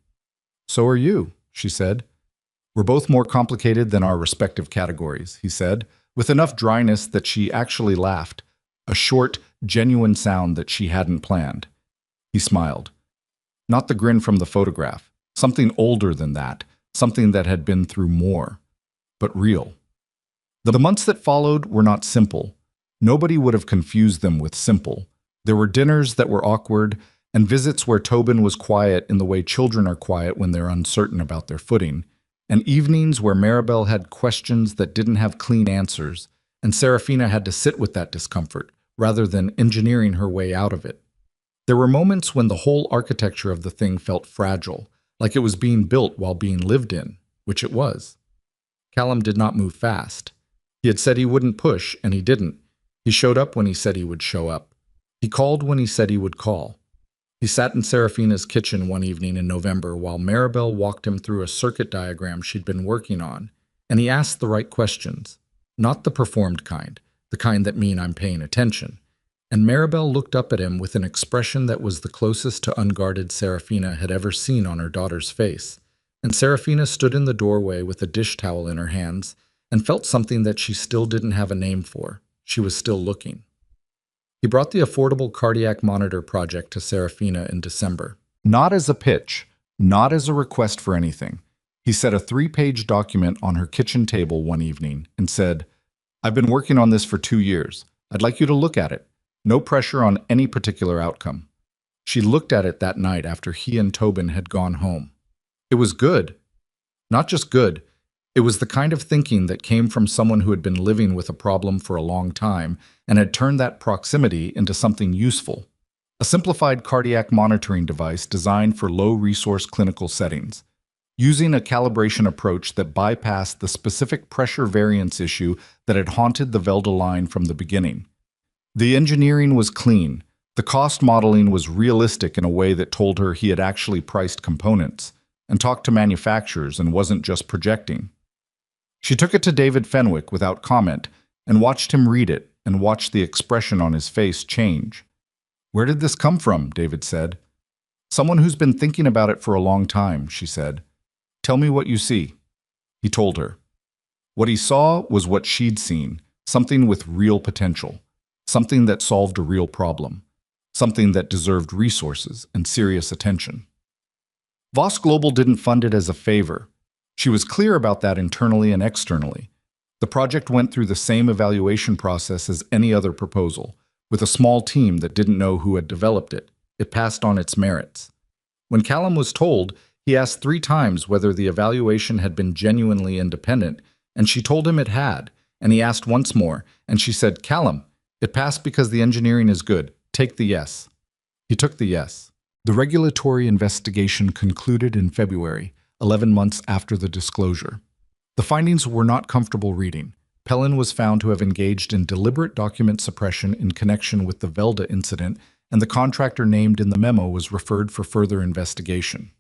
"So are you," she said. "We're both more complicated than our respective categories," he said, with enough dryness that she actually laughed, a short, genuine sound that she hadn't planned. He smiled. Not the grin from the photograph, something older than that, something that had been through more, but real. The months that followed were not simple. Nobody would have confused them with simple. There were dinners that were awkward, and visits where Tobin was quiet in the way children are quiet when they're uncertain about their footing, and evenings where Maribel had questions that didn't have clean answers, and Serafina had to sit with that discomfort rather than engineering her way out of it. There were moments when the whole architecture of the thing felt fragile, like it was being built while being lived in, which it was. Callum did not move fast. He had said he wouldn't push, and he didn't. He showed up when he said he would show up. He called when he said he would call. He sat in Serafina's kitchen one evening in November while Maribel walked him through a circuit diagram she'd been working on, and he asked the right questions. Not the performed kind, the kind that mean I'm paying attention. And Maribel looked up at him with an expression that was the closest to unguarded Serafina had ever seen on her daughter's face. And Serafina stood in the doorway with a dish towel in her hands and felt something that she still didn't have a name for. She was still looking. He brought the affordable cardiac monitor project to Serafina in December. Not as a pitch, not as a request for anything. He set a 3-page document on her kitchen table one evening and said, "I've been working on this for 2 years. I'd like you to look at it. No pressure on any particular outcome." She looked at it that night after he and Tobin had gone home. It was good. Not just good. It was the kind of thinking that came from someone who had been living with a problem for a long time and had turned that proximity into something useful. A simplified cardiac monitoring device designed for low-resource clinical settings, using a calibration approach that bypassed the specific pressure variance issue that had haunted the Velda line from the beginning. The engineering was clean. The cost modeling was realistic in a way that told her he had actually priced components and talked to manufacturers and wasn't just projecting. She took it to David Fenwick without comment and watched him read it and watched the expression on his face change. "Where did this come from?" David said. "Someone who's been thinking about it for a long time," she said. "Tell me what you see." He told her. What he saw was what she'd seen, something with real potential, something that solved a real problem, something that deserved resources and serious attention. Voss Global didn't fund it as a favor. She was clear about that internally and externally. The project went through the same evaluation process as any other proposal, with a small team that didn't know who had developed it. It passed on its merits. When Callum was told, he asked 3 times whether the evaluation had been genuinely independent, and she told him it had, and he asked once more, and she said, "Callum, it passed because the engineering is good. Take the yes." He took the yes. The regulatory investigation concluded in February, 11 months after the disclosure. The findings were not comfortable reading. Pellin was found to have engaged in deliberate document suppression in connection with the Velda incident, and the contractor named in the memo was referred for further investigation.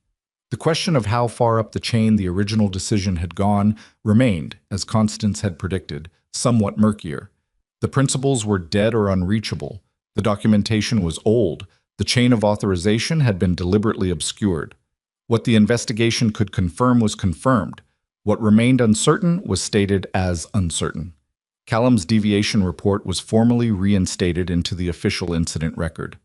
The question of how far up the chain the original decision had gone remained, as Constance had predicted, somewhat murkier. The principles were dead or unreachable. The documentation was old. The chain of authorization had been deliberately obscured. What the investigation could confirm was confirmed. What remained uncertain was stated as uncertain. Callum's deviation report was formally reinstated into the official incident record.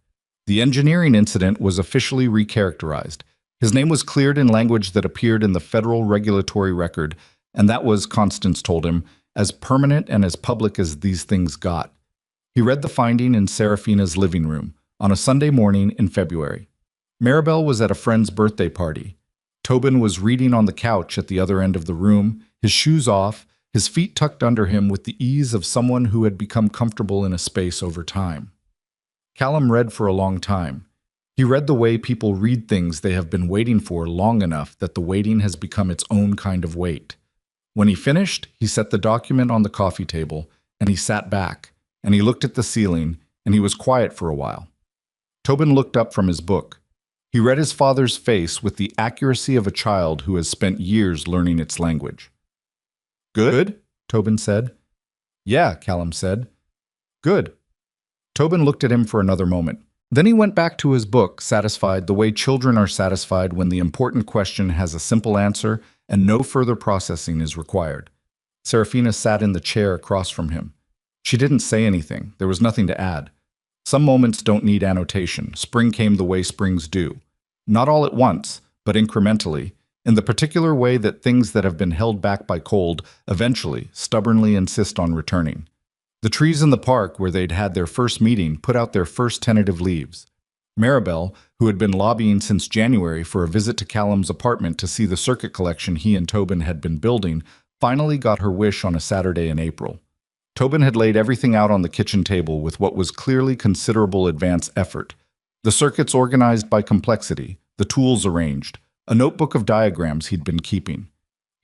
The engineering incident was officially recharacterized. His name was cleared in language that appeared in the federal regulatory record, and that was, Constance told him, as permanent and as public as these things got. He read the finding in Serafina's living room on a Sunday morning in February. Maribel was at a friend's birthday party. Tobin was reading on the couch at the other end of the room, his shoes off, his feet tucked under him with the ease of someone who had become comfortable in a space over time. Callum read for a long time. He read the way people read things they have been waiting for long enough that the waiting has become its own kind of wait. When he finished, he set the document on the coffee table, and he sat back, and he looked at the ceiling, and he was quiet for a while. Tobin looked up from his book. He read his father's face with the accuracy of a child who has spent years learning its language. "Good?" Tobin said. "Yeah," Callum said. "Good." Tobin looked at him for another moment. Then he went back to his book, satisfied the way children are satisfied when the important question has a simple answer and no further processing is required. Serafina sat in the chair across from him. She didn't say anything. There was nothing to add. Some moments don't need annotation. Spring came the way springs do. Not all at once, but incrementally, in the particular way that things that have been held back by cold eventually, stubbornly insist on returning. The trees in the park where they'd had their first meeting put out their first tentative leaves. Maribel, who had been lobbying since January for a visit to Callum's apartment to see the circuit collection he and Tobin had been building, finally got her wish on a Saturday in April. Tobin had laid everything out on the kitchen table with what was clearly considerable advance effort. The circuits organized by complexity, the tools arranged, a notebook of diagrams he'd been keeping.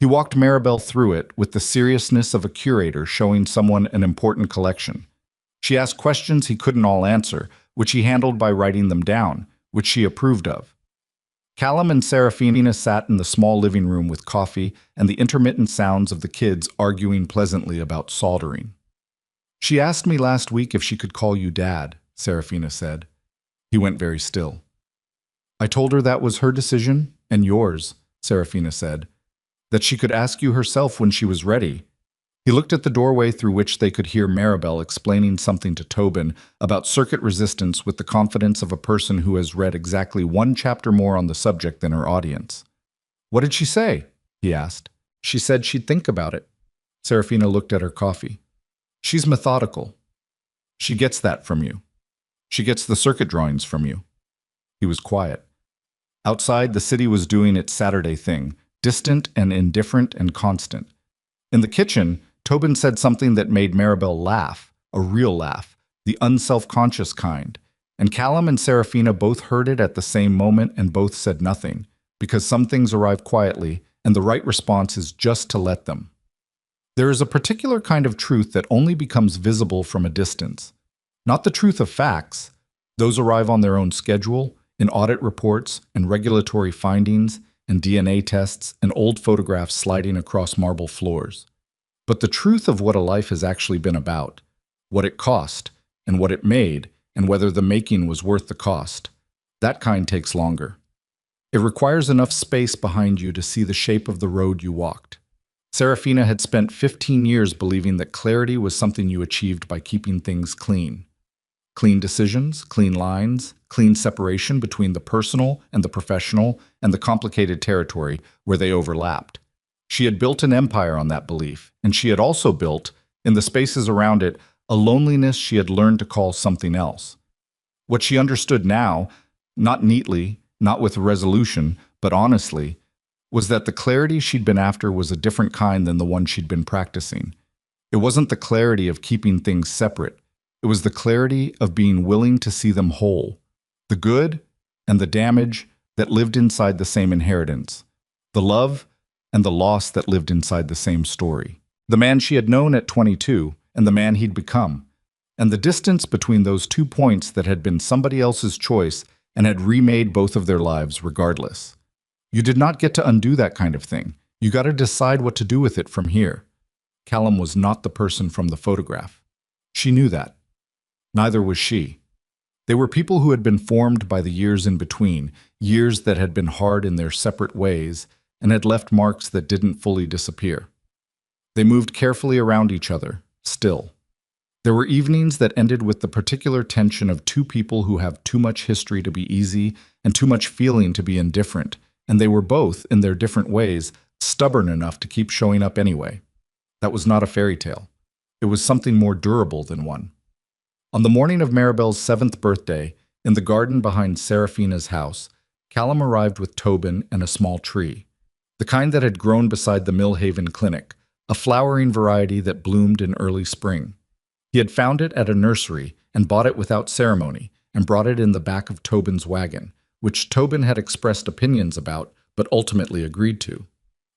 He walked Maribel through it with the seriousness of a curator showing someone an important collection. She asked questions he couldn't all answer, which he handled by writing them down, which she approved of. Callum and Serafina sat in the small living room with coffee and the intermittent sounds of the kids arguing pleasantly about soldering. "She asked me last week if she could call you Dad," Serafina said. He went very still. "I told her that was her decision and yours," Serafina said, "that she could ask you herself when she was ready." He looked at the doorway through which they could hear Maribel explaining something to Tobin about circuit resistance with the confidence of a person who has read exactly one chapter more on the subject than her audience. "What did she say?" he asked. "She said she'd think about it." Serafina looked at her coffee. "She's methodical. She gets that from you. She gets the circuit drawings from you." He was quiet. Outside, the city was doing its Saturday thing, distant and indifferent and constant. In the kitchen, Tobin said something that made Maribel laugh, a real laugh, the unself-conscious kind, and Callum and Serafina both heard it at the same moment and both said nothing, because some things arrive quietly, and the right response is just to let them. There is a particular kind of truth that only becomes visible from a distance. Not the truth of facts. Those arrive on their own schedule, in audit reports and regulatory findings and DNA tests and old photographs sliding across marble floors. But the truth of what a life has actually been about, what it cost, and what it made, and whether the making was worth the cost, that kind takes longer. It requires enough space behind you to see the shape of the road you walked. Serafina had spent 15 years believing that clarity was something you achieved by keeping things clean. Clean decisions, clean lines, clean separation between the personal and the professional and the complicated territory where they overlapped. She had built an empire on that belief, and she had also built, in the spaces around it, a loneliness she had learned to call something else. What she understood now, not neatly, not with resolution, but honestly, was that the clarity she'd been after was a different kind than the one she'd been practicing. It wasn't the clarity of keeping things separate. It was the clarity of being willing to see them whole, the good and the damage that lived inside the same inheritance, the love and the loss that lived inside the same story. The man she had known at 22 and the man he'd become, and the distance between those 2 points that had been somebody else's choice and had remade both of their lives regardless. You did not get to undo that kind of thing. You got to decide what to do with it from here. Callum was not the person from the photograph. She knew that. Neither was she. They were people who had been formed by the years in between, years that had been hard in their separate ways and had left marks that didn't fully disappear. They moved carefully around each other, still. There were evenings that ended with the particular tension of 2 people who have too much history to be easy and too much feeling to be indifferent, and they were both, in their different ways, stubborn enough to keep showing up anyway. That was not a fairy tale. It was something more durable than one. On the morning of Maribel's 7th birthday, in the garden behind Serafina's house, Callum arrived with Tobin and a small tree, the kind that had grown beside the Millhaven Clinic, a flowering variety that bloomed in early spring. He had found it at a nursery and bought it without ceremony and brought it in the back of Tobin's wagon, which Tobin had expressed opinions about but ultimately agreed to.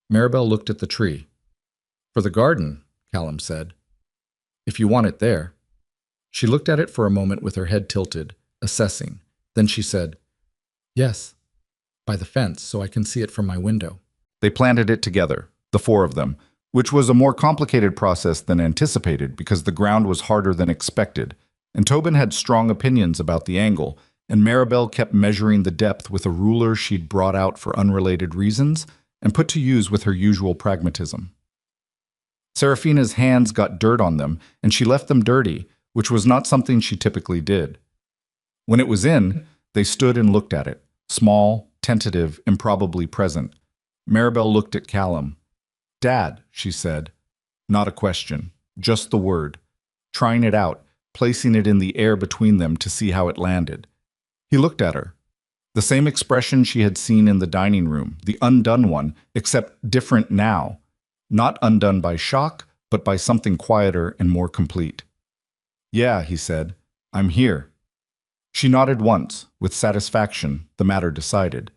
Maribel looked at the tree. "For the garden," Callum said. "If you want it there." She looked at it for a moment with her head tilted, assessing. Then she said, "Yes, by the fence, so I can see it from my window." They planted it together, the 4 of them, which was a more complicated process than anticipated because the ground was harder than expected, and Tobin had strong opinions about the angle, and Maribel kept measuring the depth with a ruler she'd brought out for unrelated reasons and put to use with her usual pragmatism. Serafina's hands got dirt on them, and she left them dirty, which was not something she typically did. When it was in, they stood and looked at it, small, tentative, improbably present. Maribel looked at Callum. "Dad," she said. Not a question, just the word. Trying it out, placing it in the air between them to see how it landed. He looked at her. The same expression she had seen in the dining room, the undone one, except different now. Not undone by shock, but by something quieter and more complete. "Yeah," he said, "I'm here." She nodded once, with satisfaction, the matter decided.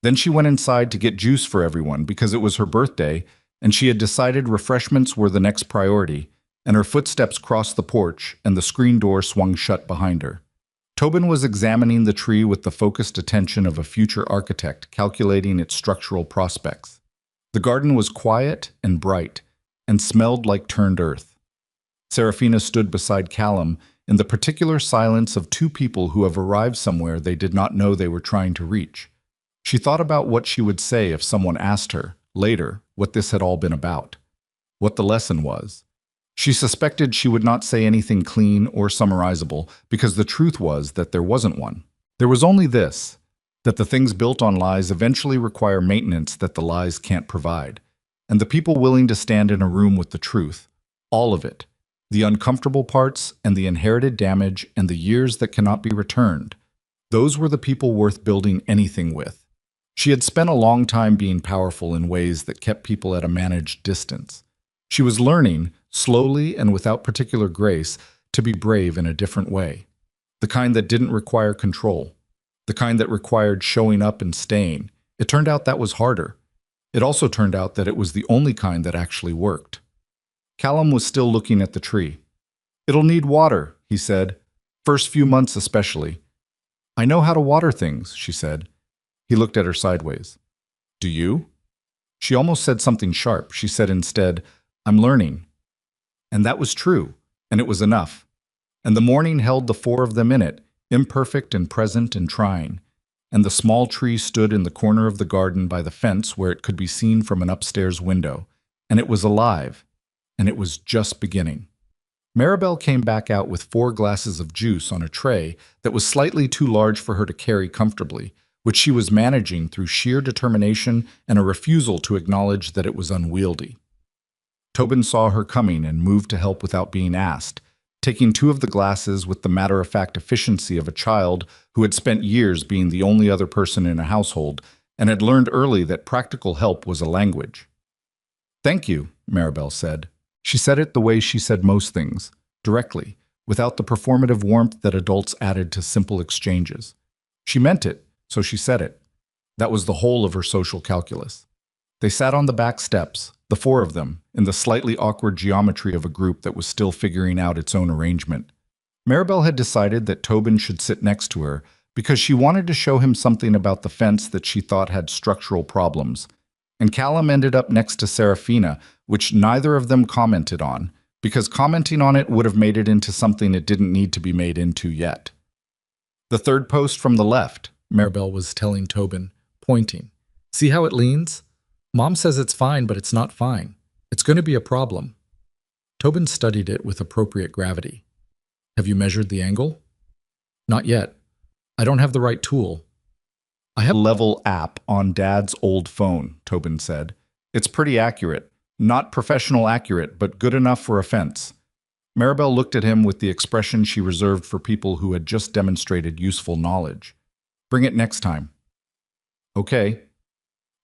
Then she went inside to get juice for everyone because it was her birthday, and she had decided refreshments were the next priority, and her footsteps crossed the porch and the screen door swung shut behind her. Tobin was examining the tree with the focused attention of a future architect calculating its structural prospects. The garden was quiet and bright, and smelled like turned earth. Serafina stood beside Callum in the particular silence of two people who have arrived somewhere they did not know they were trying to reach. She thought about what she would say if someone asked her, later, what this had all been about, what the lesson was. She suspected she would not say anything clean or summarizable because the truth was that there wasn't one. There was only this, that the things built on lies eventually require maintenance that the lies can't provide. And the people willing to stand in a room with the truth, all of it, the uncomfortable parts and the inherited damage and the years that cannot be returned, those were the people worth building anything with. She had spent a long time being powerful in ways that kept people at a managed distance. She was learning, slowly and without particular grace, to be brave in a different way. The kind that didn't require control. The kind that required showing up and staying. It turned out that was harder. It also turned out that it was the only kind that actually worked. Callum was still looking at the tree. "It'll need water," he said. "First few months especially." "I know how to water things," she said. He looked at her sideways. "Do you?" She almost said something sharp. She said instead, "I'm learning." And that was true, and it was enough. And the morning held the four of them in it, imperfect and present and trying. And the small tree stood in the corner of the garden by the fence where it could be seen from an upstairs window. And it was alive. And it was just beginning. Maribel came back out with 4 glasses of juice on a tray that was slightly too large for her to carry comfortably, which she was managing through sheer determination and a refusal to acknowledge that it was unwieldy. Tobin saw her coming and moved to help without being asked, taking 2 of the glasses with the matter-of-fact efficiency of a child who had spent years being the only other person in a household and had learned early that practical help was a language. "Thank you," Maribel said. She said it the way she said most things, directly, without the performative warmth that adults added to simple exchanges. She meant it, so she said it. That was the whole of her social calculus. They sat on the back steps, the 4 of them, in the slightly awkward geometry of a group that was still figuring out its own arrangement. Maribel had decided that Tobin should sit next to her because she wanted to show him something about the fence that she thought had structural problems. And Callum ended up next to Serafina, which neither of them commented on, because commenting on it would have made it into something it didn't need to be made into yet. "The third post from the left," Maribel was telling Tobin, pointing. "See how it leans? Mom says it's fine, but it's not fine. It's going to be a problem." Tobin studied it with appropriate gravity. "Have you measured the angle?" "Not yet. I don't have the right tool." "I have a level app on Dad's old phone," Tobin said. "It's pretty accurate. Not professional accurate, but good enough for a fence." Maribel looked at him with the expression she reserved for people who had just demonstrated useful knowledge. "Bring it next time." "Okay."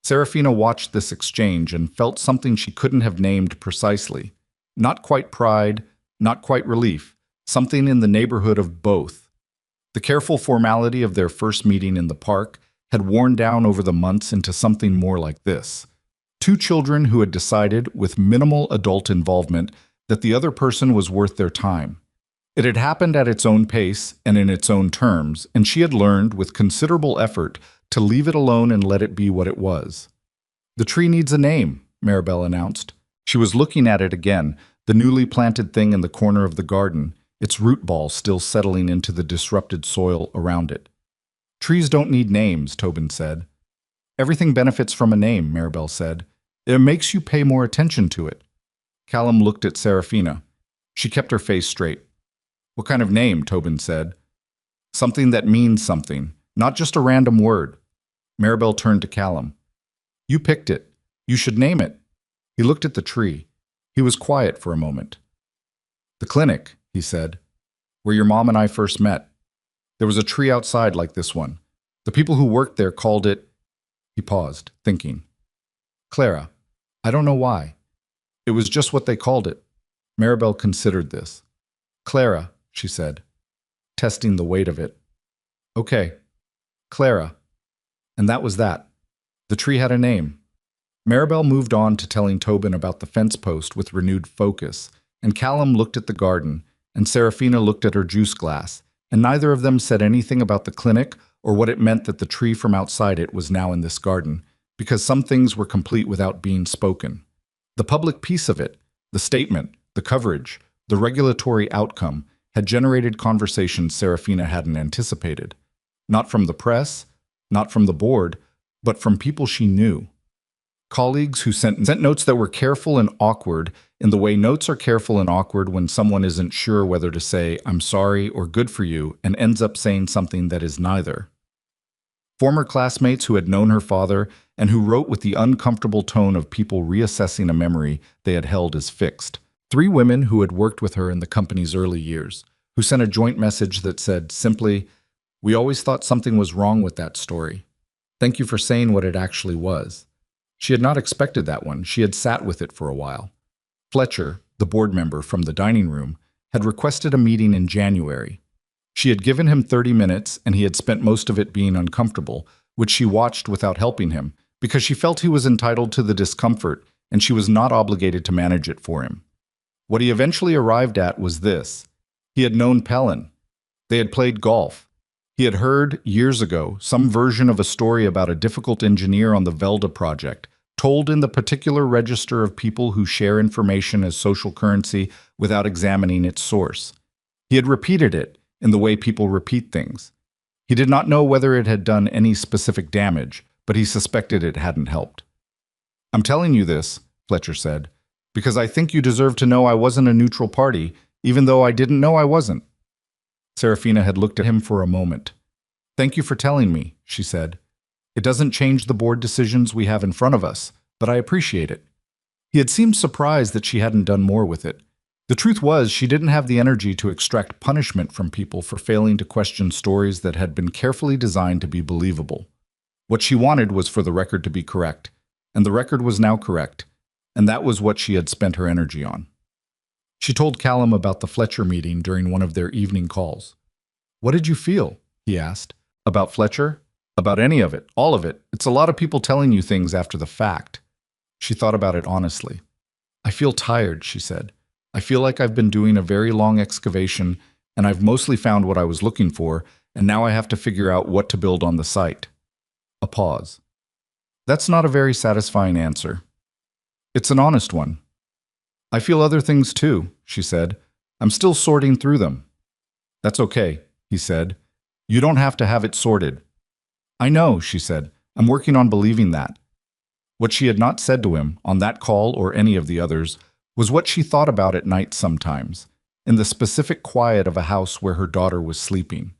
Serafina watched this exchange and felt something she couldn't have named precisely. Not quite pride, not quite relief, something in the neighborhood of both. The careful formality of their first meeting in the park had worn down over the months into something more like this. 2 children who had decided, with minimal adult involvement, that the other person was worth their time. It had happened at its own pace and in its own terms, and she had learned, with considerable effort, to leave it alone and let it be what it was. "The tree needs a name," Maribel announced. She was looking at it again, the newly planted thing in the corner of the garden, its root ball still settling into the disrupted soil around it. "Trees don't need names," Tobin said. "Everything benefits from a name," Maribel said. "It makes you pay more attention to it." Callum looked at Serafina. She kept her face straight. "What kind of name?" Tobin said. "Something that means something, not just a random word." Maribel turned to Callum. "You picked it. You should name it." He looked at the tree. He was quiet for a moment. "The clinic," he said, "where your mom and I first met." There was a tree outside like this one. The people who worked there called it. He paused, thinking. Clara, I don't know why. It was just what they called it. Maribel considered this. Clara, she said, testing the weight of it. Okay, Clara. And that was that. The tree had a name. Maribel moved on to telling Tobin about the fence post with renewed focus, and Callum looked at the garden, and Serafina looked at her juice glass, and neither of them said anything about the clinic or what it meant that the tree from outside it was now in this garden, because some things were complete without being spoken. The public piece of it, the statement, the coverage, the regulatory outcome, had generated conversations Serafina hadn't anticipated. Not from the press, not from the board, but from people she knew. Colleagues who sent notes that were careful and awkward in the way notes are careful and awkward when someone isn't sure whether to say, I'm sorry or good for you, and ends up saying something that is neither. Former classmates who had known her father and who wrote with the uncomfortable tone of people reassessing a memory they had held as fixed. 3 women who had worked with her in the company's early years, who sent a joint message that said simply, we always thought something was wrong with that story. Thank you for saying what it actually was. She had not expected that one. She had sat with it for a while. Fletcher, the board member from the dining room, had requested a meeting in January. She had given him 30 minutes, and he had spent most of it being uncomfortable, which she watched without helping him, because she felt he was entitled to the discomfort, and she was not obligated to manage it for him. What he eventually arrived at was this. He had known Pellin. They had played golf. He had heard, years ago, some version of a story about a difficult engineer on the Velda project, told in the particular register of people who share information as social currency without examining its source. He had repeated it in the way people repeat things. He did not know whether it had done any specific damage, but he suspected it hadn't helped. I'm telling you this, Fletcher said, because I think you deserve to know I wasn't a neutral party, even though I didn't know I wasn't. Serafina had looked at him for a moment. Thank you for telling me, she said. It doesn't change the board decisions we have in front of us, but I appreciate it. He had seemed surprised that she hadn't done more with it. The truth was, she didn't have the energy to extract punishment from people for failing to question stories that had been carefully designed to be believable. What she wanted was for the record to be correct, and the record was now correct, and that was what she had spent her energy on. She told Callum about the Fletcher meeting during one of their evening calls. What did you feel? He asked. About Fletcher? About any of it, all of it. It's a lot of people telling you things after the fact. She thought about it honestly. I feel tired, she said. I feel like I've been doing a very long excavation, and I've mostly found what I was looking for, and now I have to figure out what to build on the site. A pause. That's not a very satisfying answer. It's an honest one. I feel other things too, she said. I'm still sorting through them. That's okay, he said. You don't have to have it sorted. I know, she said. I'm working on believing that. What she had not said to him, on that call or any of the others, was what she thought about at night sometimes, in the specific quiet of a house where her daughter was sleeping.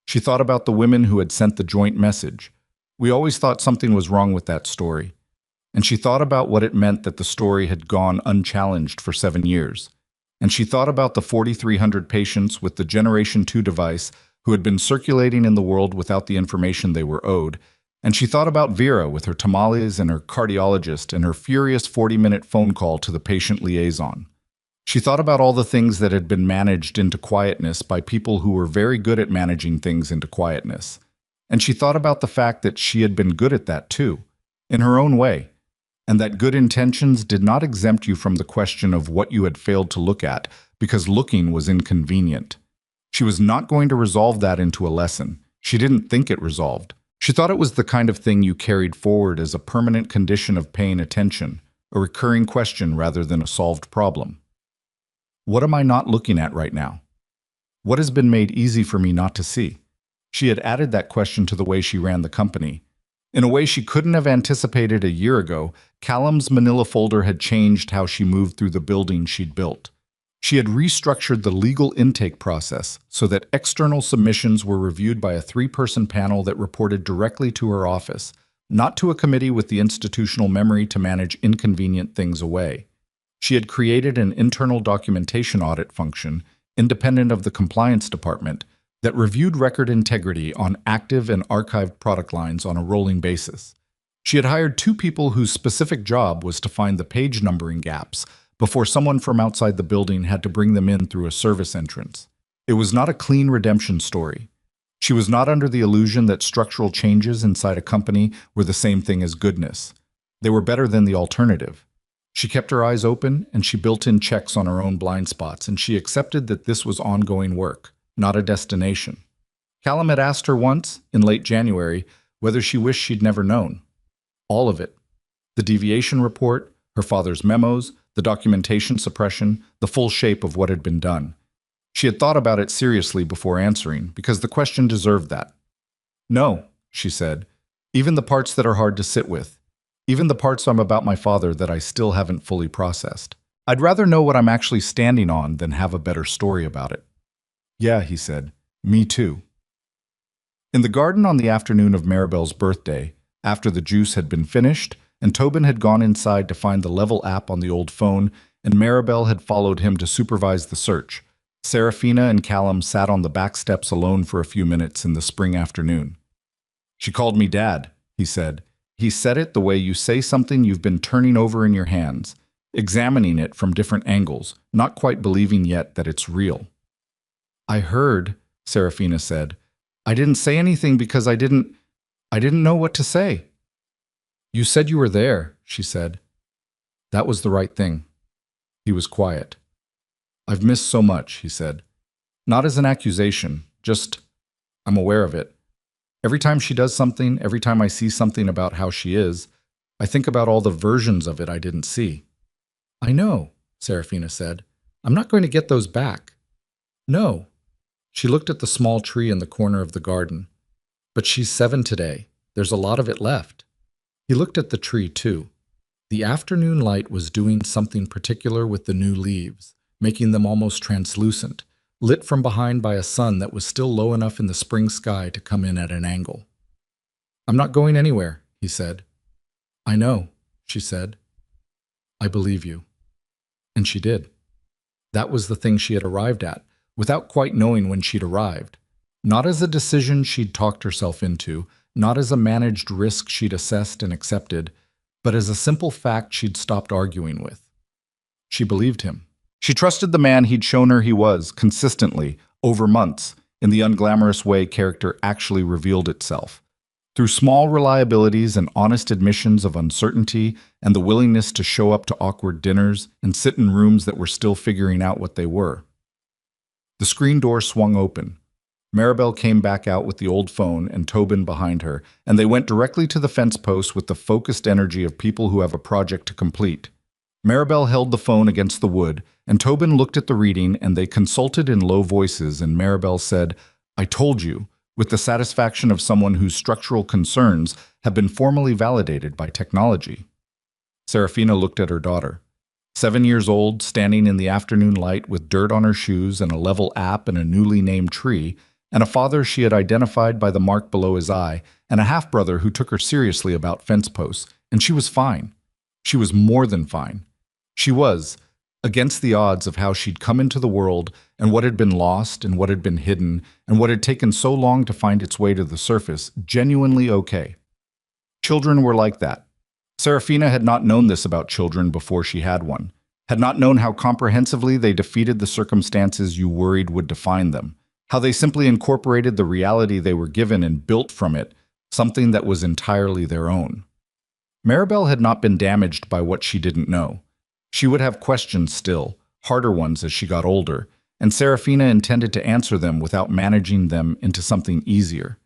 She thought about the women who had sent the joint message. We always thought something was wrong with that story. And she thought about what it meant that the story had gone unchallenged for 7 years. And she thought about the 4,300 patients with the Generation 2 device who had been circulating in the world without the information they were owed. And she thought about Vera with her tamales and her cardiologist and her furious 40-minute phone call to the patient liaison. She thought about all the things that had been managed into quietness by people who were very good at managing things into quietness. And she thought about the fact that she had been good at that too, in her own way, and that good intentions did not exempt you from the question of what you had failed to look at, because looking was inconvenient. She was not going to resolve that into a lesson. She didn't think it resolved. She thought it was the kind of thing you carried forward as a permanent condition of paying attention, a recurring question rather than a solved problem. What am I not looking at right now? What has been made easy for me not to see? She had added that question to the way she ran the company. In a way she couldn't have anticipated a year ago, Callum's manila folder had changed how she moved through the building she'd built. She had restructured the legal intake process so that external submissions were reviewed by a 3-person panel that reported directly to her office, not to a committee with the institutional memory to manage inconvenient things away. She had created an internal documentation audit function, independent of the compliance department, that reviewed record integrity on active and archived product lines on a rolling basis. She had hired 2 people whose specific job was to find the page numbering gaps before someone from outside the building had to bring them in through a service entrance. It was not a clean redemption story. She was not under the illusion that structural changes inside a company were the same thing as goodness. They were better than the alternative. She kept her eyes open, and she built in checks on her own blind spots, and she accepted that this was ongoing work, not a destination. Callum had asked her once, in late January, whether she wished she'd never known. All of it. The deviation report, her father's memos, the documentation suppression, the full shape of what had been done. She had thought about it seriously before answering, because the question deserved that. No, she said, even the parts that are hard to sit with. Even the parts I'm about my father that I still haven't fully processed. I'd rather know what I'm actually standing on than have a better story about it. Yeah, he said. Me too. In the garden on the afternoon of Maribel's birthday, after the juice had been finished, and Tobin had gone inside to find the Level app on the old phone, and Maribel had followed him to supervise the search, Serafina and Callum sat on the back steps alone for a few minutes in the spring afternoon. She called me Dad, he said. He said it the way you say something you've been turning over in your hands, examining it from different angles, not quite believing yet that it's real. I heard, Serafina said. I didn't say anything because I didn't know what to say. You said you were there, she said. That was the right thing. He was quiet. I've missed so much, he said. Not as an accusation, just, I'm aware of it. Every time she does something, every time I see something about how she is, I think about all the versions of it I didn't see. I know, Serafina said. I'm not going to get those back. No. She looked at the small tree in the corner of the garden. But she's 7 today. There's a lot of it left. He looked at the tree, too. The afternoon light was doing something particular with the new leaves, making them almost translucent, lit from behind by a sun that was still low enough in the spring sky to come in at an angle. I'm not going anywhere, he said. I know, she said. I believe you. And she did. That was the thing she had arrived at, without quite knowing when she'd arrived. Not as a decision she'd talked herself into, not as a managed risk she'd assessed and accepted, but as a simple fact she'd stopped arguing with. She believed him. She trusted the man he'd shown her he was, consistently, over months, in the unglamorous way character actually revealed itself. Through small reliabilities and honest admissions of uncertainty and the willingness to show up to awkward dinners and sit in rooms that were still figuring out what they were. The screen door swung open. Maribel came back out with the old phone and Tobin behind her, and they went directly to the fence post with the focused energy of people who have a project to complete. Maribel held the phone against the wood, and Tobin looked at the reading, and they consulted in low voices, and Maribel said, I told you, with the satisfaction of someone whose structural concerns have been formally validated by technology. Serafina looked at her daughter. 7 years old, standing in the afternoon light with dirt on her shoes and a Level app and a newly named tree, and a father she had identified by the mark below his eye, and a half-brother who took her seriously about fence posts, and she was fine. She was more than fine. She was, against the odds of how she'd come into the world and what had been lost and what had been hidden and what had taken so long to find its way to the surface, genuinely okay. Children were like that. Serafina had not known this about children before she had one, had not known how comprehensively they defeated the circumstances you worried would define them, how they simply incorporated the reality they were given and built from it something that was entirely their own. Maribel had not been damaged by what she didn't know. She would have questions still, harder ones as she got older, and Serafina intended to answer them without managing them into something easier.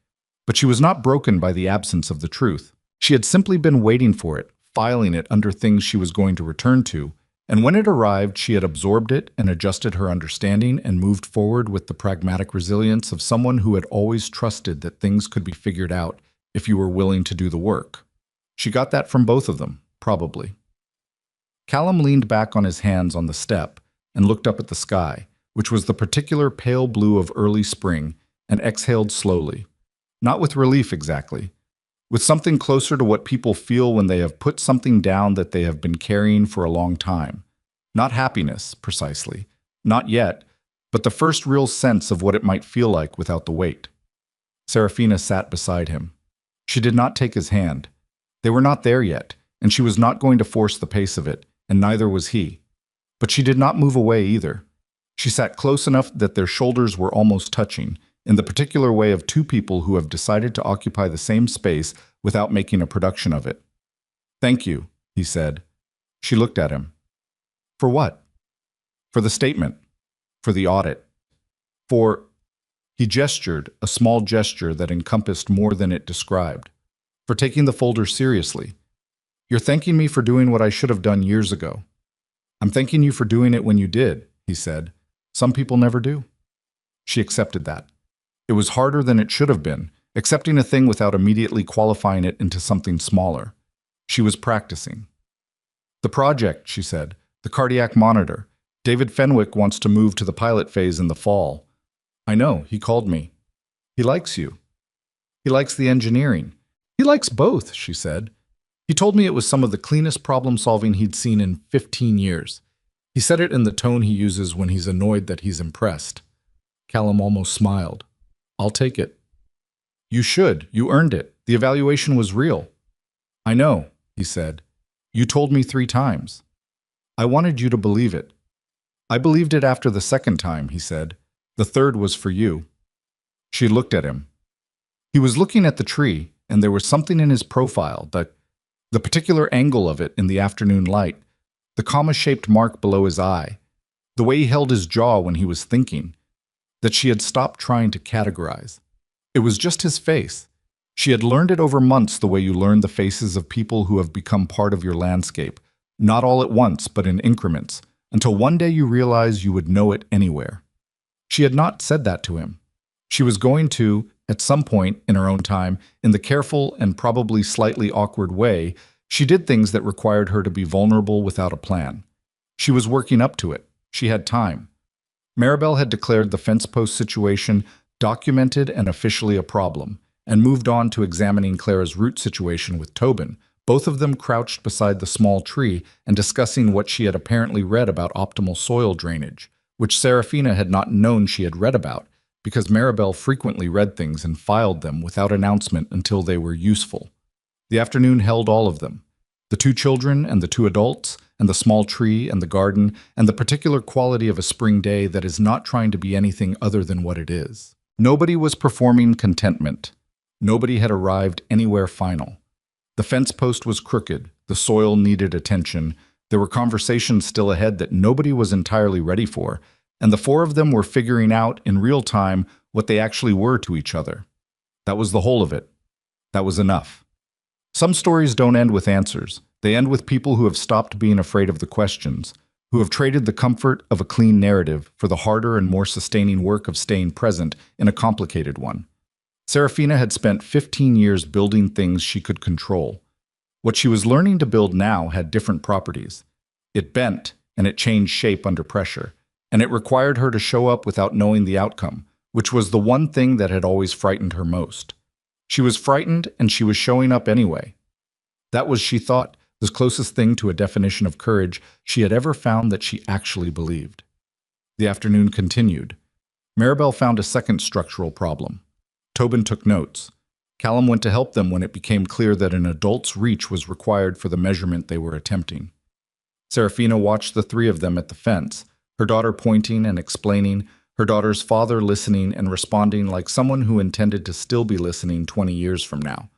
But she was not broken by the absence of the truth. She had simply been waiting for it, filing it under things she was going to return to, and when it arrived, she had absorbed it and adjusted her understanding and moved forward with the pragmatic resilience of someone who had always trusted that things could be figured out if you were willing to do the work. She got that from both of them, probably. Callum leaned back on his hands on the step and looked up at the sky, which was the particular pale blue of early spring, and exhaled slowly. Not with relief exactly, with something closer to what people feel when they have put something down that they have been carrying for a long time. Not happiness, precisely. Not yet, but the first real sense of what it might feel like without the weight. Serafina sat beside him. She did not take his hand. They were not there yet, and she was not going to force the pace of it, and neither was he. But she did not move away either. She sat close enough that their shoulders were almost touching, in the particular way of two people who have decided to occupy the same space without making a production of it. "Thank you," he said. She looked at him. "For what?" "For the statement. For the audit. For—" He gestured, a small gesture that encompassed more than it described. "For taking the folder seriously. You're thanking me for doing what I should have done years ago." "I'm thanking you for doing it when you did," he said. "Some people never do." She accepted that. It was harder than it should have been, accepting a thing without immediately qualifying it into something smaller. She was practicing. "The project," she said, "the cardiac monitor. David Fenwick wants to move to the pilot phase in the fall." "I know, he called me." "He likes you." "He likes the engineering." "He likes both," she said. "He told me it was some of the cleanest problem-solving he'd seen in 15 years. He said it in the tone he uses when he's annoyed that he's impressed." Callum almost smiled. "I'll take it." "You should. You earned it. The evaluation was real." "I know," he said. "You told me 3 times. I wanted you to believe it." "I believed it after the second time," he said. "The third was for you." She looked at him. He was looking at the tree, and there was something in his profile, the particular angle of it in the afternoon light, the comma-shaped mark below his eye, the way he held his jaw when he was thinking, that she had stopped trying to categorize. It was just his face. She had learned it over months the way you learn the faces of people who have become part of your landscape, not all at once, but in increments, until one day you realize you would know it anywhere. She had not said that to him. She was going to, at some point in her own time, in the careful and probably slightly awkward way, she did things that required her to be vulnerable without a plan. She was working up to it. She had time. Maribel had declared the fence post situation documented and officially a problem, and moved on to examining Clara's root situation with Tobin, both of them crouched beside the small tree and discussing what she had apparently read about optimal soil drainage, which Serafina had not known she had read about, because Maribel frequently read things and filed them without announcement until they were useful. The afternoon held all of them. The 2 children and the 2 adults, and the small tree and the garden, and the particular quality of a spring day that is not trying to be anything other than what it is. Nobody was performing contentment. Nobody had arrived anywhere final. The fence post was crooked, the soil needed attention, there were conversations still ahead that nobody was entirely ready for, and the 4 of them were figuring out in real time what they actually were to each other. That was the whole of it. That was enough. Some stories don't end with answers. They end with people who have stopped being afraid of the questions, who have traded the comfort of a clean narrative for the harder and more sustaining work of staying present in a complicated one. Serafina had spent 15 years building things she could control. What she was learning to build now had different properties. It bent, and it changed shape under pressure, and it required her to show up without knowing the outcome, which was the one thing that had always frightened her most. She was frightened, and she was showing up anyway. That was, she thought, the closest thing to a definition of courage she had ever found that she actually believed. The afternoon continued. Maribel found a second structural problem. Tobin took notes. Callum went to help them when it became clear that an adult's reach was required for the measurement they were attempting. Serafina watched the 3 of them at the fence, her daughter pointing and explaining, her daughter's father listening and responding like someone who intended to still be listening 20 years from now.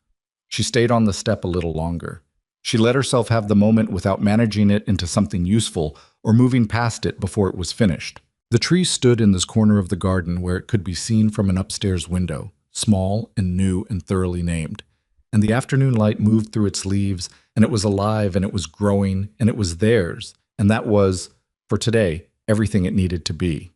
She stayed on the step a little longer. She let herself have the moment without managing it into something useful or moving past it before it was finished. The tree stood in this corner of the garden where it could be seen from an upstairs window, small and new and thoroughly named. And the afternoon light moved through its leaves, and it was alive, and it was growing, and it was theirs, and that was, for today, everything it needed to be.